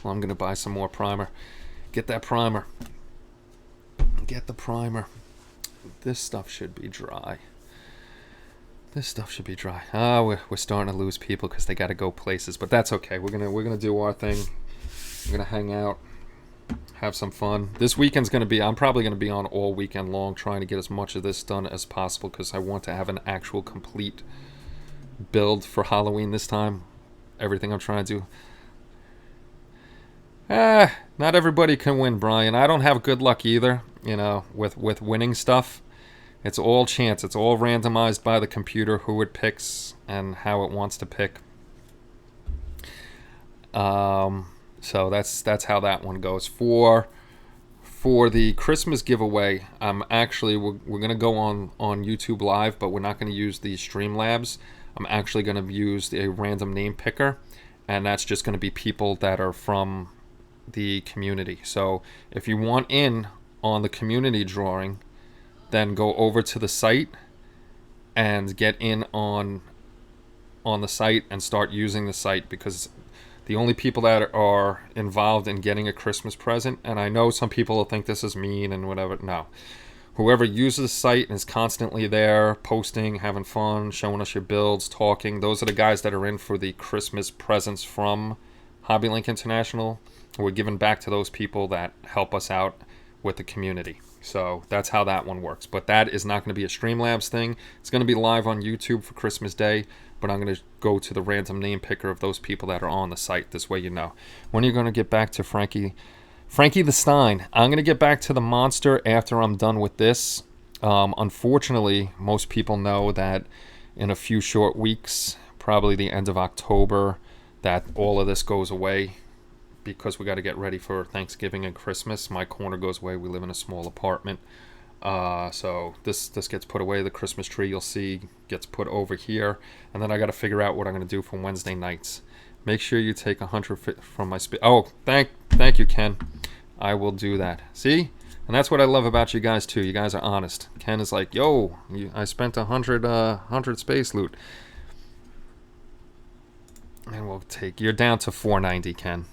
Well, I'm gonna buy some more primer. Get that primer. Get the primer. This stuff should be dry. This stuff should be dry. We're starting to lose people because they got to go places, but that's okay. We're gonna do our thing. We're gonna hang out, have some fun. This weekend's gonna be. I'm probably gonna be on all weekend long, trying to get as much of this done as possible because I want to have an actual complete build for Halloween this time. Everything I'm trying to do. Not everybody can win, Brian. I don't have good luck either. You know, with winning stuff. It's all chance. It's all randomized by the computer who it picks and how it wants to pick. So that's how that one goes. For the Christmas giveaway, we're gonna go on YouTube Live, but we're not gonna use the Streamlabs. I'm actually gonna use a random name picker, and that's just gonna be people that are from the community. So if you want in on the community drawing, then go over to the site and get in on the site and start using the site, because the only people that are involved in getting a Christmas present, and I know some people will think this is mean and whatever, no. Whoever uses the site and is constantly there, posting, having fun, showing us your builds, talking, those are the guys that are in for the Christmas presents from HobbyLink International. We're giving back to those people that help us out with the community. So that's how that one works. But that is not going to be a Streamlabs thing. It's going to be live on YouTube for Christmas Day, but I'm going to go to the random name picker of those people that are on the site. This way you know. When are you going to get back to Frankie the Stein? I'm going to get back to the monster after I'm done with this. Unfortunately, most people know that in a few short weeks, probably the end of October, that all of this goes away because we got to get ready for Thanksgiving and Christmas. My corner goes away. We live in a small apartment. So this gets put away. The Christmas tree, you'll see, gets put over here. And then I got to figure out what I'm going to do for Wednesday nights. Make sure you take 100 from my Oh, thank you, Ken. I will do that. See? And that's what I love about you guys, too. You guys are honest. Ken is like, yo, I spent 100 space loot. And we'll take... You're down to 490, Ken.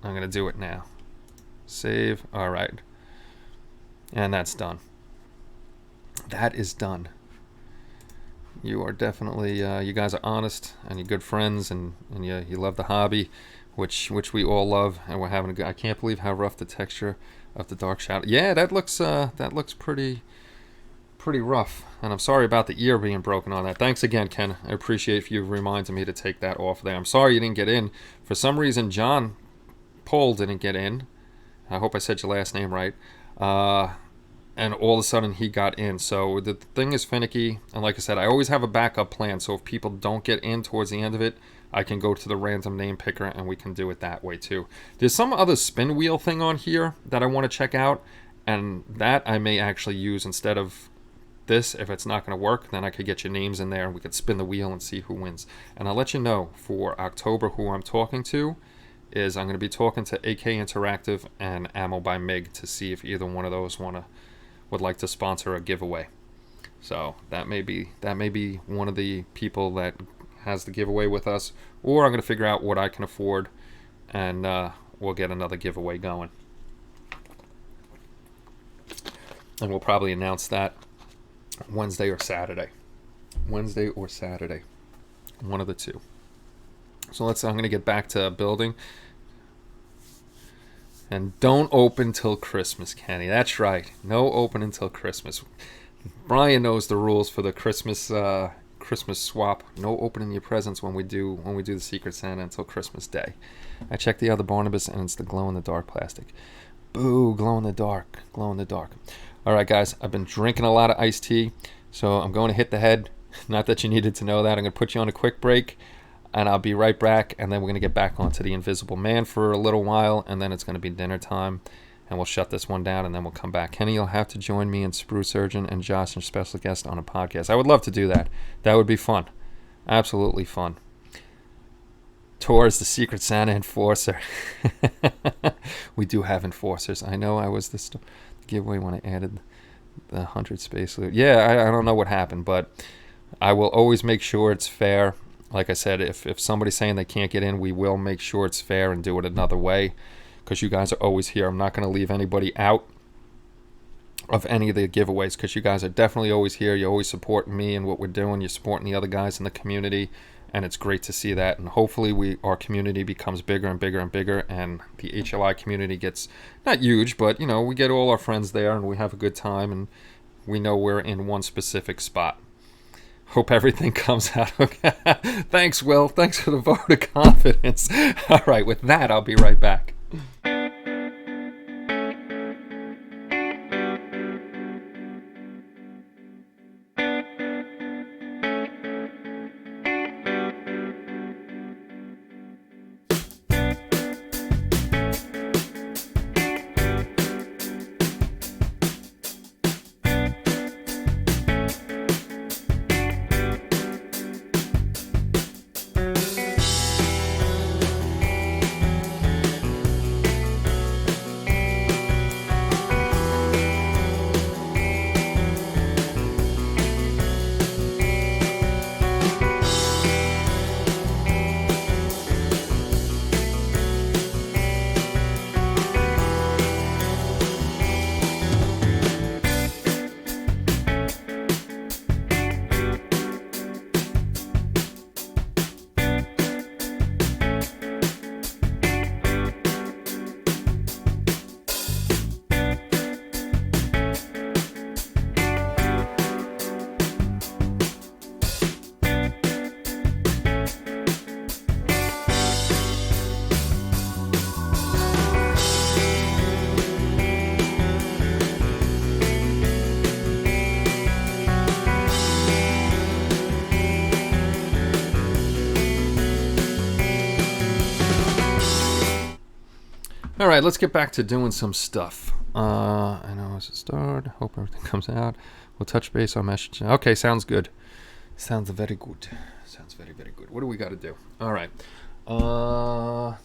I'm going to do it now. Save. All right. And that's done. That is done. You are definitely... you guys are honest, and you're good friends, and you love the hobby, which we all love, and we're having a good... I can't believe how rough the texture of the dark shadow... Yeah, that looks pretty rough. And I'm sorry about the ear being broken on that. Thanks again, Ken. I appreciate if you reminded me to take that off there. I'm sorry you didn't get in. For some reason, John Paul didn't get in. I hope I said your last name right. And all of a sudden he got in. So the thing is finicky. And like I said, I always have a backup plan. So if people don't get in towards the end of it, I can go to the random name picker and we can do it that way too. There's some other spin wheel thing on here that I want to check out. And that I may actually use instead of this. If it's not going to work, then I could get your names in there and we could spin the wheel and see who wins. And I'll let you know for October who I'm talking to. Is I'm going to be talking to AK Interactive and Ammo by Mig to see if either one of those would like to sponsor a giveaway. So that may be one of the people that has the giveaway with us, or I'm going to figure out what I can afford, and we'll get another giveaway going. And we'll probably announce that Wednesday or Saturday. Wednesday or Saturday, one of the two. So I'm going to get back to building. And don't open till Christmas, Kenny. That's right. No open until Christmas. Brian knows the rules for the Christmas swap. No opening your presents when we do the Secret Santa until Christmas Day. I checked the other Barnabas and it's the glow-in-the-dark plastic. Boo, glow-in-the-dark. Glow-in-the-dark. All right, guys. I've been drinking a lot of iced tea, so I'm going to hit the head. Not that you needed to know that. I'm going to put you on a quick break. And I'll be right back, and then we're going to get back onto the Invisible Man for a little while, and then it's going to be dinner time, and we'll shut this one down, and then we'll come back. Kenny, you'll have to join me and Spruce Surgeon and Josh and special guest on a podcast. I would love to do that. That would be fun. Absolutely fun. Towards the Secret Santa Enforcer. We do have enforcers. I know I was the giveaway when I added the 100 space loot. Yeah, I don't know what happened, but I will always make sure it's fair. Like I said, if somebody's saying they can't get in, we will make sure it's fair and do it another way, because you guys are always here. I'm not going to leave anybody out of any of the giveaways, because you guys are definitely always here. You're always supporting me and what we're doing. You're supporting the other guys in the community, and it's great to see that. And hopefully our community becomes bigger and bigger and bigger, and the HLI community gets, not huge, but, we get all our friends there, and we have a good time, and we know we're in one specific spot. Hope everything comes out okay. Thanks, Will. Thanks for the vote of confidence. All right, with that, I'll be right back. All right, let's get back to doing some stuff. I know it's a start. Hope everything comes out. We'll touch base on message. Okay, sounds good. Sounds very good. Sounds very, very good. What do we got to do? All right. What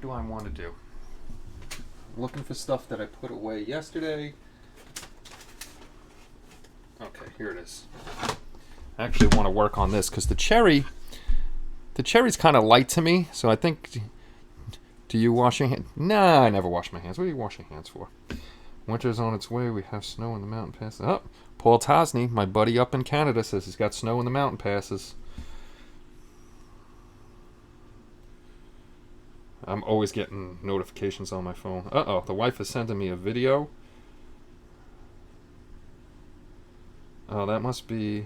do I want to do? I'm looking for stuff that I put away yesterday. Okay, here it is. I actually want to work on this because the cherry's kind of light to me. So I think, do you wash your hands? Nah, I never wash my hands. What do you wash your hands for? Winter's on its way. We have snow in the mountain passes. Oh, Paul Tosney, my buddy up in Canada, says he's got snow in the mountain passes. I'm always getting notifications on my phone. Uh-oh, the wife is sending me a video. Oh, that must be...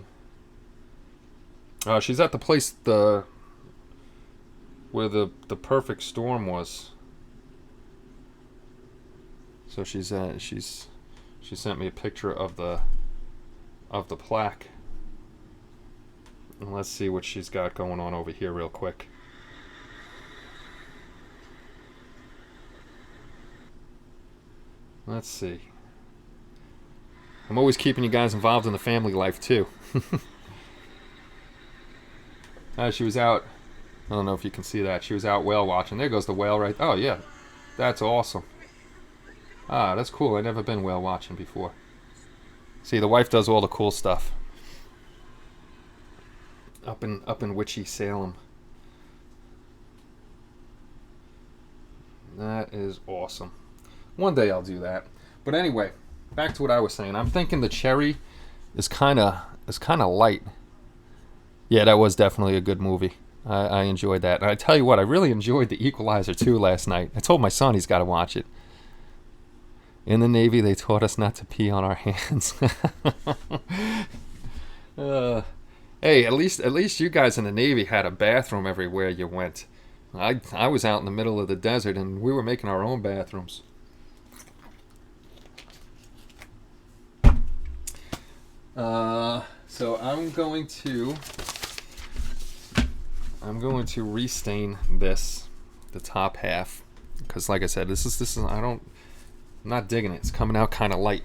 she's at the place where the perfect storm was. So she sent me a picture of the plaque. And let's see what she's got going on over here real quick. Let's see. I'm always keeping you guys involved in the family life too. She was out. I don't know if you can see that. She was out whale watching. There goes the whale right. Oh yeah, that's awesome. Ah, that's cool. I've never been whale watching before. See, the wife does all the cool stuff. Up in witchy Salem. That is awesome. One day I'll do that. But anyway, back to what I was saying. I'm thinking the cherry is kind of light. Yeah, that was definitely a good movie. I enjoyed that. And I tell you what, I really enjoyed The Equalizer 2 last night. I told my son he's got to watch it. In the Navy, they taught us not to pee on our hands. Hey, at least you guys in the Navy had a bathroom everywhere you went. I was out in the middle of the desert, and we were making our own bathrooms. So I'm going to restain this, the top half, because like I said, this is I'm not digging it. It's coming out kind of light.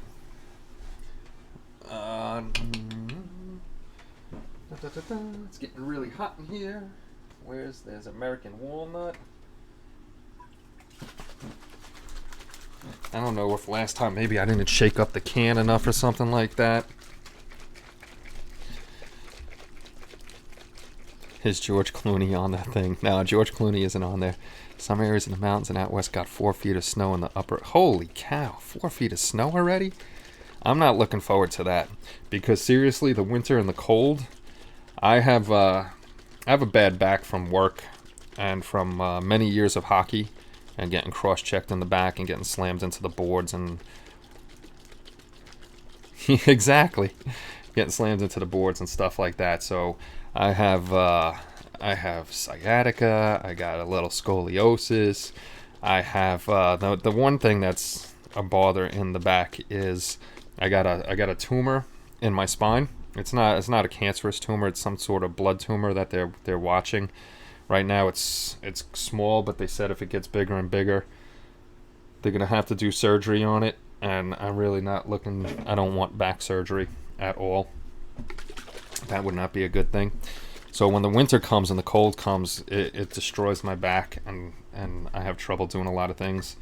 It's getting really hot in here. There's American walnut. I don't know if last time maybe I didn't shake up the can enough or something like that. Is George Clooney on that thing? No, George Clooney isn't on there. Some areas in the mountains and out west got 4 feet of snow in the upper... Holy cow, 4 feet of snow already? I'm not looking forward to that. Because seriously, the winter and the cold... I have a bad back from work and from many years of hockey and getting cross-checked in the back and getting slammed into the boards and... Exactly. Getting slammed into the boards and stuff like that. So I have sciatica. I got a little scoliosis. I have the one thing that's a bother in the back is I got a tumor in my spine. It's not a cancerous tumor. It's some sort of blood tumor that they're watching. Right now it's small, but they said if it gets bigger and bigger, they're gonna have to do surgery on it. And I'm really not looking. I don't want back surgery at all. That would not be a good thing. So when the winter comes and the cold comes, it destroys my back, and I have trouble doing a lot of things,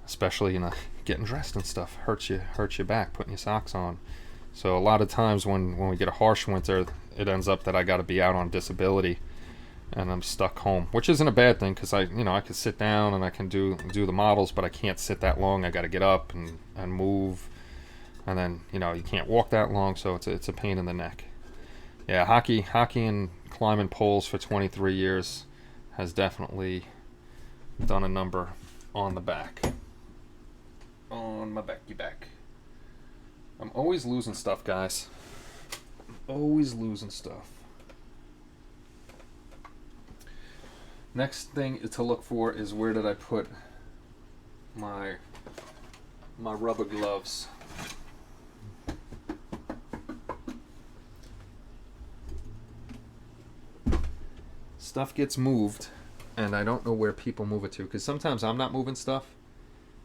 especially getting dressed and stuff. Hurts your back, putting your socks on. So a lot of times when we get a harsh winter, it ends up that I got to be out on disability, and I'm stuck home, which isn't a bad thing because I can sit down and I can do the models, but I can't sit that long. I got to get up and move, and then you can't walk that long, so it's a pain in the neck. Yeah, hockey and climbing poles for 23 years has definitely done a number on the back. On my back. I'm always losing stuff, guys. Always losing stuff. Next thing to look for is where did I put my rubber gloves. Stuff gets moved and I don't know where people move it to, because sometimes I'm not moving stuff.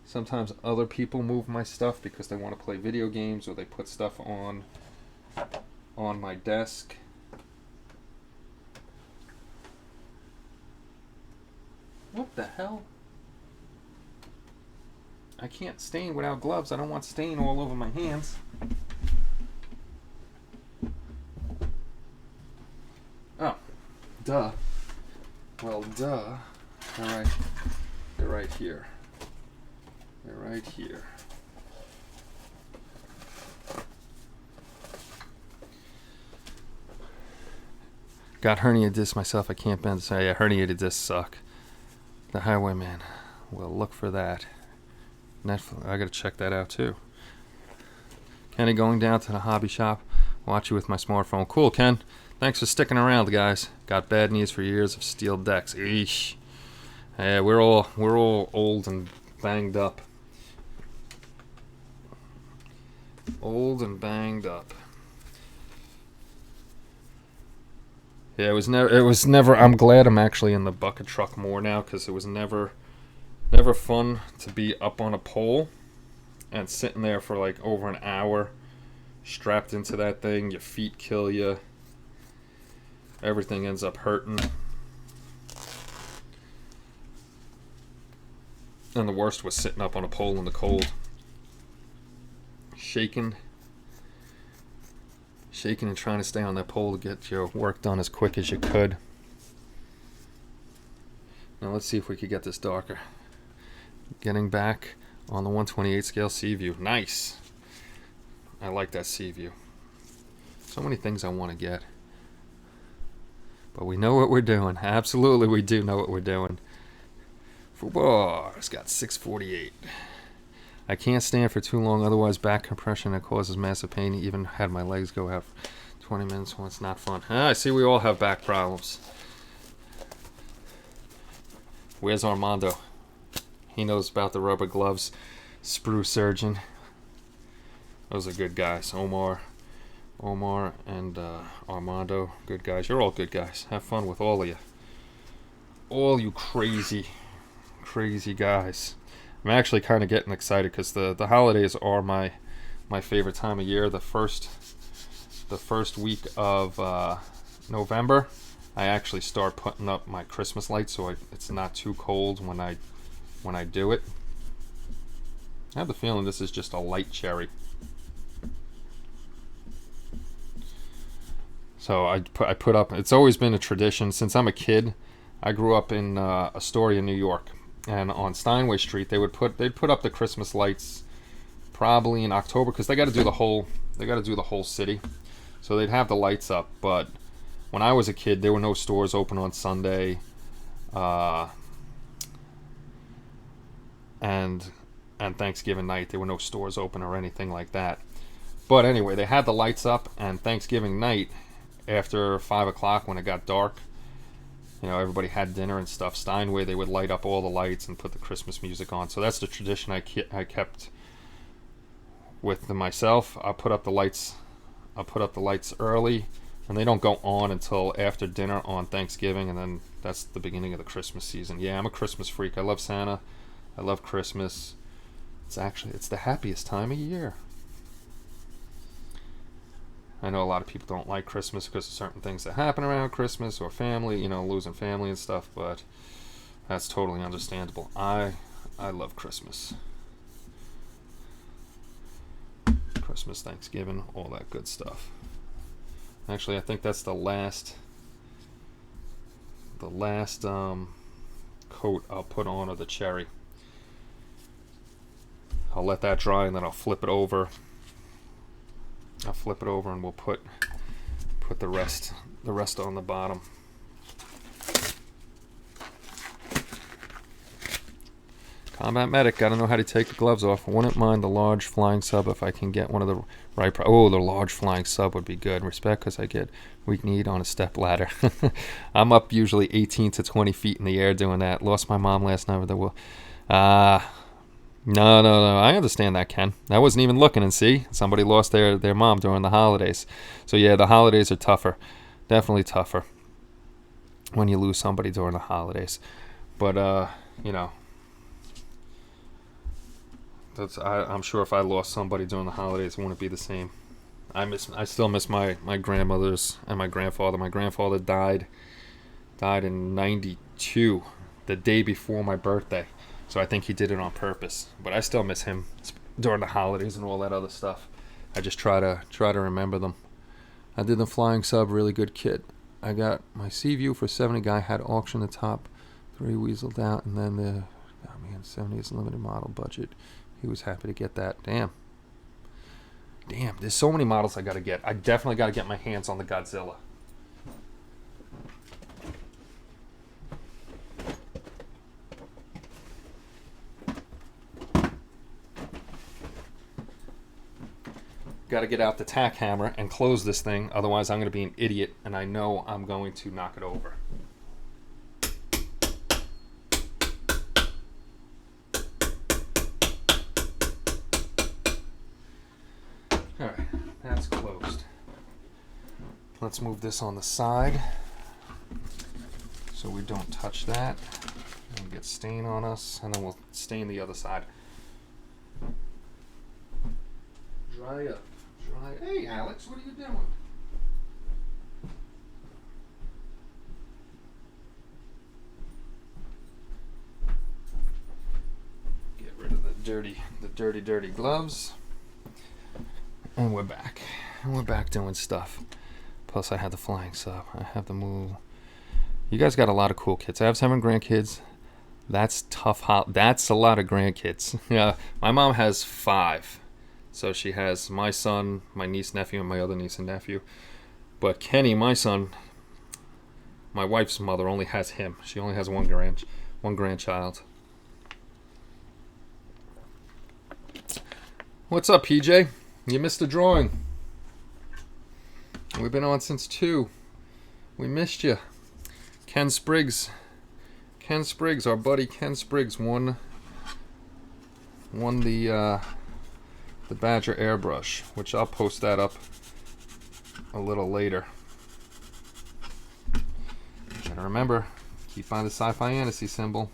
Sometimes other people move my stuff because they want to play video games, or they put stuff on my desk. What the hell? I can't stain without gloves. I don't want stain all over my hands. Oh, duh. Well, duh. Alright. They're right here. They're right here. Got herniated discs myself. I can't bend. So yeah, herniated discs suck. The Highwayman. We'll look for that. Netflix. I gotta check that out too. Kenny, going down to the hobby shop. Watch you with my smartphone. Cool, Ken. Thanks for sticking around, guys. Got bad knees for years of steel decks. Eesh. Yeah, we're all old and banged up. Old and banged up. Yeah, it was never. I'm glad I'm actually in the bucket truck more now, because it was never fun to be up on a pole and sitting there for like over an hour strapped into that thing. Your feet kill you. Everything ends up hurting. And the worst was sitting up on a pole in the cold. Shaking and trying to stay on that pole to get your work done as quick as you could. Now let's see if we could get this darker. Getting back on the 128 scale sea view. Nice. I like that sea view. So many things I want to get. But we know what we're doing. Absolutely, we do know what we're doing. Fubar's got 648. I can't stand for too long, otherwise back compression that causes massive pain. Even had my legs go out 20 minutes when it's not fun. I see we all have back problems. Where's Armando? He knows about the rubber gloves. Sprue surgeon. Those are good guys. Omar and Armando, good guys. You're all good guys. Have fun with all of you. All you crazy guys. I'm actually kind of getting excited because the holidays are my favorite time of year. The first week of November, I actually start putting up my Christmas lights so it's not too cold when I do it. I have the feeling this is just a light cherry. So I put up. It's always been a tradition since I'm a kid. I grew up in Astoria, New York, and on Steinway Street they'd put up the Christmas lights probably in October because they got to do the whole city. So they'd have the lights up. But when I was a kid, there were no stores open on Sunday, and Thanksgiving night there were no stores open or anything like that. But anyway, they had the lights up, and Thanksgiving night, after 5 o'clock when it got dark, everybody had dinner and stuff. Steinway, they would light up all the lights and put the Christmas music on. So that's the tradition I kept with myself. I put up the lights early, and they don't go on until after dinner on Thanksgiving, and then that's the beginning of the Christmas season. Yeah, I'm a Christmas freak. I love Santa. I love Christmas. It's the happiest time of year. I know a lot of people don't like Christmas because of certain things that happen around Christmas, or family, losing family and stuff, but that's totally understandable. I love Christmas. Christmas, Thanksgiving, all that good stuff. Actually, I think that's the last coat I'll put on of the cherry. I'll let that dry, and then I'll flip it over. And we'll put the rest on the bottom. Combat Medic, gotta know how to take the gloves off. Wouldn't mind the large flying sub if I can get one of the right the large flying sub would be good. Respect, because I get weak kneed on a step ladder. I'm up usually 18 to 20 feet in the air doing that. Lost my mom last night with the wheel. No. I understand that, Ken. I wasn't even looking, and see, somebody lost their mom during the holidays. So yeah, the holidays are tougher. Definitely tougher. when you lose somebody during the holidays. But you know, I'm sure if I lost somebody during the holidays, it wouldn't be the same. I still miss my grandmothers and my grandfather. My grandfather died in '92, the day before my birthday. So I think he did it on purpose. But I still miss him during the holidays and all that other stuff. I just try to remember them. I did the flying sub, really good kit. I got my Seaview for 70. Guy had auction the top 3 weaseled out, and then the 70 is limited model budget. He was happy to get that. Damn, there's so many models I gotta get. I definitely gotta get my hands on the Godzilla. Got to get out the tack hammer and close this thing, otherwise I'm going to be an idiot, and I know I'm going to knock it over. Alright, that's closed. Let's move this on the side so we don't touch that and get stain on us, and then we'll stain the other side. Dry up. Hey, Alex, what are you doing? Get rid of the dirty gloves. And we're back. We're back doing stuff. Plus, I had the flying sub. I have the move. You guys got a lot of cool kids. I have 7 grandkids. That's tough. That's a lot of grandkids. Yeah, my mom has 5. So she has my son, my niece, nephew, and my other niece and nephew. But Kenny, my son, my wife's mother, only has him. She only has one grandchild. What's up, PJ? You missed the drawing. We've been on since 2. We missed you. Ken Spriggs, our buddy Ken Spriggs won the Badger airbrush, which I'll post that up a little later. Gotta remember, keep by the SciFiantasy symbol.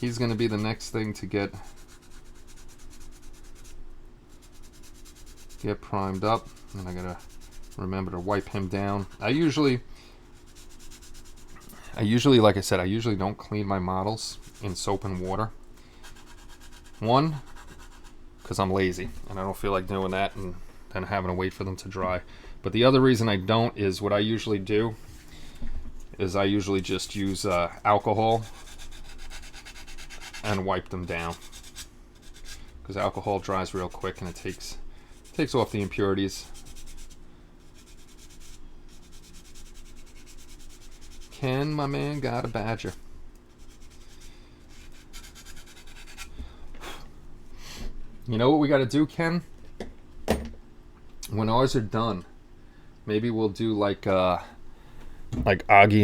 He's gonna be the next thing to get primed up, and I gotta remember to wipe him down. I usually, like I said, I usually don't clean my models in soap and water. One, because I'm lazy and I don't feel like doing that and then having to wait for them to dry. But the other reason I don't is what I usually do is I usually just use alcohol and wipe them down, because alcohol dries real quick and it takes off the impurities. Ken, my man, got a badger. You know what we got to do, Ken? When ours are done, maybe we'll do like Augie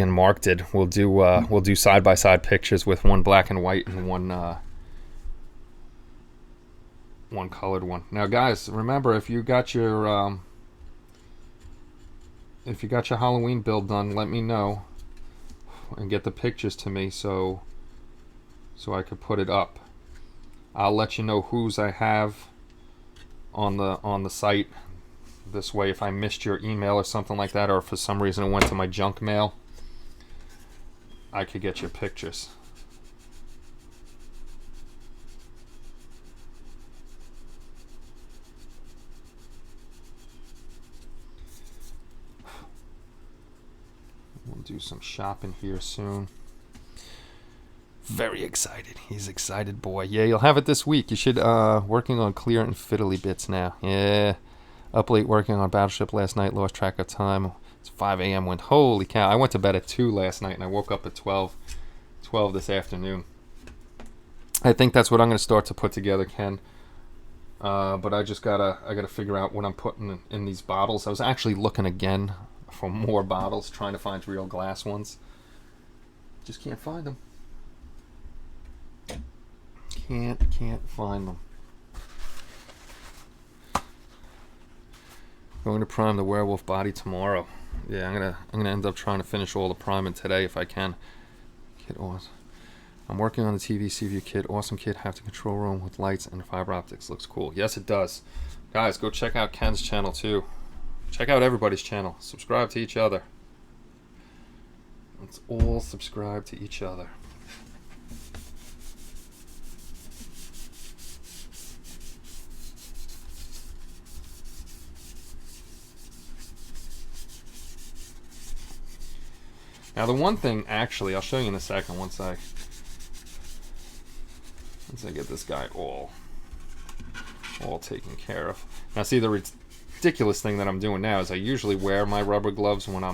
and Mark did. We'll do side by side pictures with one black and white and one colored one. Now, guys, remember, if you got your Halloween build done, let me know and get the pictures to me so I could put it up. I'll let you know whose I have on the site. This way, if I missed your email or something like that, or if for some reason it went to my junk mail, I could get your pictures. We'll do some shopping here soon. Very excited. He's excited, boy. Yeah, you'll have it this week. You should working on clear and fiddly bits now. Yeah. Up late working on Battleship last night. Lost track of time. It's 5 a.m. Went, holy cow. I went to bed at 2 last night and I woke up at 12 this afternoon. I think that's what I'm going to start to put together, Ken. But I gotta figure out what I'm putting in these bottles. I was actually looking again for more bottles, trying to find real glass ones. Just can't find them. Can't find them. Going to prime the werewolf body tomorrow. Yeah, I'm gonna end up trying to finish all the priming today if I can. Kit awesome. I'm working on the TV Seaview kit. Awesome kit. Have the control room with lights and fiber optics. Looks cool. Yes, it does. Guys, go check out Ken's channel too. Check out everybody's channel. Subscribe to each other. Let's all subscribe to each other. Now the one thing, actually, I'll show you in a second once I get this guy all taken care of. Now see, the ridiculous thing that I'm doing now is I usually wear my rubber gloves when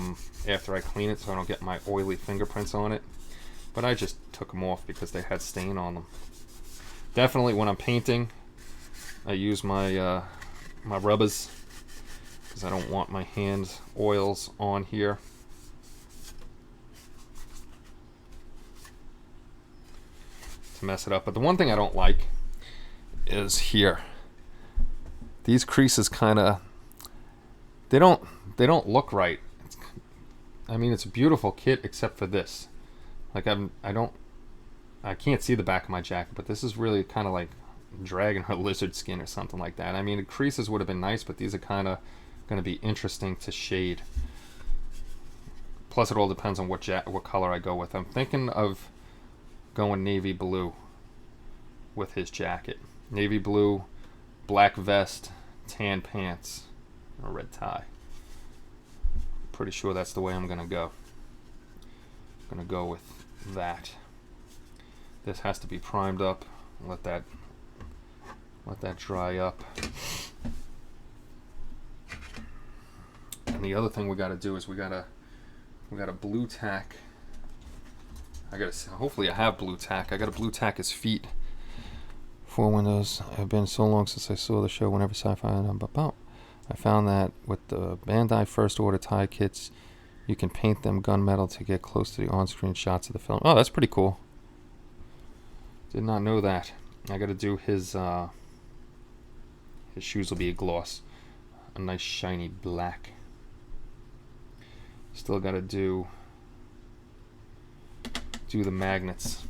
after I clean it so I don't get my oily fingerprints on it. But I just took them off because they had stain on them. Definitely when I'm painting, I use my my rubbers because I don't want my hand oils on here. To mess it up. But the one thing I don't like is here. These creases kind of they don't look right. I mean, it's a beautiful kit except for this. Like I can't see the back of my jacket, but this is really kind of like dragon or lizard skin or something like that. I mean, the creases would have been nice, but these are kind of going to be interesting to shade. Plus, it all depends on what color I go with. I'm thinking of going navy blue with his jacket. Navy blue, black vest, tan pants, and a red tie. Pretty sure that's the way I'm gonna go. I'm gonna go with that. This has to be primed up. Let that dry up. And the other thing we gotta do is we gotta blue tack. Hopefully I have blue tack. I gotta blue tack his feet. 4 windows. I've been so long since I saw the show whenever sci-fi and about. I found that with the Bandai first order tie kits, you can paint them gunmetal to get close to the on-screen shots of the film. Oh, that's pretty cool. Did not know that. I gotta do his shoes will be a gloss. A nice shiny black. Still gotta do the magnets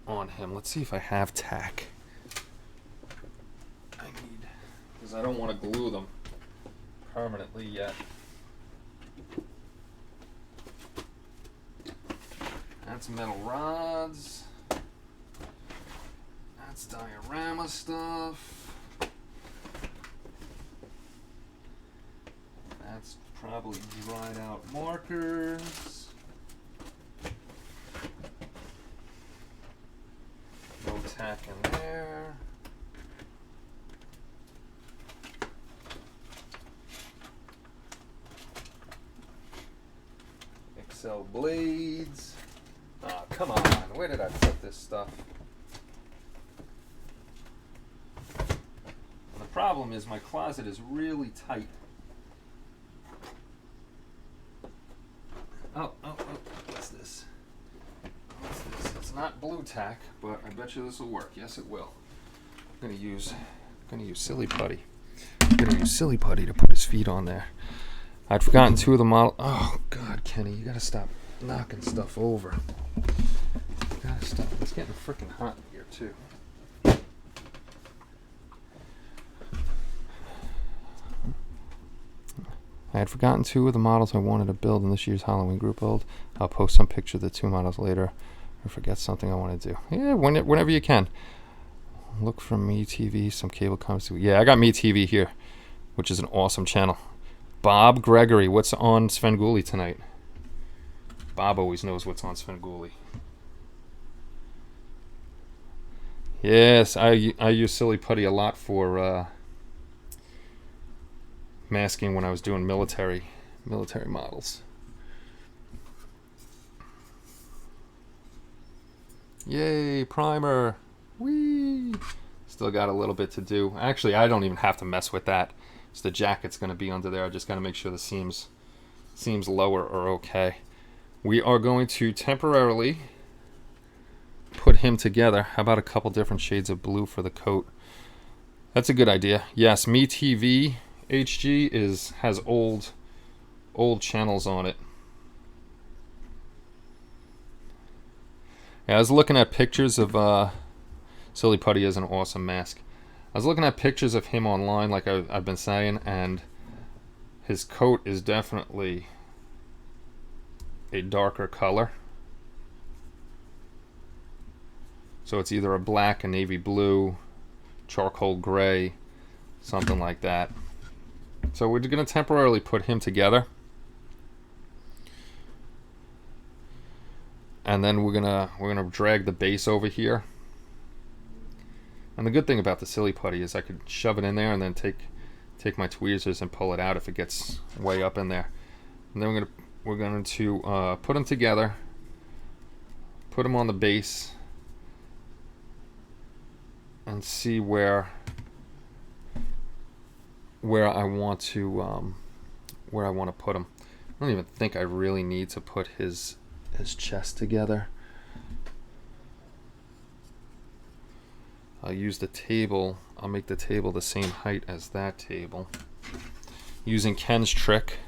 on him. Let's see if I have tack. I need, because I don't want to glue them permanently yet. That's metal rods. That's diorama stuff. That's probably dried out markers. No tack in there. Excel blades. Oh, come on. Where did I put this stuff? And the problem is my closet is really tight. Oh, what's this? What's this? It's not blue tack, but I bet you this will work. Yes, it will. I'm gonna use Silly Putty. I'm gonna use Silly Putty to put his feet on there. I'd forgotten 2 of the model. Oh God, Kenny, you gotta stop knocking stuff over. You gotta stop. It's getting freaking hot in here too. I had forgotten 2 of the models I wanted to build in this year's Halloween group build. I'll post some picture of the 2 models later. Or forget something I want to do. Yeah, whenever you can. Look for MeTV, some cable comes to. Yeah, I got MeTV here, which is an awesome channel. Bob Gregory, what's on Svengoolie tonight? Bob always knows what's on Svengoolie. Yes, I use Silly Putty a lot for masking when I was doing military models. Yay, primer. Whee! Still got a little bit to do. Actually, I don't even have to mess with that. So the jacket's going to be under there. I just got to make sure the seams lower are okay. We are going to temporarily put him together. How about a couple different shades of blue for the coat? That's a good idea. Yes, MeTV HG has old old channels on it. Yeah, I was looking at pictures of Silly Putty is an awesome mask. I was looking at pictures of him online, like I've been saying, and his coat is definitely a darker color. So it's either a black, a navy blue, charcoal gray, something like that. So we're going to temporarily put him together. And then we're gonna drag the base over here. And the good thing about the Silly Putty is I could shove it in there and then take my tweezers and pull it out if it gets way up in there. And then we're going to put them together, put them on the base, and see where I want to put him. I don't even think I really need to put his chest together. I'll use the table. I'll make the table the same height as that table, using Ken's trick.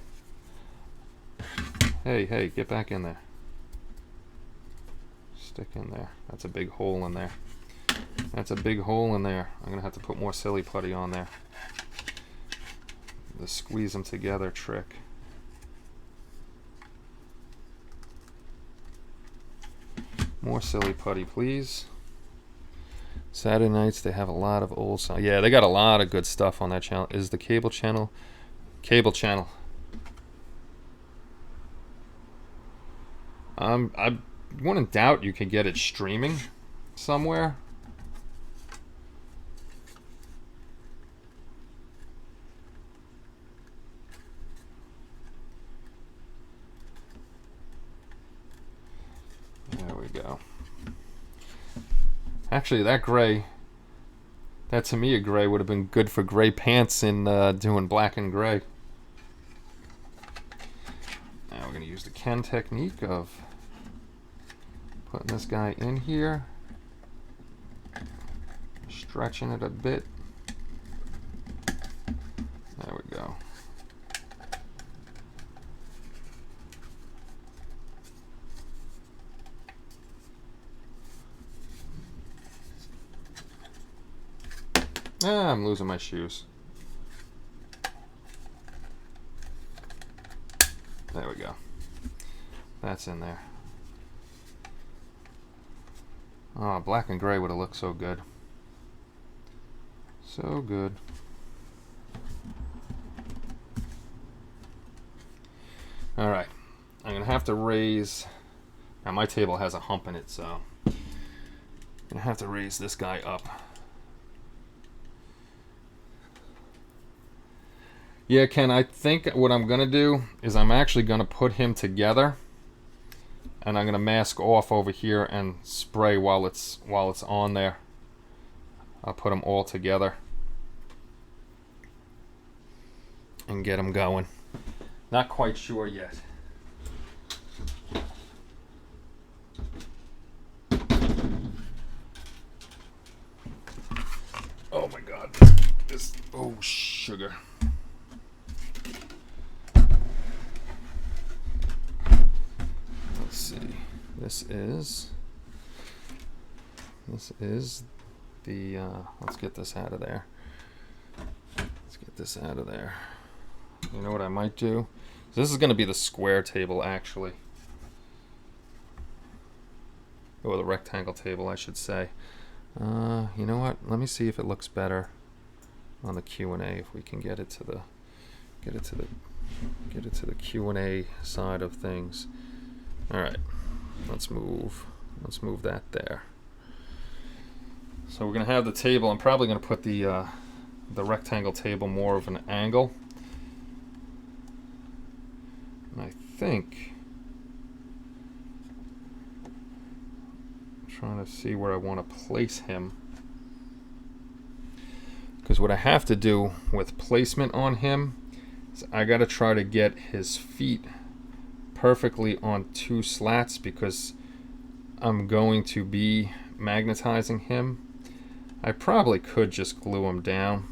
Hey, get back in there. Stick in there. That's a big hole in there. That's a big hole in there. I'm gonna have to put more Silly Putty on there. The squeeze them together trick. More Silly Putty, please. Saturday nights, they have a lot of old songs. Yeah, they got a lot of good stuff on that channel. Is the cable channel? Cable channel. I wouldn't doubt you could get it streaming somewhere. There we go. Actually, that gray, that Tamiya gray would have been good for gray pants in doing black and gray. Now we're going to use the Ken technique of putting this guy in here, stretching it a bit. There we go. I'm losing my shoes. There we go. That's in there. Oh, black and gray would have looked so good. So good. All right. I'm going to have to raise... Now, my table has a hump in it, so I'm going to have to raise this guy up. Yeah, Ken, I think what I'm going to do is I'm actually going to put him together, and I'm going to mask off over here and spray while it's on there. I'll put them all together and get them going. Not quite sure yet. Oh my God, this oh sugar. Let's see. This is the let's get this out of there. Let's get this out of there. You know what I might do? This is going to be the square table, actually. Or the rectangle table, I should say. You know what? Let me see if it looks better on the Q&A. If we can get it to the Q&A side of things. All right, let's move that there. So we're gonna have the table. I'm probably gonna put the rectangle table more of an angle. And I think I'm trying to see where I want to place him, because what I have to do with placement on him is I got to try to get his feet perfectly on two slats, because I'm going to be magnetizing him. I probably could just glue him down.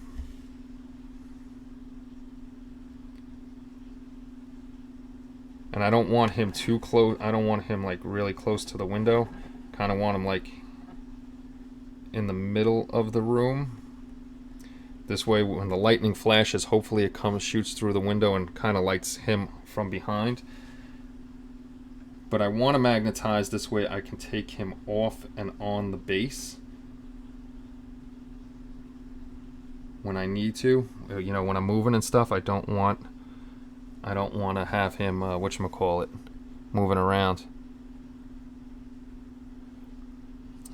And I don't want him too close. I don't want him like really close to the window. Kind of want him like in the middle of the room. This way when the lightning flashes, hopefully it comes, shoots through the window and kind of lights him from behind. But I want to magnetize this way I can take him off and on the base when I need to. You know, when I'm moving and stuff, I don't want to have him whatchamacallit, moving around.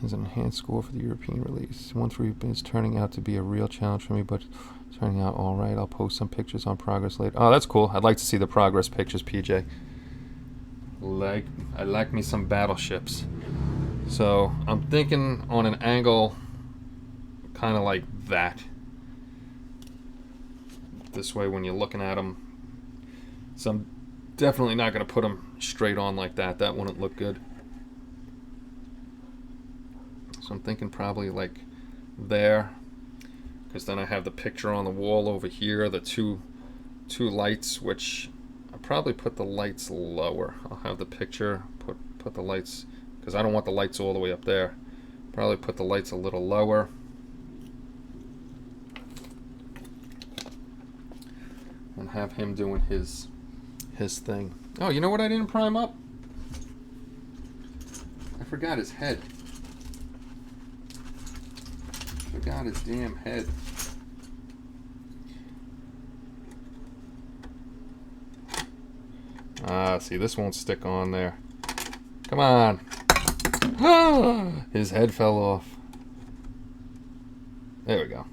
There's an enhanced score for the European release. 1-3 is turning out to be a real challenge for me, but it's turning out all right. I'll post some pictures on progress later. Oh, that's cool. I'd like to see the progress pictures, PJ. I like me some battleships. So I'm thinking on an angle kind of like that. This way when you're looking at them. So I'm definitely not going to put them straight on like that. That wouldn't look good. So I'm thinking probably like there, because then I have the picture on the wall over here, the two lights, which I'll probably put the lights lower. I'll have the picture, put the lights, because I don't want the lights all the way up there. Probably put the lights a little lower. And have him doing his thing. Oh, you know what I didn't prime up? I forgot his head. Forgot his damn head. Ah, see, this won't stick on there. Come on. His head fell off. There we go.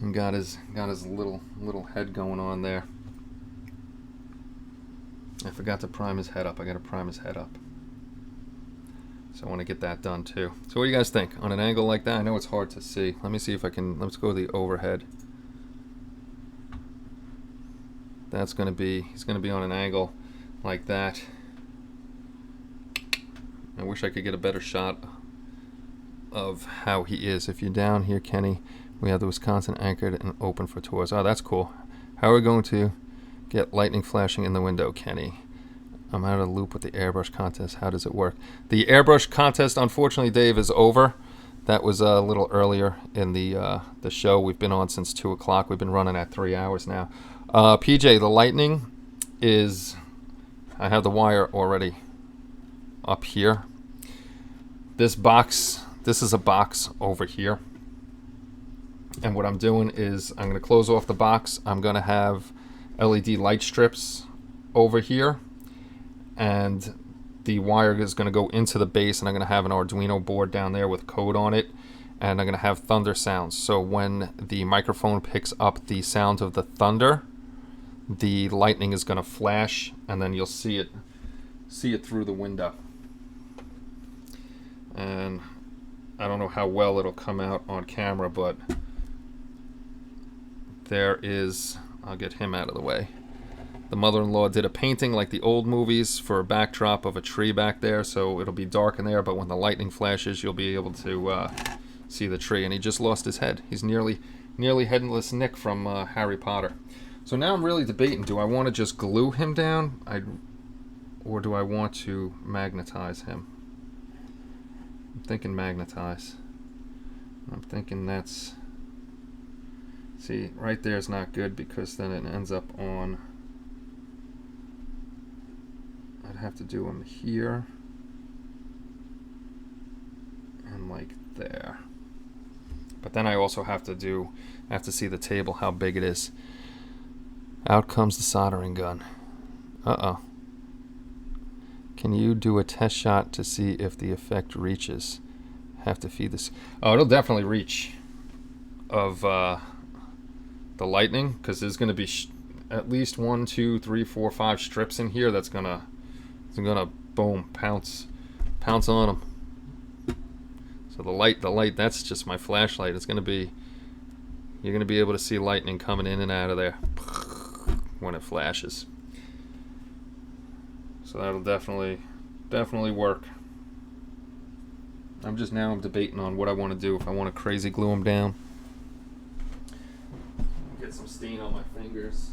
And got his little head going on there. I forgot to prime his head up. I got to prime his head up. So I want to get that done too. So what do you guys think? On an angle like that, I know it's hard to see. Let me see if I can, let's go to the overhead. That's going to be, he's going to be on an angle like that. I wish I could get a better shot of how he is. If you're down here, Kenny, we have the Wisconsin anchored and open for tours. Oh, that's cool. How are we going to get lightning flashing in the window, Kenny? I'm out of the loop with the airbrush contest. How does it work? The airbrush contest, unfortunately, Dave, is over. That was a little earlier in the show. We've been on since 2 o'clock. We've been running at 3 hours now. PJ, the lightning is... I have the wire already up here. This box, this is a box over here. And what I'm doing is I'm going to close off the box. I'm going to have LED light strips over here. And the wire is going to go into the base, and I'm going to have an Arduino board down there with code on it, and I'm going to have thunder sounds. So when the microphone picks up the sound of the thunder, the lightning is going to flash, and then you'll see it through the window. And I don't know how well it'll come out on camera, but there is, I'll get him out of the way. The mother-in-law did a painting like the old movies for a backdrop of a tree back there, so it'll be dark in there, but when the lightning flashes, you'll be able to see the tree. And he just lost his head. He's nearly headless Nick from Harry Potter. So now I'm really debating, do I want to just glue him down, or do I want to magnetize him? I'm thinking magnetize. I'm thinking that's... See, right there is not good because then it ends up on... I'd have to do them here and like there. But then I also have to see the table, how big it is. Out comes the soldering gun. Uh-oh. Can you do a test shot to see if the effect reaches? Have to feed this. Oh, it'll definitely reach of the lightning, because there's going to be at least 1, 2, 3, 4, 5 strips in here that's gonna boom, pounce on them. So the light, that's just my flashlight. It's gonna be, you're gonna be able to see lightning coming in and out of there when it flashes. So that'll definitely work. I'm debating on what I want to do. If I want to crazy glue them down, get some stain on my fingers.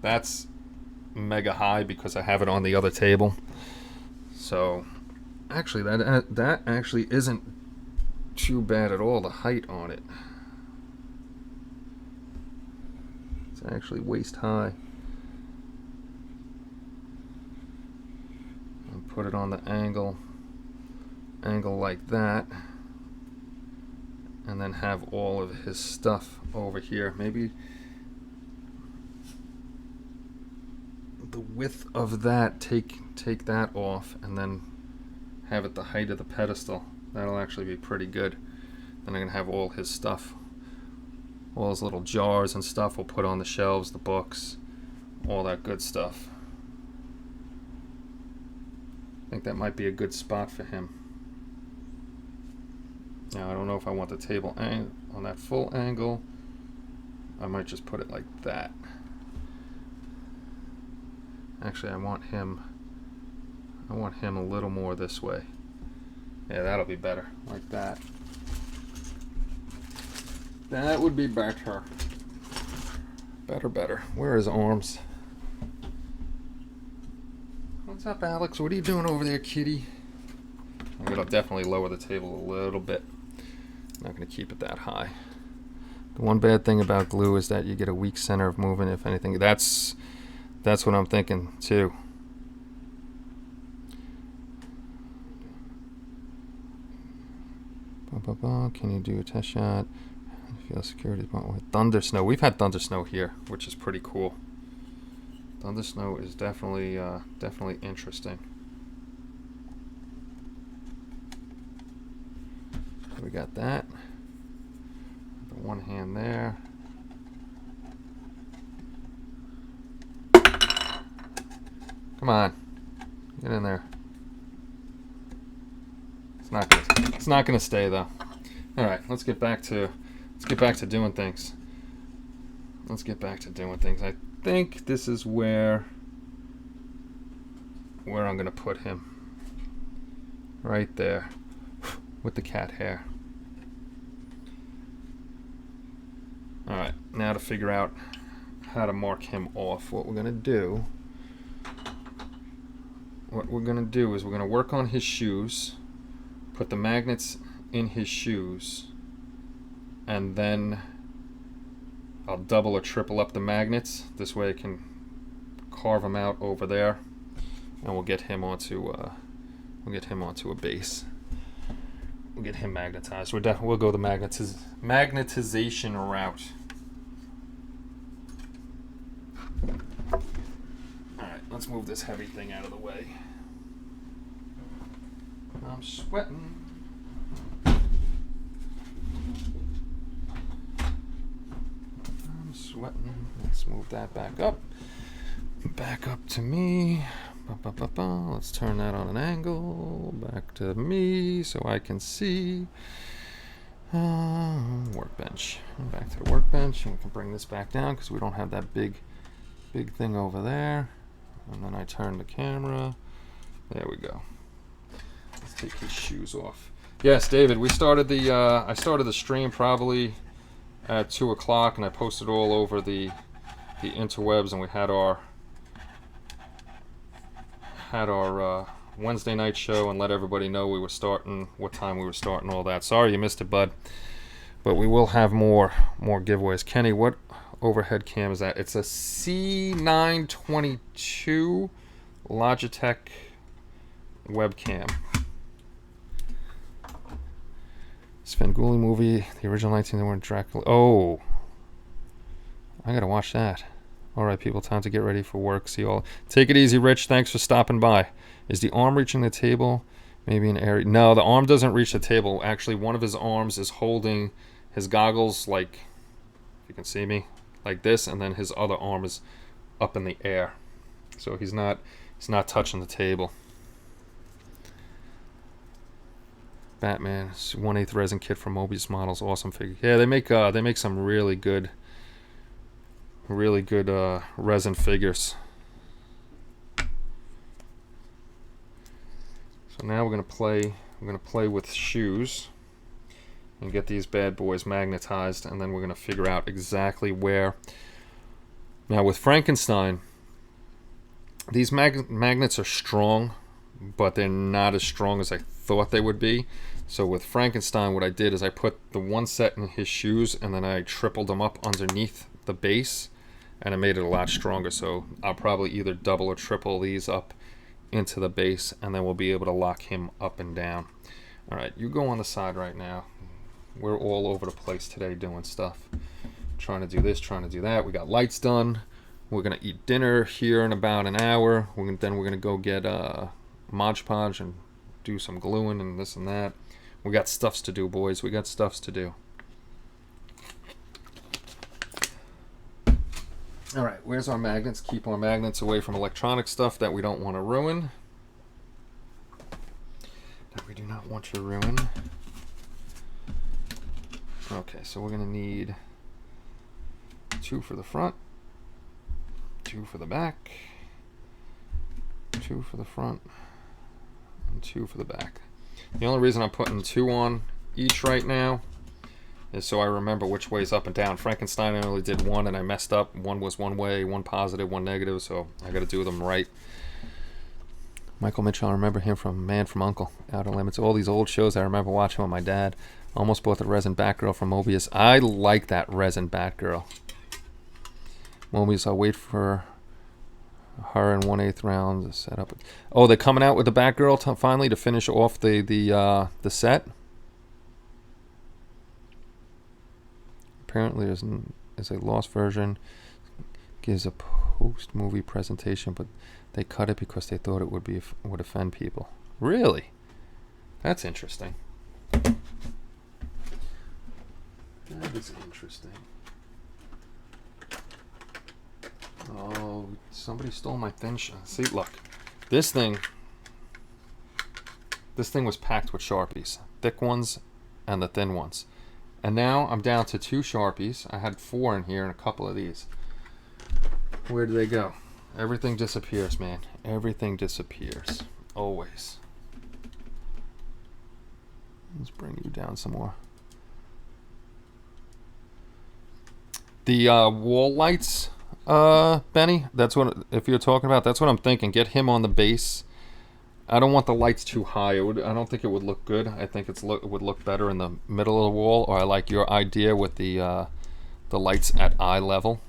That's mega high because I have it on the other table. So actually that actually isn't too bad at all, the height on it. It's actually waist high. And put it on the angle like that, and then have all of his stuff over here. Maybe the width of that, take that off, and then have it the height of the pedestal. That'll actually be pretty good. Then I'm gonna have all his stuff, all his little jars and stuff we'll put on the shelves, the books, all that good stuff. I think that might be a good spot for him. Now I don't know if I want the table on that full angle. I might just put it like that. Actually, I want him a little more this way. Yeah, that'll be better, like that. That would be better. Better. Where are his arms? What's up, Alex? What are you doing over there, kitty? I'm gonna definitely lower the table a little bit. I'm not gonna keep it that high. The one bad thing about glue is that you get a weak center of movement, if anything. That's what I'm thinking too. Can you do a test shot? I feel security with thunder snow. We've had thunder snow here, which is pretty cool. Thunder snow is definitely interesting. We got that. The one hand there. Come on, get in there. It's not gonna stay though. All right, let's get back to doing things. I think this is where I'm gonna put him. Right there, with the cat hair. All right, now to figure out how to mark him off. What we're gonna do is we're gonna work on his shoes, put the magnets in his shoes, and then I'll double or triple up the magnets. This way I can carve them out over there, and we'll get him onto a base. We'll get him magnetized. We'll go the magnetization route. All right, let's move this heavy thing out of the way. I'm sweating. Let's move that back up. Back up to me. Let's turn that on an angle. Back to me so I can see. Workbench. Back to the workbench, and we can bring this back down because we don't have that big thing over there. And then I turn the camera. There we go. Let's take his shoes off. Yes, David, we started I started the stream probably at 2 o'clock, and I posted all over the interwebs, and we had our Wednesday night show, and let everybody know we were starting, what time we were starting, all that. Sorry you missed it, bud, but we will have more giveaways. Kenny, what overhead cam is that? It's a C922 Logitech webcam. Svengoolie movie, the original 1991 Dracula. Oh, I gotta watch that. All right, people, time to get ready for work. See you all. Take it easy, Rich. Thanks for stopping by. Is the arm reaching the table? Maybe an area. No, the arm doesn't reach the table. Actually, one of his arms is holding his goggles, like, if you can see me, like this, and then his other arm is up in the air. So he's not touching the table. Batman, 1/8 resin kit from Mobius Models, awesome figure. Yeah, they make some really good resin figures. So now we're gonna play with shoes and get these bad boys magnetized, and then we're gonna figure out exactly where Now with Frankenstein, these magnets are strong, but they're not as strong as I thought they would be. So with Frankenstein, what I did is I put the one set in his shoes, and then I tripled them up underneath the base, and it made it a lot stronger. So I'll probably either double or triple these up into the base, and then we'll be able to lock him up and down. All right, you go on the side right now. We're all over the place today doing stuff. Trying to do this, trying to do that. We got lights done. We're going to eat dinner here in about an hour. Then we're going to go get Mod Podge and do some gluing and this and that. We got stuffs to do, boys. We got stuffs to do. All right, where's our magnets? Keep our magnets away from electronic stuff that we don't want to ruin. That we do not want to ruin. Okay, so we're going to need 2 for the front, 2 for the back, 2 for the front, and 2 for the back. The only reason I'm putting 2 on each right now is so I remember which way's up and down. Frankenstein, I only did 1 and I messed up. 1 was one way, 1 positive, 1 negative, so I got to do them right. Michael Mitchell, I remember him from Man from U.N.C.L.E., Outer Limits, all these old shows I remember watching with my dad. Almost bought the resin Batgirl from Mobius. I like that resin Batgirl. Mobius, I'll wait for her in 1/8 round to set up. Oh, they're coming out with the Batgirl finally to finish off the set. Apparently, there's a lost version. Gives a post-movie presentation, but they cut it because they thought it would offend people. Really? That's interesting. That is interesting. Oh, somebody stole my thin shot. See, look, this thing was packed with Sharpies, thick ones and the thin ones. And now I'm down to 2 Sharpies. I had 4 in here and a couple of these. Where do they go? Everything disappears, man. Everything disappears. Always. Let's bring you down some more. The wall lights, Benny, that's what, if you're talking about, that's what I'm thinking. Get him on the base. I don't want the lights too high. I don't think it would look good. I think it would look better in the middle of the wall, or I like your idea with the lights at eye level.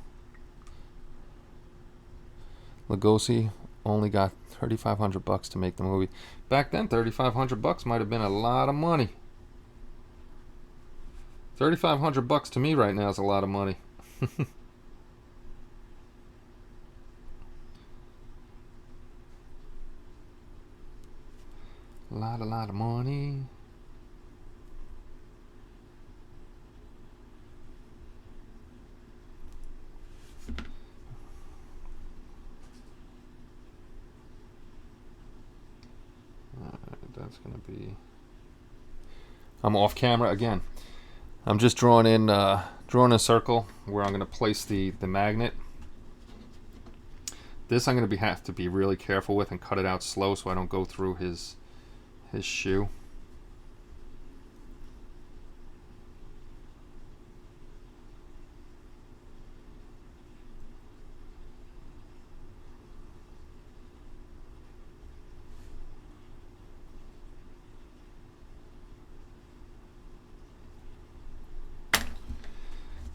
Lugosi only got $3,500 to make the movie. Back then, $3,500 might have been a lot of money. $3,500 to me right now is a lot of money. A lot of money. That's gonna be. I'm off camera again. I'm just drawing a circle where I'm gonna place the magnet. This I'm gonna have to be really careful with and cut it out slow so I don't go through his shoe.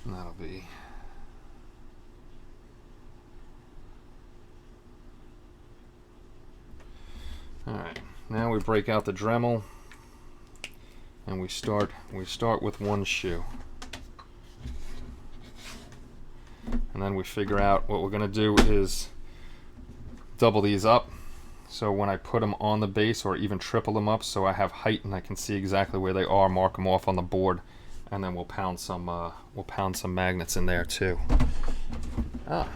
And that'll be. Alright, now we break out the Dremel and we start with one shoe. And then we figure out what we're gonna do is double these up. So when I put them on the base, or even triple them up so I have height and I can see exactly where they are, mark them off on the board, and then we'll pound some magnets in there too. There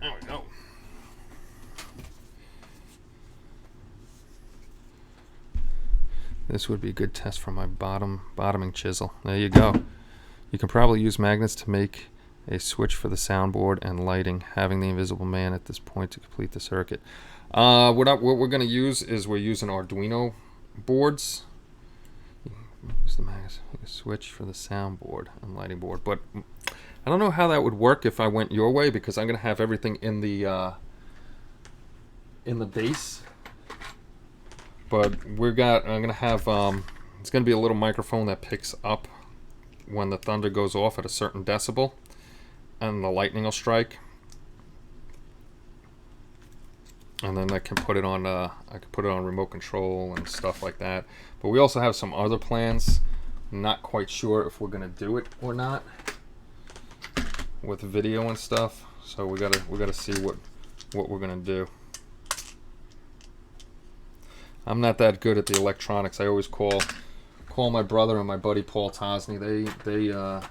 we go. This would be a good test for my bottoming chisel. There you go. You can probably use magnets to make a switch for the soundboard and lighting, having the Invisible Man at this point to complete the circuit. What we're going to use is we're using Arduino boards. Use the magnets, switch for the soundboard and lighting board. But I don't know how that would work if I went your way, because I'm gonna have everything in the base. But I'm gonna have it's gonna be a little microphone that picks up when the thunder goes off at a certain decibel, and the lightning will strike. And then I can put it on remote control and stuff like that. But we also have some other plans. I'm not quite sure if we're gonna do it or not with video and stuff. So we gotta see what we're gonna do. I'm not that good at the electronics. I always call my brother and my buddy Paul Tosney. They're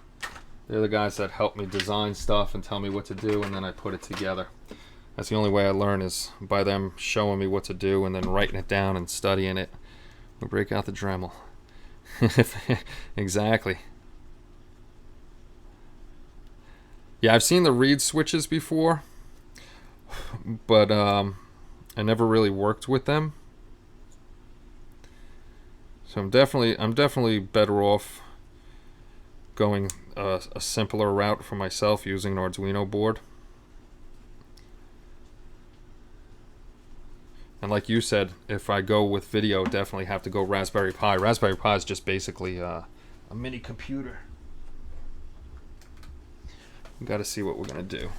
the guys that help me design stuff and tell me what to do, and then I put it together. That's the only way I learn, is by them showing me what to do and then writing it down and studying it. We'll break out the Dremel. Exactly. Yeah, I've seen the reed switches before, but I never really worked with them. So I'm definitely better off going a simpler route for myself, using an Arduino board. And like you said, if I go with video, definitely have to go Raspberry Pi. Raspberry Pi is just basically a mini computer. We've got to see what we're going to do.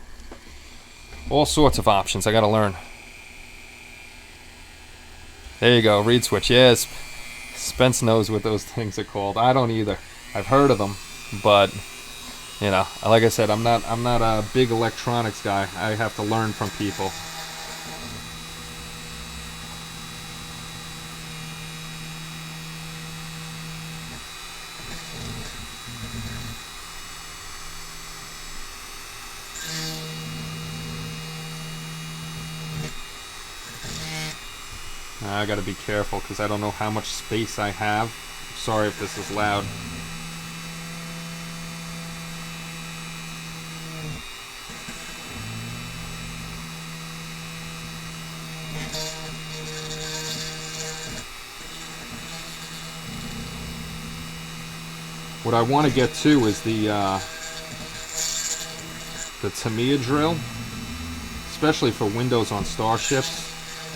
All sorts of options. I got to learn. There you go, reed switch. Yes, Spence knows what those things are called. I don't either. I've heard of them, but you know, like I said, I'm not a big electronics guy. I have to learn from people. I gotta be careful because I don't know how much space I have. Sorry if this is loud. What I want to get to is the Tamiya drill, especially for Windows on Starships,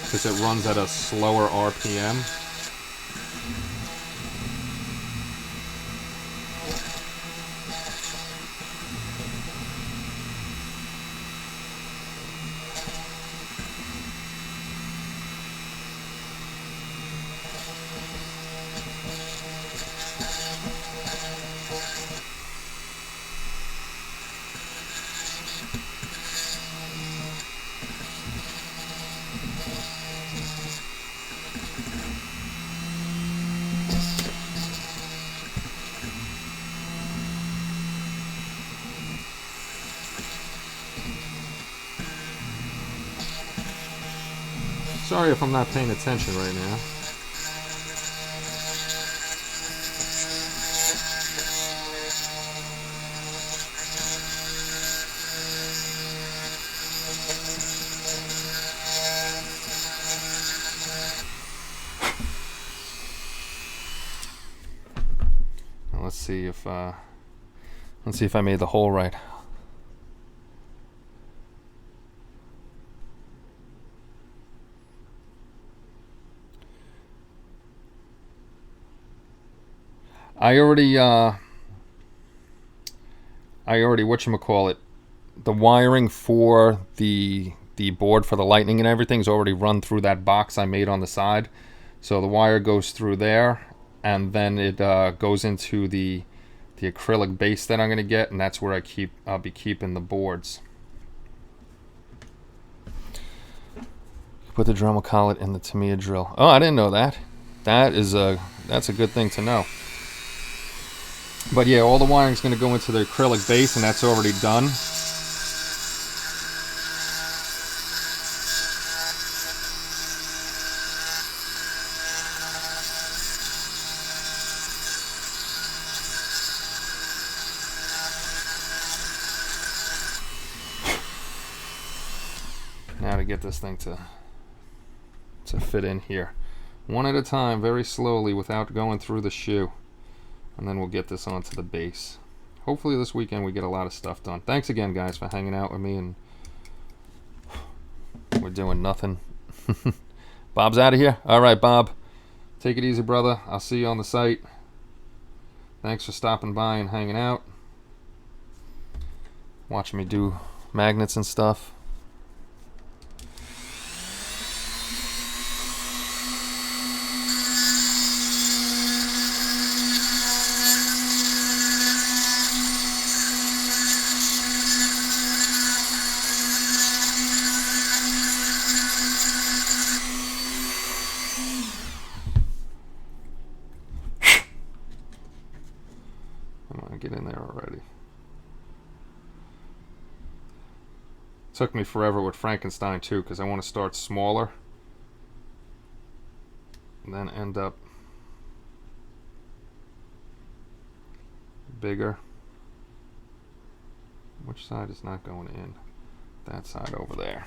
because it runs at a slower RPM. Sorry if I'm not paying attention right now. Now let's see if I made the hole right. I already whatchamacallit, the wiring for the board for the lightning and everything's already run through that box I made on the side. So the wire goes through there, and then it goes into the acrylic base that I'm going to get, and that's where I'll be keeping the boards. Put the Dremel collet in the Tamiya drill. Oh, I didn't know that. That's a good thing to know. But yeah, all the wiring's going to go into the acrylic base, and that's already done. Now to get this thing to fit in here. One at a time, very slowly, without going through the shoe. And then we'll get this onto the base. hopefully this weekend we get a lot of stuff done. Thanks again, guys, for hanging out with me, and we're doing nothing. Bob's out of here. All right, Bob. Take it easy, brother. I'll see you on the site. Thanks for stopping by and hanging out. Watching me do magnets and stuff. Get in there already. Took me forever with Frankenstein too, because I want to start smaller and then end up bigger. Which side is not going in? That side over there.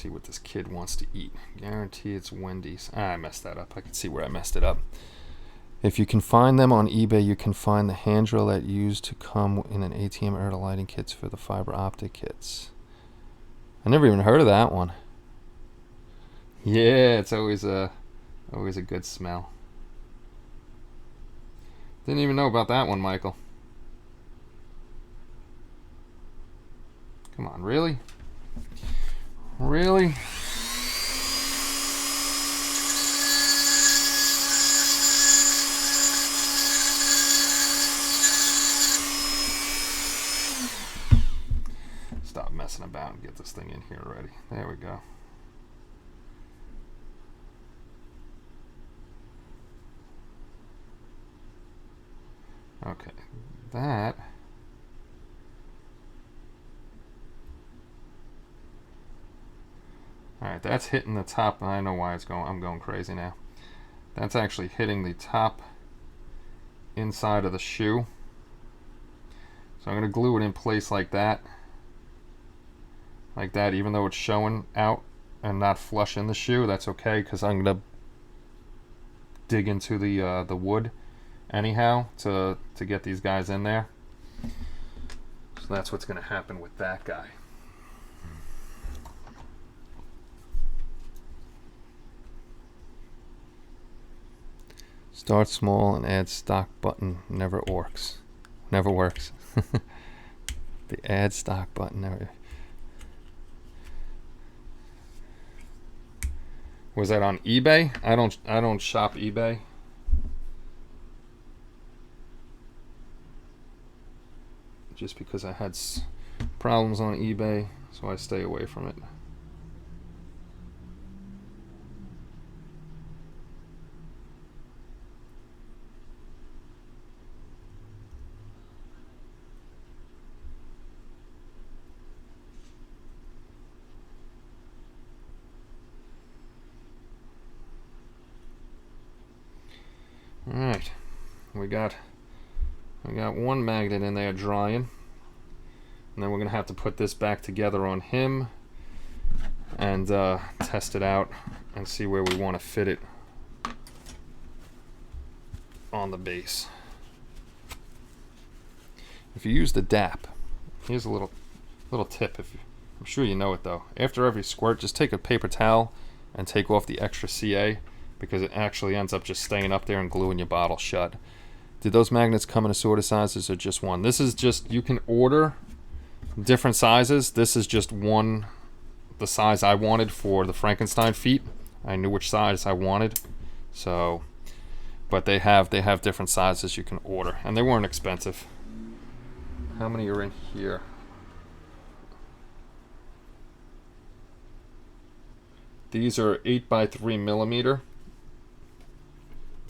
What this kid wants to eat. Guarantee it's Wendy's. I messed that up. I can see where I messed it up. If you can find them on eBay, you can find the hand drill that used to come in an ATM air lighting kits for the fiber optic kits. I never even heard of that one. Yeah, it's always a good smell. Didn't even know about that one, Michael. Come on, really? Really? Stop messing about and get this thing in here already. There we go. Okay, that. Alright, that's hitting the top. I know why it's going. I'm going crazy now. That's actually hitting the top inside of the shoe. So I'm going to glue it in place like that. Like that, even though it's showing out and not flush in the shoe. That's okay, because I'm going to dig into the wood anyhow to get these guys in there. So that's what's going to happen with that guy. Start small and add stock button never works. Never works. The add stock button never. Was that on eBay? I don't shop eBay. Just because I had problems on eBay, so I stay away from it. All right, we got one magnet in there drying, and then we're gonna have to put this back together on him and test it out and see where we want to fit it on the base. If you use the DAP, here's a little tip. I'm sure you know it though. After every squirt, just take a paper towel and take off the extra CA, because it actually ends up just staying up there and gluing your bottle shut. Did those magnets come in assorted sizes or just one? This is just, you can order different sizes. This is just one, the size I wanted for the Frankenstein feet. I knew which size I wanted. So, but they have different sizes you can order, and they weren't expensive. How many are in here? These are 8x3mm.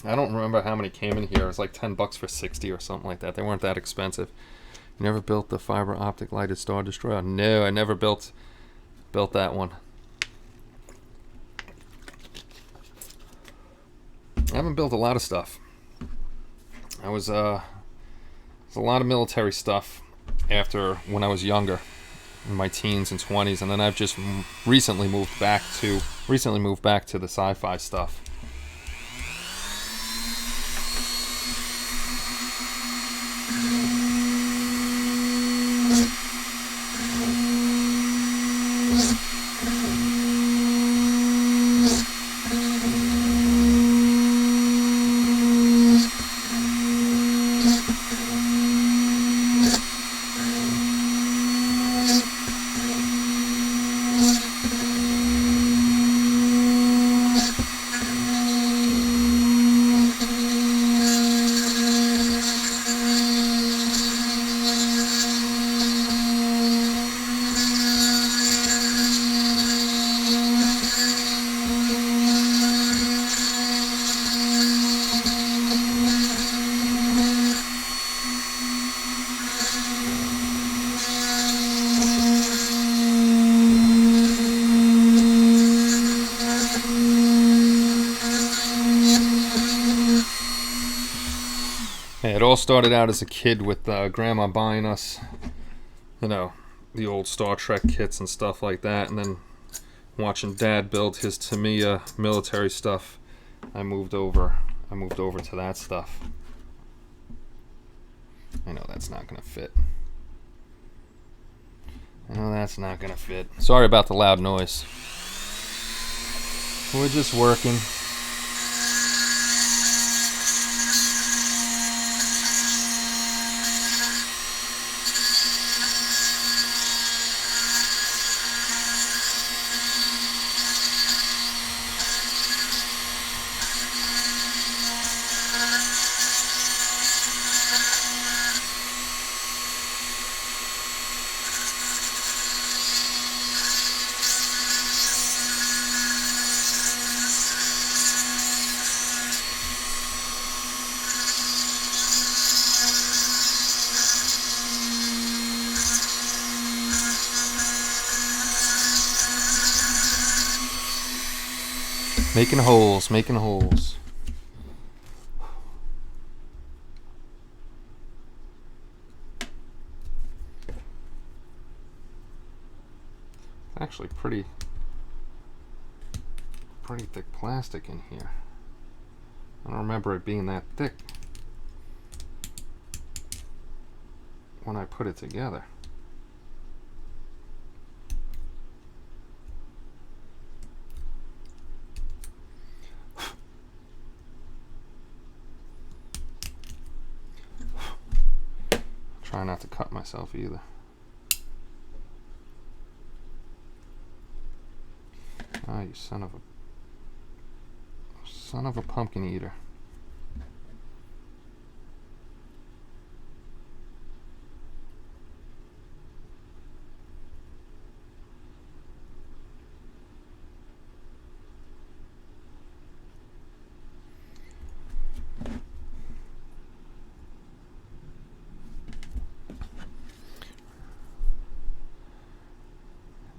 I don't remember how many came in here. It was like $10 for 60 or something like that. They weren't that expensive. You never built the fiber optic lighted Star Destroyer? No, I never built that one. I haven't built a lot of stuff. I was there's a lot of military stuff after when I was younger, in my teens and 20s, and then I've just recently moved back to the sci-fi stuff. It all started out as a kid with Grandma buying us, the old Star Trek kits and stuff like that, and then watching Dad build his Tamiya military stuff. I moved over to that stuff. I know that's not gonna fit. Sorry about the loud noise. We're just working. Making holes. Actually pretty thick plastic in here. I don't remember it being that thick when I put it together. Try not to cut myself either. Ah, you son of a pumpkin eater.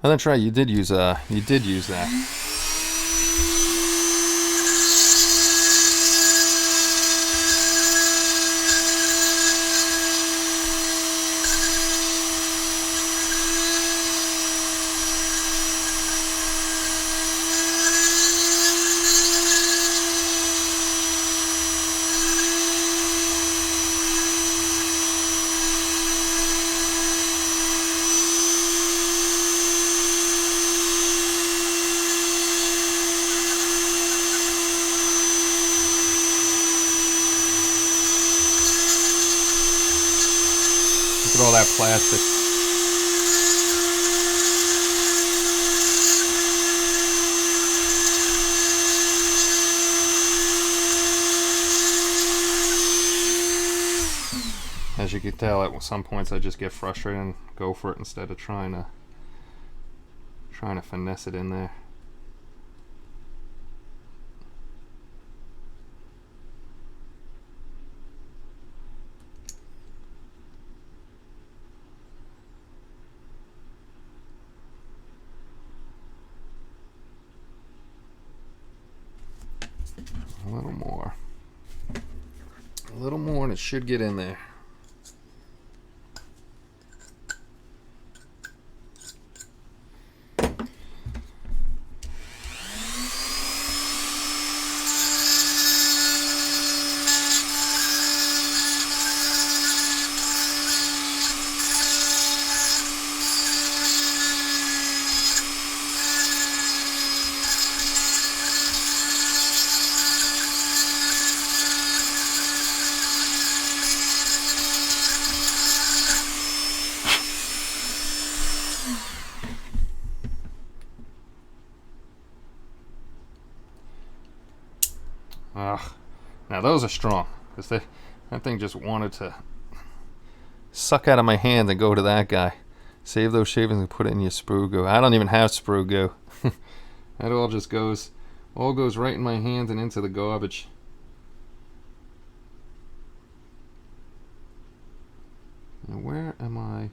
Oh, that's right. You did use that. Look at all that plastic. As you can tell, at some points I just get frustrated and go for it instead of trying to finesse it in there. A little more. A little more and it should get in there. Ugh. Now those are strong, because that thing just wanted to suck out of my hand and go to that guy. Save those shavings and put it in your sprue goo. I don't even have sprue goo. That all just goes right in my hand and into the garbage. Now where am I?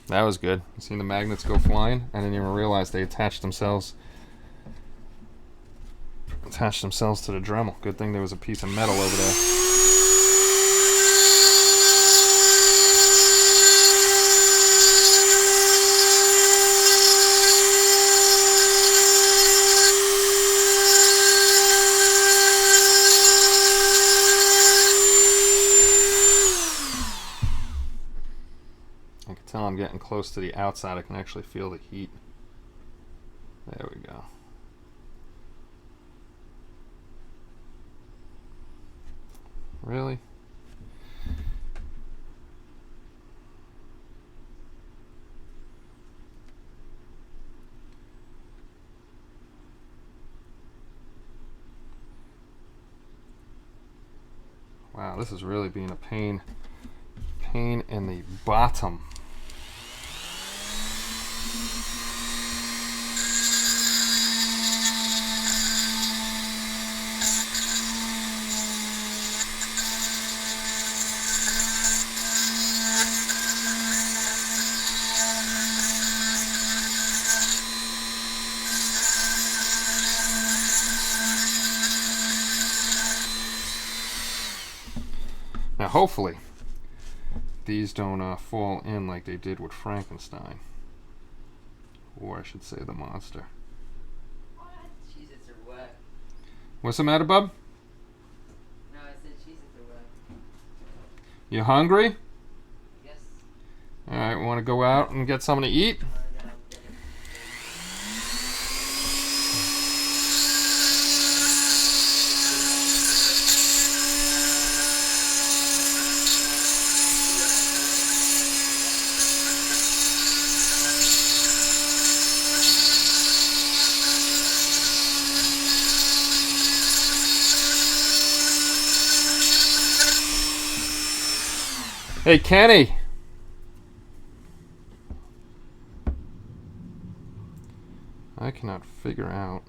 That was good. You seen the magnets go flying? I didn't even realize they attached themselves to the Dremel. Good thing there was a piece of metal over there. I'm getting close to the outside. I can actually feel the heat. There we go. Really? Wow, this is really being a pain in the bottom. Now hopefully these don't fall in like they did with Frankenstein. Or I should say the monster. What? Cheez-Its are wet. What's the matter, bub? No, I said Cheez-Its are wet. You hungry? Yes. Alright, want to go out and get something to eat? Hey, Kenny. I cannot figure out.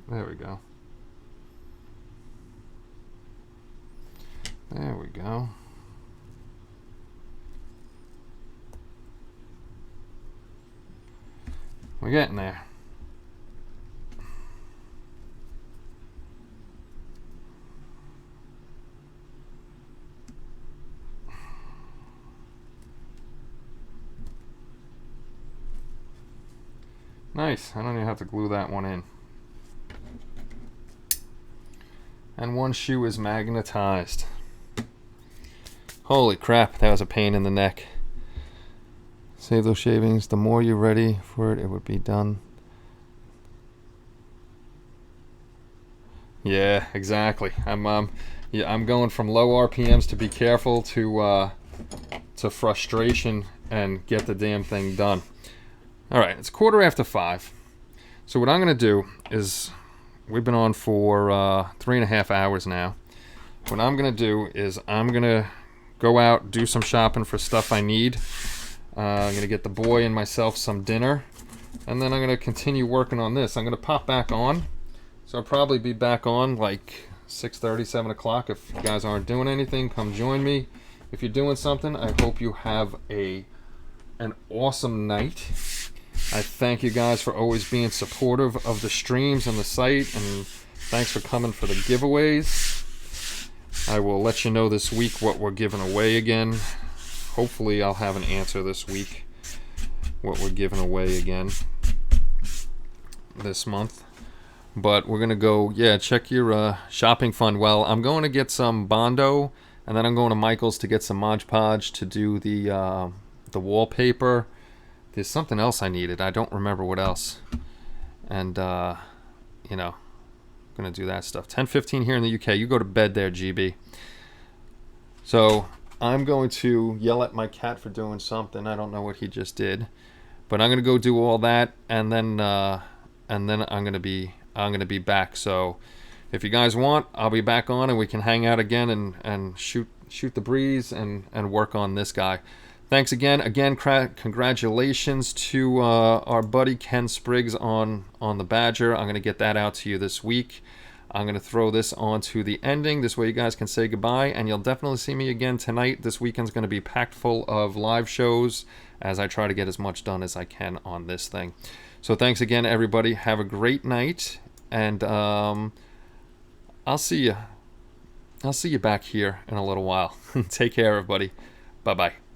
There we go. There we go. We're getting there. Nice. I don't even have to glue that one in. And one shoe is magnetized. Holy crap, that was a pain in the neck. Save those shavings. The more you're ready for it, it would be done. Yeah, exactly. I'm going from low RPMs to be careful to frustration and get the damn thing done. All right, it's 5:15. So what I'm going to do is, we've been on for 3.5 hours now. What I'm going to do is I'm going to go out, do some shopping for stuff I need. I'm going to get the boy and myself some dinner. And then I'm going to continue working on this. I'm going to pop back on. So I'll probably be back on like 6:30, 7 o'clock. If you guys aren't doing anything, come join me. If you're doing something, I hope you have an awesome night. I thank you guys for always being supportive of the streams and the site, and thanks for coming for the giveaways. I will let you know this week what we're giving away again. Hopefully I'll have an answer this week what we're giving away again this month. But we're going to go, check your shopping fund. Well, I'm going to get some Bondo, and then I'm going to Michael's to get some Mod Podge to do the wallpaper. There's something else I needed. I don't remember what else. And, I'm going to do that stuff. 10:15 here in the UK. You go to bed there, GB. So I'm going to yell at my cat for doing something. I don't know what he just did. But I'm going to go do all that, and then I'm going to be back. So if you guys want, I'll be back on and we can hang out again and shoot the breeze and work on this guy. Thanks again. Congratulations to our buddy Ken Spriggs on the Badger. I'm going to get that out to you this week. I'm going to throw this onto the ending. This way you guys can say goodbye, and you'll definitely see me again tonight. This weekend's going to be packed full of live shows as I try to get as much done as I can on this thing. So thanks again, everybody. Have a great night, and I'll see you back here in a little while. Take care, everybody. Bye-bye.